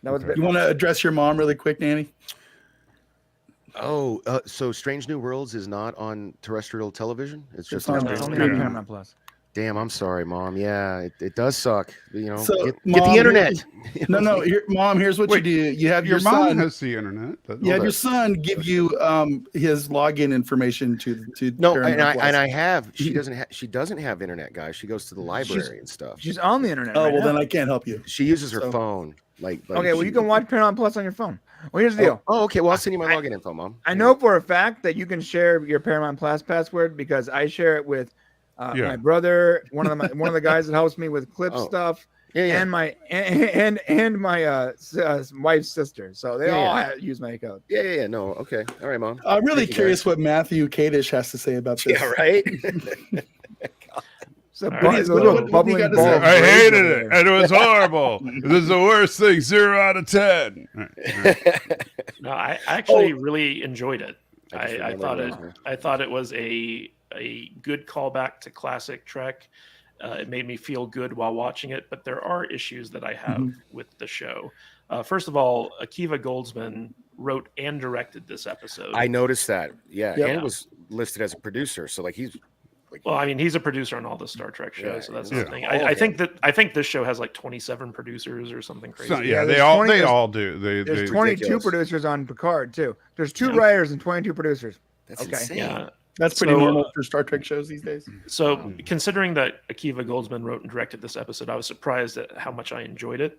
You want to address your mom really quick, Nanny? So Strange New Worlds is not on terrestrial television? It's just on Paramount Plus. Damn, I'm sorry, Mom. Yeah, it does suck. So, get the internet. No. Mom, here's what you do. You have your mom son. Has the internet. You have your son give you his login information to and I have. She doesn't have internet, guys. She goes to the library and stuff. She's on the internet. Oh, then I can't help you. She uses her phone. You can watch Paramount Plus on your phone. Well, here's the deal. Okay. Well, I'll send you my login info, Mom. I know for a fact that you can share your Paramount Plus password because I share it with my brother, one of the guys that helps me with clip stuff, and my wife's sister. So they all use my code. Yeah. No. Okay. All right, Mom. I'm really curious what Matthew Kadish has to say about this. Yeah. Right. So bubbling ball. I hated it, and it was horrible. This is the worst thing. 0 out of 10. No, I actually really enjoyed it. I thought it was a good callback to classic Trek. It made me feel good while watching it, but there are issues that I have with the show. First of all, Akiva Goldsman wrote and directed this episode. I noticed that. Yeah. And was listed as a producer. So he's. Well, I mean, he's a producer on all the Star Trek shows, so that's the thing. I think this show has like 27 producers or something crazy. So, they all do. There's 22 producers on Picard too. There's 2 writers and 22 producers. That's insane. Yeah. That's pretty normal for Star Trek shows these days. So, considering that Akiva Goldsman wrote and directed this episode, I was surprised at how much I enjoyed it.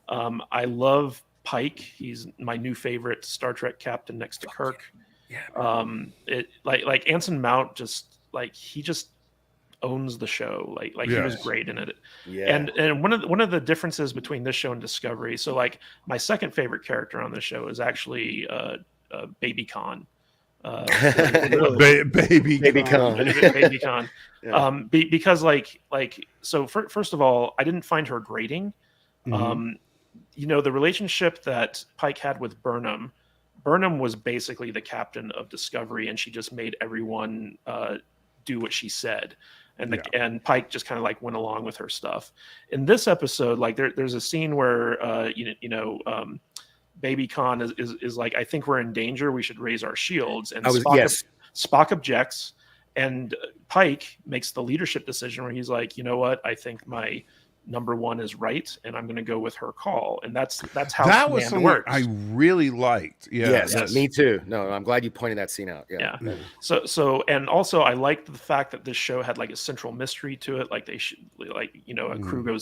I love Pike. He's my new favorite Star Trek captain next to Kirk. Yeah. It like Anson Mount he just owns the show. He was great in it. Yeah. And one of the differences between this show and Discovery. So my second favorite character on this show is actually Baby Khan. Baby Khan. Because first of all, I didn't find her grating. the relationship that Pike had with Burnham was basically the captain of Discovery, and she just made everyone do what she said. And Pike just kind of like went along with her stuff. In this episode, like there's a scene where Baby Khan is like, I think we're in danger. We should raise our shields. And Spock objects, and Pike makes the leadership decision where he's like, you know what? I think my number one is right, and I'm going to go with her call. And that's how that was something works. I really liked. Yes, me too. No, I'm glad you pointed that scene out. Yeah. So and also I liked the fact that this show had like a central mystery to it. Like a crew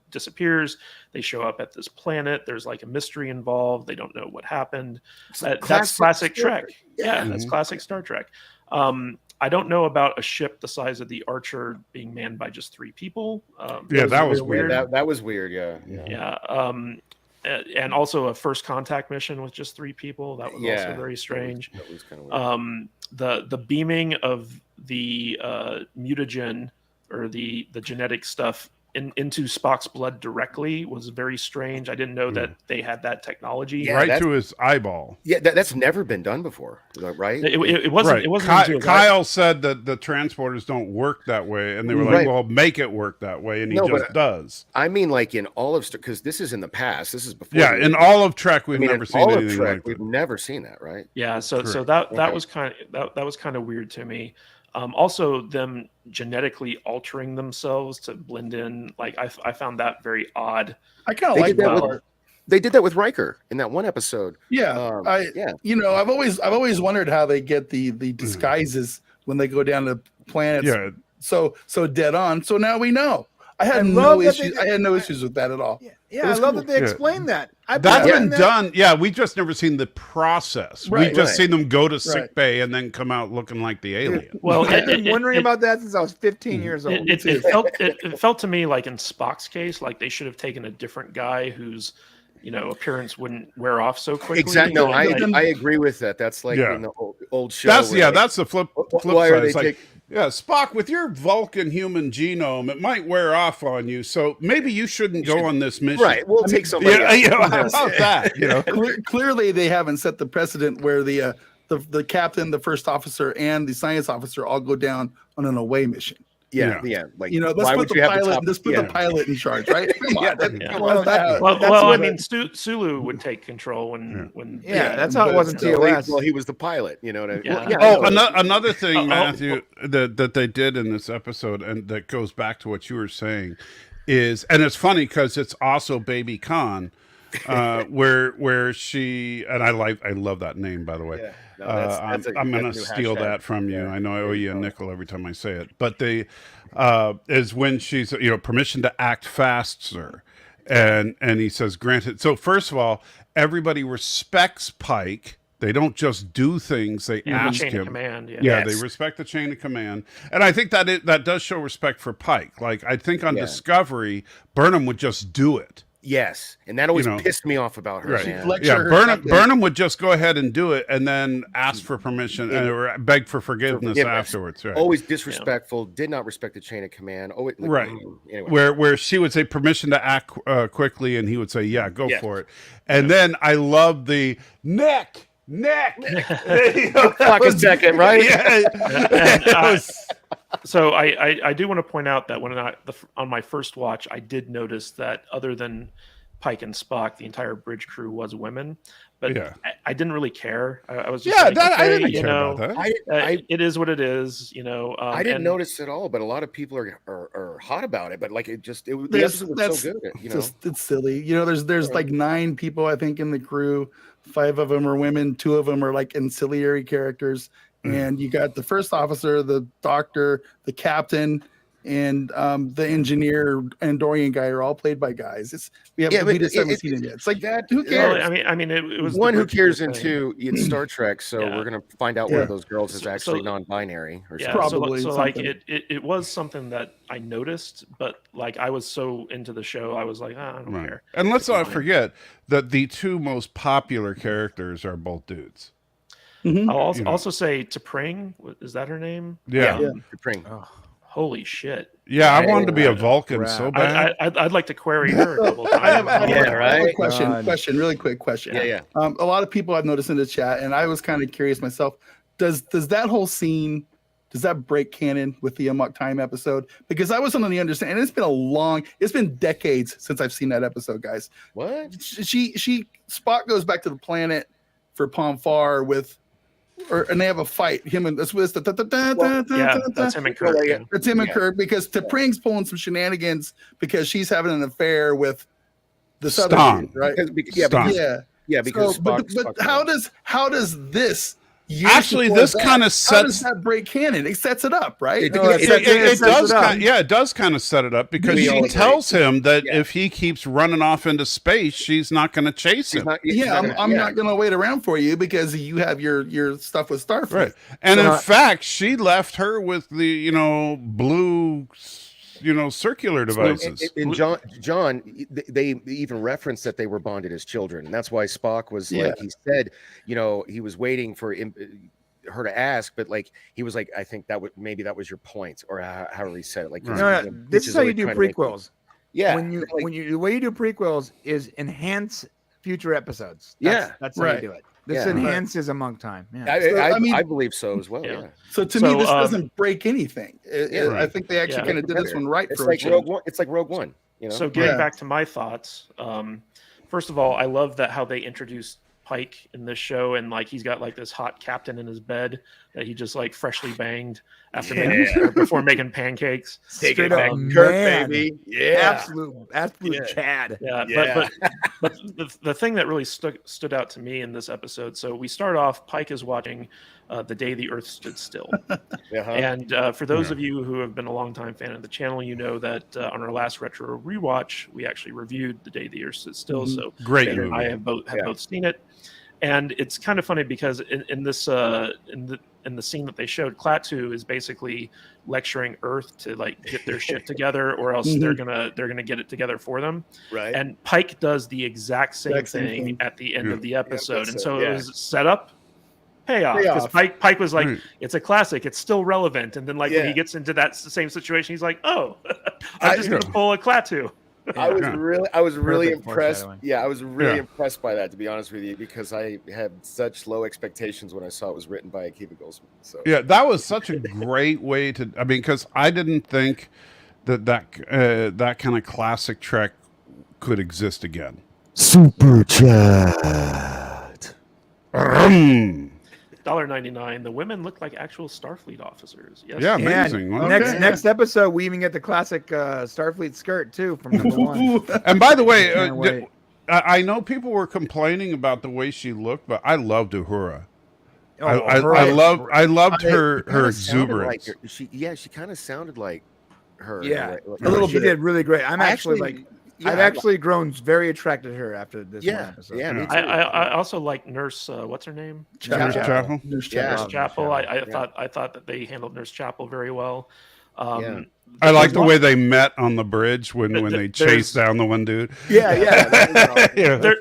disappears. They show up at this planet. There's like a mystery involved. They don't know what happened. That's classic Trek. That's classic Star Trek. I don't know about a ship the size of the Archer being manned by just 3 people. That was weird. That was weird. Yeah. And also a first contact mission with just 3 people. That was also very strange. That was kind of weird. The beaming of the mutagen or the genetic stuff into Spock's blood directly was very strange. I didn't know that they had that technology. Right to his eyeball. Yeah, that's never been done before, right? It wasn't. Right. It wasn't. Kyle said that the transporters don't work that way, and they were like, "Well, make it work that way," and he just does. I mean, like in all of because this is in the past. This is before. Yeah, in all of Trek, we've never seen anything like that. We've never seen that, right? Yeah. So that was kind of weird to me. Also, them genetically altering themselves to blend in, like I found that very odd. I kind of like that. They did that with Riker in that one episode. Yeah, I've always wondered how they get the disguises when they go down to planets. Yeah. So dead on. So now we know. I had no issues with that at all. Yeah, I love that they explained that. That's been done. Yeah, we just never seen the process. We've just seen them go to sick bay and then come out looking like the alien. Well, I've been wondering about that since I was 15 years old. It felt to me like in Spock's case, like they should have taken a different guy whose appearance wouldn't wear off so quickly. Exactly. No, I agree with that. That's like in the old show. That's the flip side. It's like, Spock, with your Vulcan human genome, it might wear off on you. So maybe you shouldn't go on this mission. Right. We'll take somebody else. How about that? Clearly, they haven't set the precedent where the captain, the first officer, and the science officer all go down on an away mission. Yeah. Like, let's put the pilot in charge, right? I mean, Sulu would take control when. That's how it was in TOS. Well, he was the pilot, you know what I mean? Another thing, Matthew, that they did in this episode, and that goes back to what you were saying, is, and it's funny because it's also Baby Khan, where she, and I love that name, by the way. Yeah. No, I'm going to steal that from you. I know I owe you a nickel every time I say it. But they is when she's, permission to act fast, sir. And he says, granted. So first of all, everybody respects Pike. They don't just do things; they ask him. Chain of command, they respect the chain of command, and I think that does show respect for Pike. Like I think on Discovery, Burnham would just do it. Yes, and that always pissed me off about her. Right. Yeah, Burnham would just go ahead and do it, and then ask for permission and beg for forgiveness afterwards. Right. Always disrespectful. Did not respect the chain of command. Anyway. Where she would say permission to act quickly, and he would say, "Yeah, go for it." And then I love the neck. Fuck a second, right? So I do want to point out that on my first watch, I did notice that other than Pike and Spock, the entire bridge crew was women. But I didn't really care. I was just I didn't care about that. It is what it is, I didn't notice at all, but a lot of people are hot about it. But like the episode was so good. It's silly. There's like 9 people I think in the crew. 5 of them are women. 2 of them are like ancillary characters. And you got the first officer, the doctor, the captain, and the engineer Andorian guy are all played by guys. We just haven't seen it yet. It's like that. Who cares? Well, I mean, it was one who cares into it's Star Trek. So we're gonna find out one of those girls is actually non-binary. Or probably. So like it was something that I noticed, but like I was so into the show, I was like, I don't care. And let's not forget that the 2 most popular characters are both dudes. I'll also say T'Pring. Is that her name? Yeah. T'Pring. Holy shit! Yeah, I wanted to be a Vulcan Right. so bad. I'd like to query her a couple times. I have Yeah, a right? question, really quick question. Yeah. A lot of people I've noticed in the chat, and I was kind of curious myself. Does that whole scene, does that break canon with the Amok Time episode? Because I wasn't on the understanding. It's been decades since I've seen that episode, guys. What? Spock goes back to the planet for Pomfar and they have a fight. Him and that's That's him and Kirk. Yeah. It's him and Kirk, because T'Pring's pulling some shenanigans because she's having an affair with the Southern Stan. dude, right? Because So, but how does this? Years Actually, before this that, kind of how does sets. that break canon? It sets it up, right? It It does, up. it does kind of set it up, because We all she agree. tells him that if he keeps running off into space, she's not going to chase him. I'm not going to wait around for you because you have your stuff with Starfleet. Right. And So- in fact, she left her with the, blue, circular devices. And John, they even referenced that they were bonded as children, and that's why Spock was like, he said, he was waiting for her to ask, but like he was like, I think that was your point, or however he said it. Like, This is how you do prequels. Yeah, The way you do prequels is enhance future episodes. That's how you do it. This enhances Amok Time. Yeah. I believe so as well. Yeah. So to me, this doesn't break anything. I think they actually kind of did this one right. It's like Rogue One. It's like Rogue One. So getting back to my thoughts, first of all, I love that how they introduced Pike in this show, and like he's got like this hot captain in his bed that he just like freshly banged after before making pancakes. Straight up Kirk, baby. Yeah, absolute Chad. Yeah. But the thing that really stood out to me in this episode. So we start off. Pike is watching The Day the Earth Stood Still, and for those of you who have been a longtime fan of the channel, you know that on our last retro rewatch, we actually reviewed The Day the Earth Stood Still. So great Peter movie. and I have both seen it. And it's kind of funny because in the scene that they showed, Klaatu is basically lecturing Earth to like get their shit together, or else they're gonna get it together for them. Right. And Pike does the exact same thing at the end of the episode, and so it was set up, payoff. Because Pike was like, it's a classic, it's still relevant, and then like when he gets into that same situation, he's like, oh, I'm just gonna pull a Klaatu. I was really impressed. foreshadowing. Yeah, I was really impressed by that, to be honest with you, because I had such low expectations when I saw it was written by Akiva Goldsman. So Yeah, that was such a great way to. I mean, because I didn't think that kind of classic Trek could exist again. Super chat. $1.99. The women look like actual Starfleet officers. Yes. Yeah, amazing. Next episode, we even get the classic Starfleet skirt too from number one. And by the way, Can't wait. I know people were complaining about the way she looked, but I loved Uhura. I loved her exuberance. She kind of sounded like her. Yeah, A little She bit. did really great. I'm actually yeah, I've actually grown very attracted to her after this one episode. Yeah, me too. I also like Nurse. What's her name? Nurse Chapel. Nurse Chapel. I thought that they handled Nurse Chapel very well. I like the way they met on the bridge when they chased down the one dude.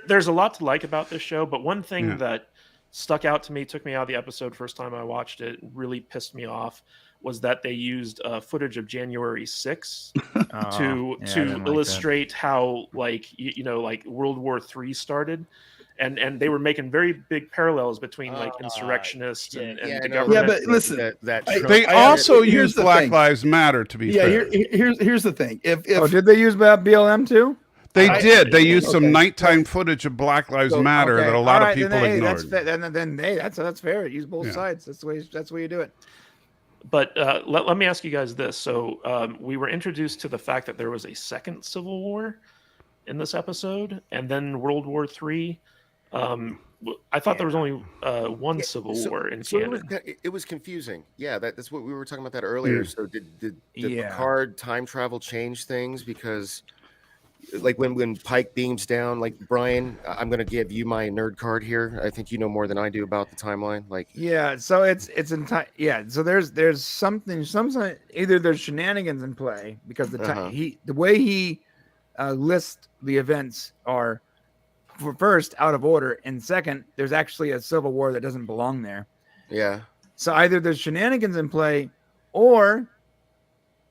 There's a lot to like about this show, but one thing that stuck out to me, took me out of the episode first time I watched it, really pissed me off, was that they used footage of January 6th to illustrate how like World War III started. And they were making very big parallels between like insurrectionists and the government. Yeah, but listen, They also use Black Lives Matter, to be fair. Here's the thing. If did they use BLM too? They did. They used some nighttime footage of Black Lives Matter that a lot of people ignored. That's fair. Use both sides. That's the way you do it. But let me ask you guys this. So we were introduced to the fact that there was a second Civil War in this episode, and then World War III. I thought there was only one Civil War in canon. It was confusing. Yeah, that's what we were talking about that earlier. So did Picard time travel change things? Because like when Pike beams down, like Brian, I'm going to give you my nerd card here. I think you know more than I do about the timeline. Like so it's entire So there's something either there's shenanigans in play because the way he lists the events are, for first, out of order, and second, there's actually a civil war that doesn't belong there. Yeah. So either there's shenanigans in play, or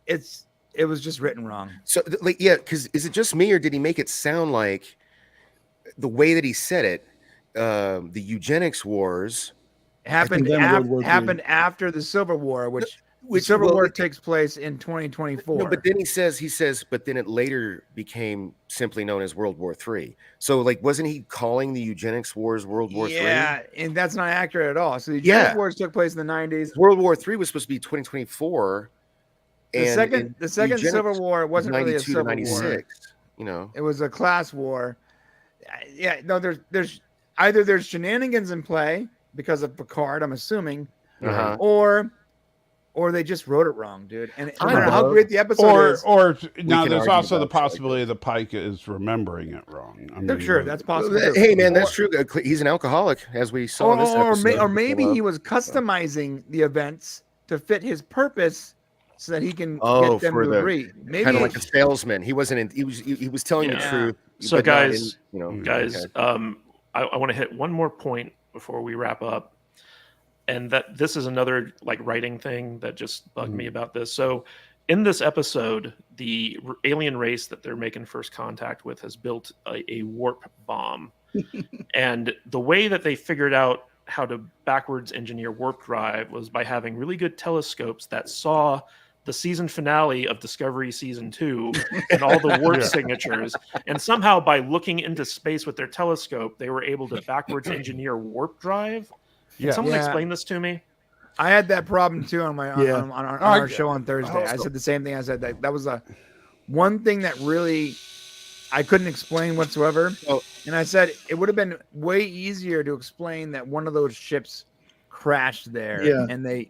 it was just written wrong. So, like, yeah, because is it just me, or did he make it sound like the way that he said it, the eugenics wars happened after the Civil War, which Civil War takes place in 2024. No, but then he says, but then it later became simply known as World War III. So, like, wasn't he calling the eugenics wars World War III? Yeah, and that's not accurate at all. So the eugenics wars took place in the 90s. World War III was supposed to be 2024. The second Civil War wasn't really a Civil War. You know, it was a class war. Yeah, no, there's either shenanigans in play because of Picard, I'm assuming, or they just wrote it wrong, dude. And no matter how great the episode is, or now there's also the possibility that Pike is remembering it wrong. I mean, sure, that's possible. Hey, man, that's true. He's an alcoholic, as we saw in this episode. Or maybe he was customizing the events to fit his purpose, so that he can get them to agree. Maybe kind of like a salesman. He wasn't. He was telling the truth. So, guys, I want to hit one more point before we wrap up, and that this is another like writing thing that just bugged me about this. So, in this episode, the alien race that they're making first contact with has built a warp bomb, and the way that they figured out how to backwards engineer warp drive was by having really good telescopes that saw the season finale of Discovery Season 2 and all the warp signatures. And somehow by looking into space with their telescope, they were able to backwards engineer warp drive. Can someone explain this to me? I had that problem too on our show on Thursday. I said the same thing. I said that was a one thing that really I couldn't explain whatsoever. And I said it would have been way easier to explain that one of those ships crashed there and they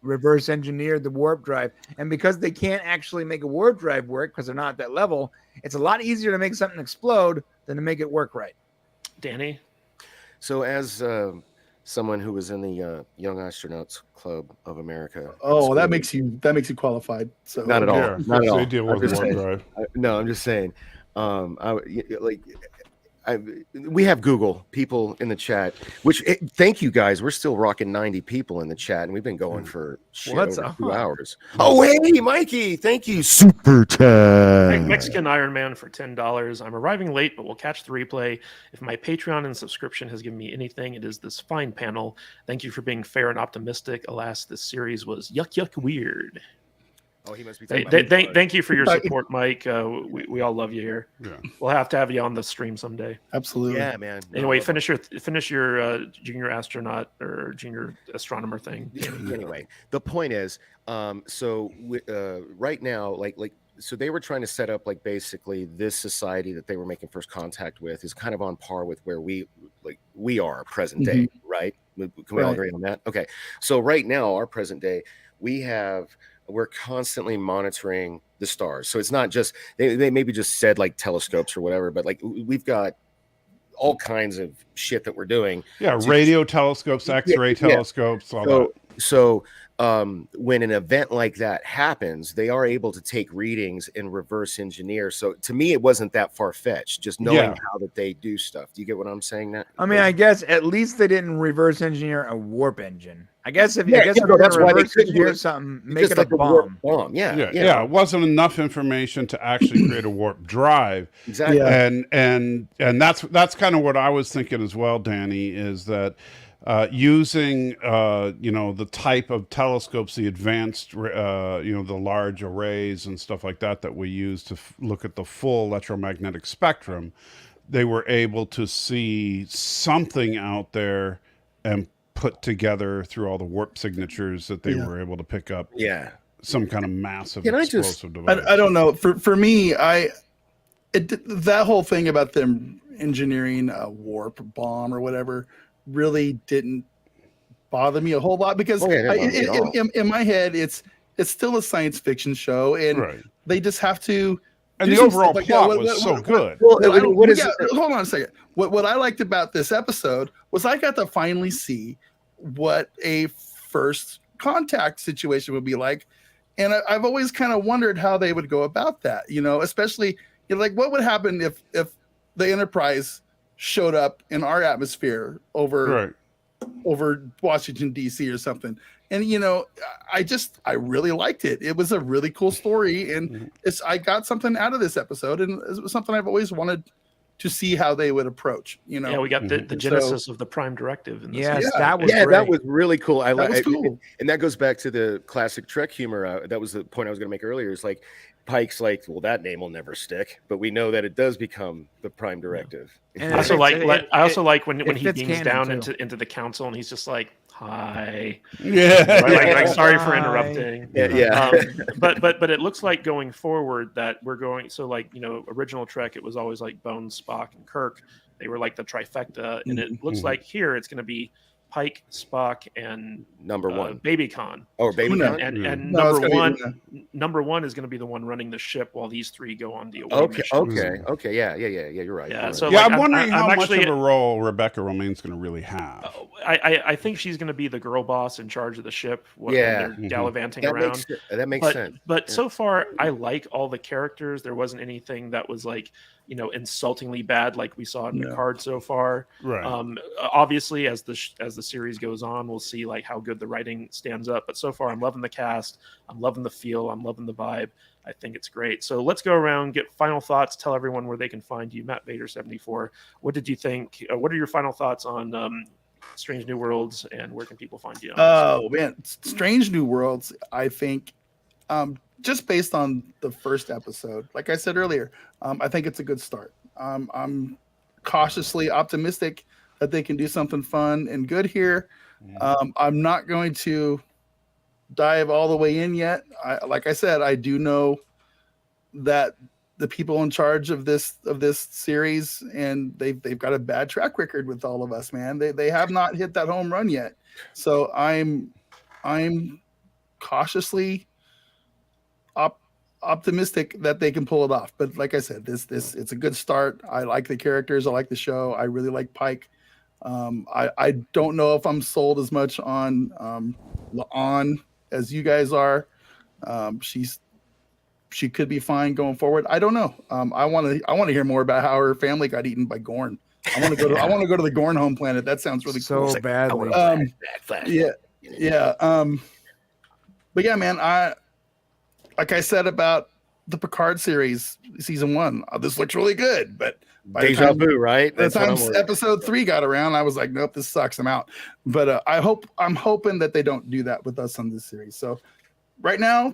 reverse engineered the warp drive, and because they can't actually make a warp drive work because they're not at that level, it's a lot easier to make something explode than to make it work right. Danny, so as someone who was in the Young Astronauts Club of America, that makes you qualified. So not at all. Not at all. Deal with warp drive. No, I'm just saying. We have Google people in the chat, which thank you guys. We're still rocking 90 people in the chat, and we've been going for over 2 hours. Oh, hey, Mikey, thank you. Super chat. Mexican Iron Man for $10. I'm arriving late, but we'll catch the replay. If my Patreon and subscription has given me anything, it is this fine panel. Thank you for being fair and optimistic. Alas, this series was yuck weird. Oh, he must be. Thank you for your support, Mike. We all love you here. Yeah. We'll have to have you on the stream someday. Absolutely. Yeah, man. Anyway, finish your junior astronaut or junior astronomer thing. Anyway, the point is, so right now, so they were trying to set up basically this society that they were making first contact with is kind of on par with where we are present day, right? Can we all agree on that? Okay. So right now, our present day, we're constantly monitoring the stars. So it's not just they maybe just said telescopes or whatever, but we've got all kinds of shit that we're doing. Yeah, radio telescopes, X-ray telescopes, all that. So when an event like that happens, they are able to take readings and reverse engineer. So to me, it wasn't that far-fetched, just knowing how that they do stuff. Do you get what I'm saying? That I mean, I guess at least they didn't reverse engineer a warp engine. I guess if that's why they couldn't engineer something, make it a bomb. Yeah. It wasn't enough information to actually create a warp drive. Exactly. And that's kind of what I was thinking as well, Danny, is that using the type of telescopes, the advanced the large arrays and stuff like that we use to look at the full electromagnetic spectrum, they were able to see something out there and put together through all the warp signatures that they were able to pick up some kind of massive explosive device. I don't know, for me, that whole thing about them engineering a warp bomb or whatever really didn't bother me a whole lot, because in my head it's still a science fiction show, and they just have to. And the overall plot was so good. Hold on a second. What I liked about this episode was I got to finally see what a first contact situation would be like, and I've always kind of wondered how they would go about that. Especially what would happen if the Enterprise showed up in our atmosphere over Washington D.C. or something. And I really liked it. It was a really cool story, and I got something out of this episode, and it was something I've always wanted to see how they would approach. Yeah, we got the genesis of the Prime Directive in this. Yes, that was that great. was really cool. That was cool. And that goes back to the classic Trek humor. That was the point I was going to make earlier. Is like Pike's like, well, that name will never stick, but we know that it does become the Prime Directive. And I also like when he fits beams canon, down too. into the council and he's just like, hi. Yeah. Like, sorry for Hi. interrupting. Yeah. But it looks like going forward that we're going, so like, original Trek, it was always like Bones, Spock, and Kirk. They were like the trifecta, and it looks like here it's going to be Pike, Spock, and Number one. Baby Con. Oh, Baby Una. Con? And No, it's gonna be number one is going to be the one running the ship while these three go on the away Okay, mission. okay. Yeah, you're right. Yeah, You're so right. Yeah, like, I'm wondering how I'm much actually- of a role Rebecca Romaine's going to really have. I think she's going to be the girl boss in charge of the ship when Yeah. they're gallivanting that around. That makes sense. But Yeah. so far, I like all the characters. There wasn't anything that was like, insultingly bad like we saw in No. Picard so far. Right. Obviously, as the series goes on, we'll see like how good the writing stands up. But so far, I'm loving the cast. I'm loving the feel. I'm loving the vibe. I think it's great. So let's go around, get final thoughts. Tell everyone where they can find you. Matt Vader 74. What did you think? What are your final thoughts on Strange New Worlds, and where can people find you? Oh man, Strange New Worlds. I think, just based on the first episode, like I said earlier, I think it's a good start. I'm cautiously optimistic that they can do something fun and good here. I'm not going to dive all the way in yet. Like I said, I do know that the people in charge of this series, and they've got a bad track record with all of us, man. They have not hit that home run yet. So I'm cautiously optimistic that they can pull it off. But like I said, this it's a good start. I like the characters. I like the show. I really like Pike. I don't know if I'm sold as much on La'an as you guys are. She could be fine going forward. I don't know. I want to hear more about how her family got eaten by Gorn. I want to go to the Gorn home planet. That sounds really cool. So badly. Yeah. But yeah, man, like I said about the Picard series, season 1, this looks really good. But by Deja vu, right? By the time episode 3 got around, I was like, nope, this sucks. I'm out. But I'm hoping that they don't do that with us on this series. So right now,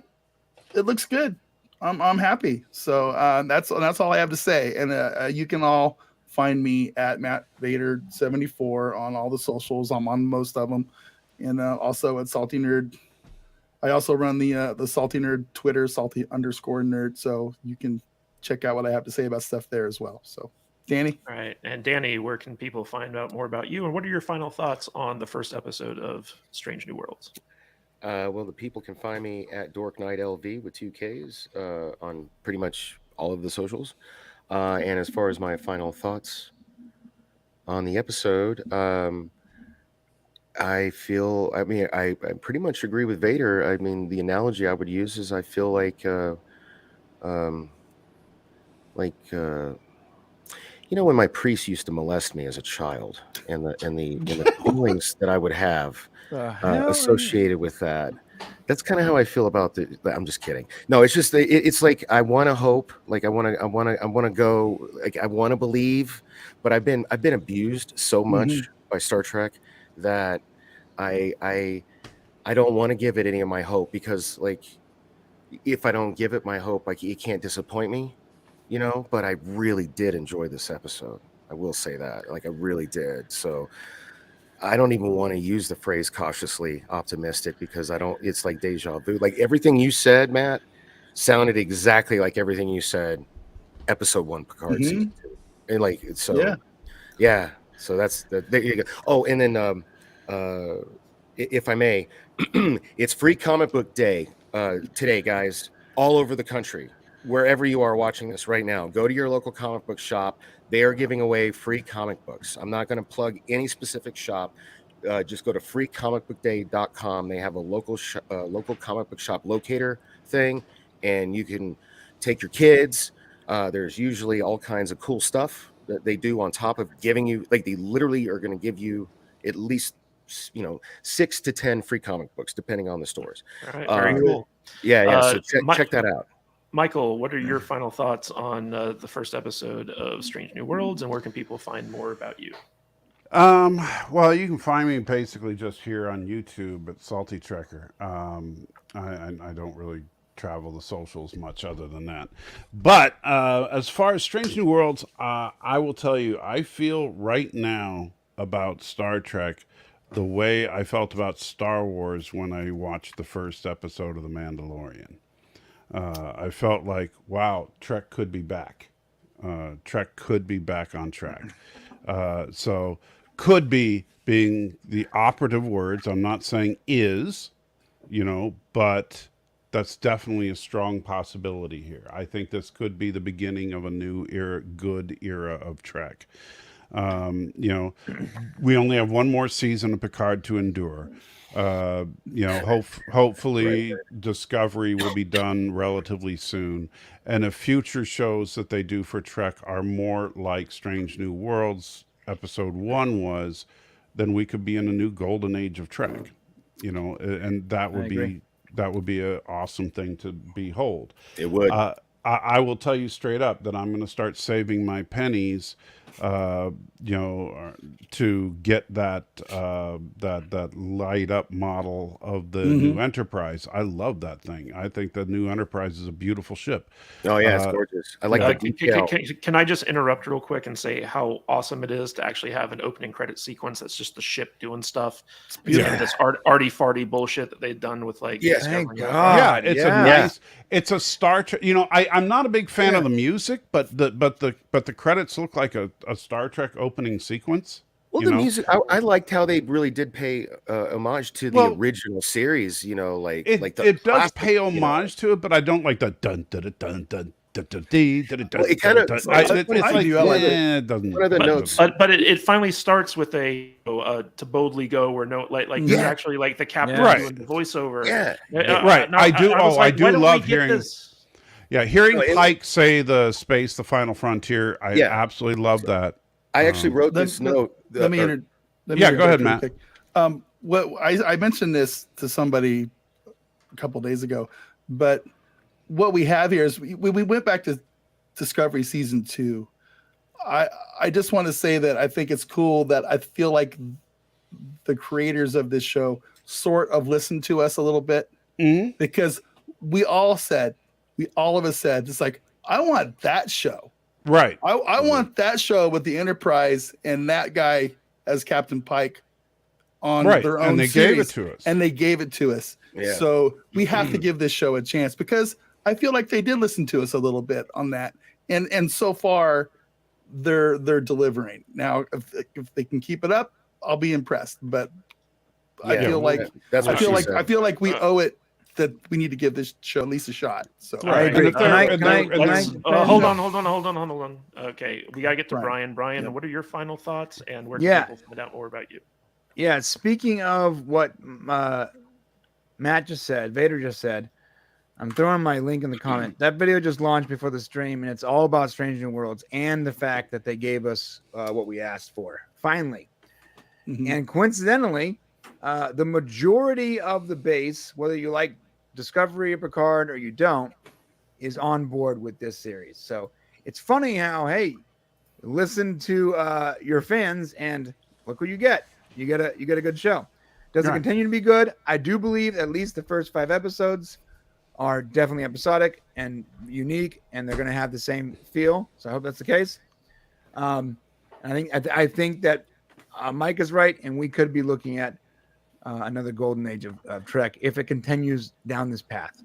it looks good. I'm happy. So that's all I have to say. And you can all find me at Matt Vader 74 on all the socials. I'm on most of them, and also at Salty Nerd. I also run the Salty Nerd Twitter, Salty_nerd. So you can check out what I have to say about stuff there as well. So, Danny. All right, and Danny, where can people find out more about you, and what are your final thoughts on the first episode of Strange New Worlds? Well, the people can find me at Dork Night LV with 2 Ks on pretty much all of the socials. And as far as my final thoughts on the episode, I pretty much agree with Vader. I mean, the analogy I would use is I feel like when my priest used to molest me as a child, and the feelings that I would have associated with that. That's kind of how I feel about the. I'm just kidding. No, it's just it's like I want to hope, like I want to go, like I want to believe, but I've been abused so much by Star Trek that I don't want to give it any of my hope, because like if I don't give it my hope, like it can't disappoint me, But I really did enjoy this episode. I will say that, like I really did. So. I don't even want to use the phrase cautiously optimistic, because it's like deja vu. Like everything you said, Matt, sounded exactly like everything you said episode 1 Picard season 2. And like, so yeah. So there you go. Oh, and then if I may, it's Free Comic Book Day today, guys, all over the country. Wherever you are watching this right now, go to your local comic book shop. They are giving away free comic books. I'm not going to plug any specific shop. Just go to freecomicbookday.com. They have a local comic book shop locator thing, and you can take your kids. There's usually all kinds of cool stuff that they do on top of giving you, like they literally are going to give you at least 6 to 10 free comic books, depending on the stores. All right, very cool. Yeah. So check that out. Michael, what are your final thoughts on the first episode of Strange New Worlds, and where can people find more about you? Well, you can find me basically just here on YouTube at Salty Trekker. I don't really travel the socials much other than that. But as far as Strange New Worlds, I will tell you, I feel right now about Star Trek the way I felt about Star Wars when I watched the first episode of The Mandalorian. I felt like, wow, Trek could be back. Trek could be back on track. So could be being the operative words. I'm not saying is, but that's definitely a strong possibility here. I think this could be the beginning of a new era, good era of Trek. We only have one more season of Picard to endure. Hopefully Discovery will be done relatively soon. And if future shows that they do for Trek are more like Strange New Worlds episode 1 was, then we could be in a new golden age of Trek, and that would be an awesome thing to behold. It would. I will tell you straight up that I'm going to start saving my pennies, to get that light up model of the new Enterprise. I love that thing. I think the new Enterprise is a beautiful ship. Oh yeah, it's gorgeous. I like the detail. Can I just interrupt real quick and say how awesome it is to actually have an opening credit sequence that's just the ship doing stuff? It's beautiful. This arty farty bullshit that they've done with like. Yes, thank God. Yeah, it's a nice. It's a Star Trek. I'm not a big fan of the music, but the credits look like a Star Trek opening sequence. Well, the music, I liked how they really did pay homage to the original series. It does pay homage to it, but I don't like the dun dun dun dun dun. It kind of it's like it doesn't. One of the notes, but it finally starts with a to boldly go where there's actually like the captain doing the voiceover. Yeah, right. I do. I do love hearing this. Yeah, hearing Pike say the final frontier. I absolutely love that. I actually wrote this note. Let me go ahead, Matt. I mentioned this to somebody a couple days ago, but what we have here is we went back to Discovery season 2. I just want to say that I think it's cool that I feel like the creators of this show sort of listened to us a little bit, because we all of us said, it's like, I want that show. Right. I want that show with the Enterprise and that guy as Captain Pike on their own and series. They gave it to us. Yeah. So we have to give this show a chance, because I feel like they did listen to us a little bit on that. And so far they're delivering. Now if they can keep it up, I'll be impressed. But I feel like we owe it that we need to give this show at least a shot. So I agree. Hold on. Okay, we gotta get to Brian. Brian, what are your final thoughts, and where can people find out more about you? Yeah, speaking of what Matt just said, Vader just said, I'm throwing my link in the comment. That video just launched before the stream, and it's all about Strange New Worlds and the fact that they gave us what we asked for, finally. And coincidentally, the majority of the base, whether you like Discovery or Picard or you don't, is on board with this series. So it's funny how, hey, listen to your fans and look what you get. You get a good show. Does it continue to be good? I do believe at least the first 5 episodes are definitely episodic and unique, and they're going to have the same feel. So I hope that's the case. I think that Mike is right, and we could be looking at another golden age of Trek if it continues down this path.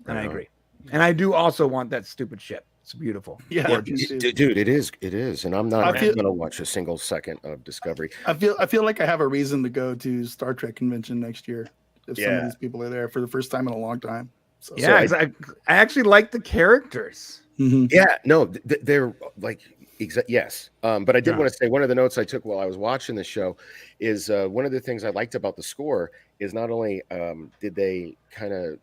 And I agree. And I do also want that stupid ship. It's beautiful. Yeah, dude, it is. And I'm not going to watch a single second of Discovery. I feel like I have a reason to go to Star Trek convention next year if some of these people are there for the first time in a long time. So I actually like the characters. Yeah, no, they're like. Yes. But I did want to say one of the notes I took while I was watching the show is one of the things I liked about the score is not only did they kind of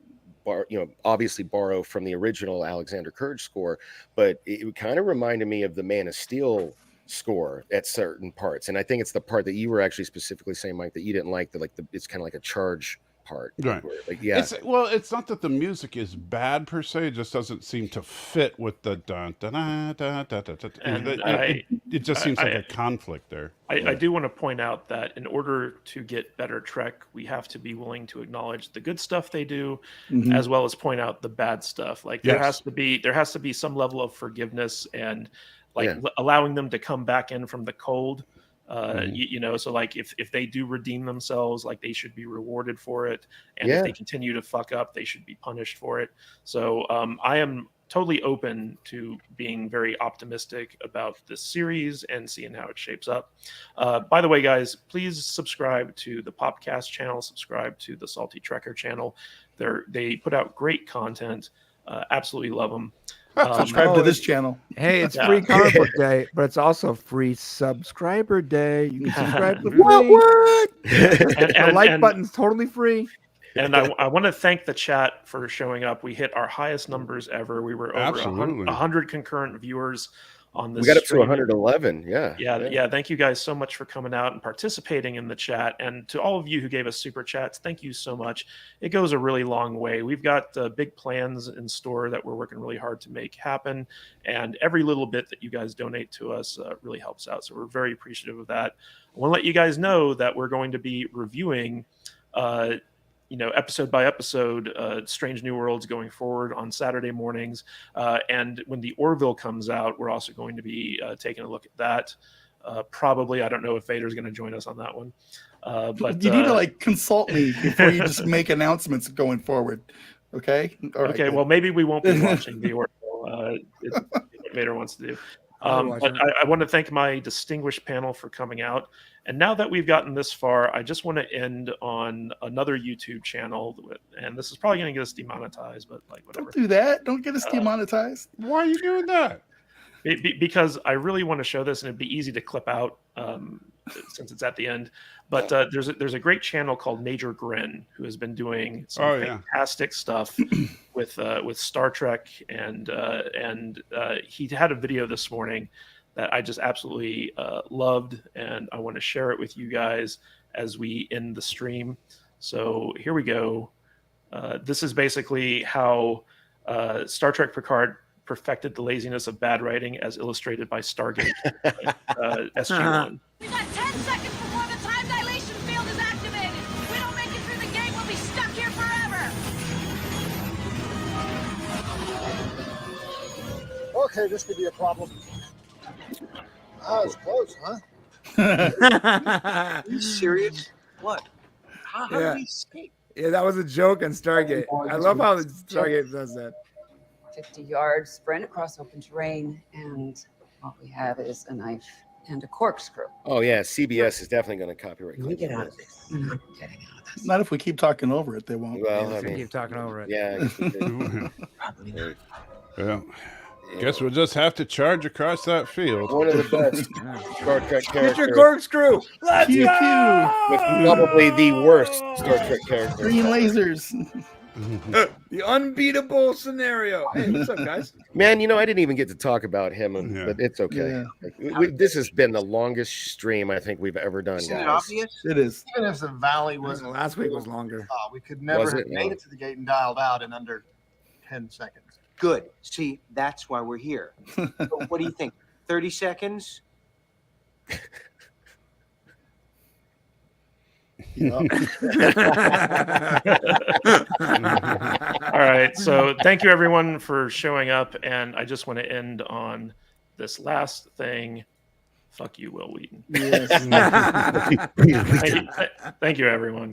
obviously borrow from the original Alexander Courage score, but it kind of reminded me of the Man of Steel score at certain parts, and I think it's the part that you were actually specifically saying, Mike, that you didn't like. It's kind of like a charge part, Right. where, like, yeah. It's not that the music is bad per se; it just doesn't seem to fit with the dun dun dun dun dun dun. And It just seems like a conflict there. I do want to point out that in order to get better Trek, we have to be willing to acknowledge the good stuff they do, as well as point out the bad stuff. Like there has to be some level of forgiveness and allowing them to come back in from the cold. So like if they do redeem themselves, like they should be rewarded for it, and if they continue to fuck up, they should be punished for it. So I am totally open to being very optimistic about this series and seeing how it shapes up. By the way, guys, please subscribe to the Popcast channel, subscribe to the Salty Trekker channel. They put out great content. Absolutely love them. Subscribe to this channel. Hey, it's free comic book day, but it's also free subscriber day. You can subscribe for free. The like button's totally free. And I want to thank the chat for showing up. We hit our highest numbers ever. We were over 100 concurrent viewers on this. We got up to stream. 111. Yeah. Thank you guys so much for coming out and participating in the chat. And to all of you who gave us super chats, thank you so much. It goes a really long way. We've got big plans in store that we're working really hard to make happen. And every little bit that you guys donate to us really helps out. So we're very appreciative of that. I want to let you guys know that we're going to be reviewing episode by episode, Strange New Worlds going forward on Saturday mornings. And when the Orville comes out, we're also going to be taking a look at that. Probably, I don't know if Vader's going to join us on that one. But you need to consult me before you just make announcements going forward. Okay. All right. Okay. Well, maybe we won't be watching the Orville. It's what Vader wants to do. But I want to thank my distinguished panel for coming out. And now that we've gotten this far, I just want to end on another YouTube channel. And this is probably going to get us demonetized, but whatever. Don't do that. Don't get us demonetized. Why are you doing that? Because I really want to show this, and it'd be easy to clip out since it's at the end. But there's a great channel called Major Grin who has been doing some fantastic stuff with Star Trek, and he had a video this morning that I just absolutely loved, and I want to share it with you guys as we end the stream. So here we go. This is basically how Star Trek Picard perfected the laziness of bad writing as illustrated by Stargate SG-1. We got 10 seconds before the time dilation field is activated. If we don't make it through the gate, we'll be stuck here forever. Okay, this could be a problem. It's close, huh? Are you serious? What? How do we escape? Yeah, that was a joke on Stargate. I love how Stargate does that. 50-yard sprint across open terrain, and what we have is a knife and a corkscrew. Oh yeah, CBS is definitely going to copyright. Let me get out of this. I'm not getting out of this. Not if we keep talking over it, they won't. Well, I mean, keep talking over it. Yeah. Probably not. Well, guess we'll just have to charge across that field. One of the best Star Trek characters. Get your corkscrew. Let's go! With probably the worst Star Trek character. Green lasers. The unbeatable scenario. Hey, what's up, guys? Man, I didn't even get to talk about him, but it's okay. Yeah. This has been the longest stream I think we've ever done, Isn't guys. it obvious? It is. Even if the valley was Last week was longer. we could never have made it to the gate and dialed out in under 10 seconds. Good. See, that's why we're here. So what do you think? 30 seconds? All right. So thank you, everyone, for showing up. And I just want to end on this last thing. Fuck you, Will Wheaton. Yes. Thank you, everyone.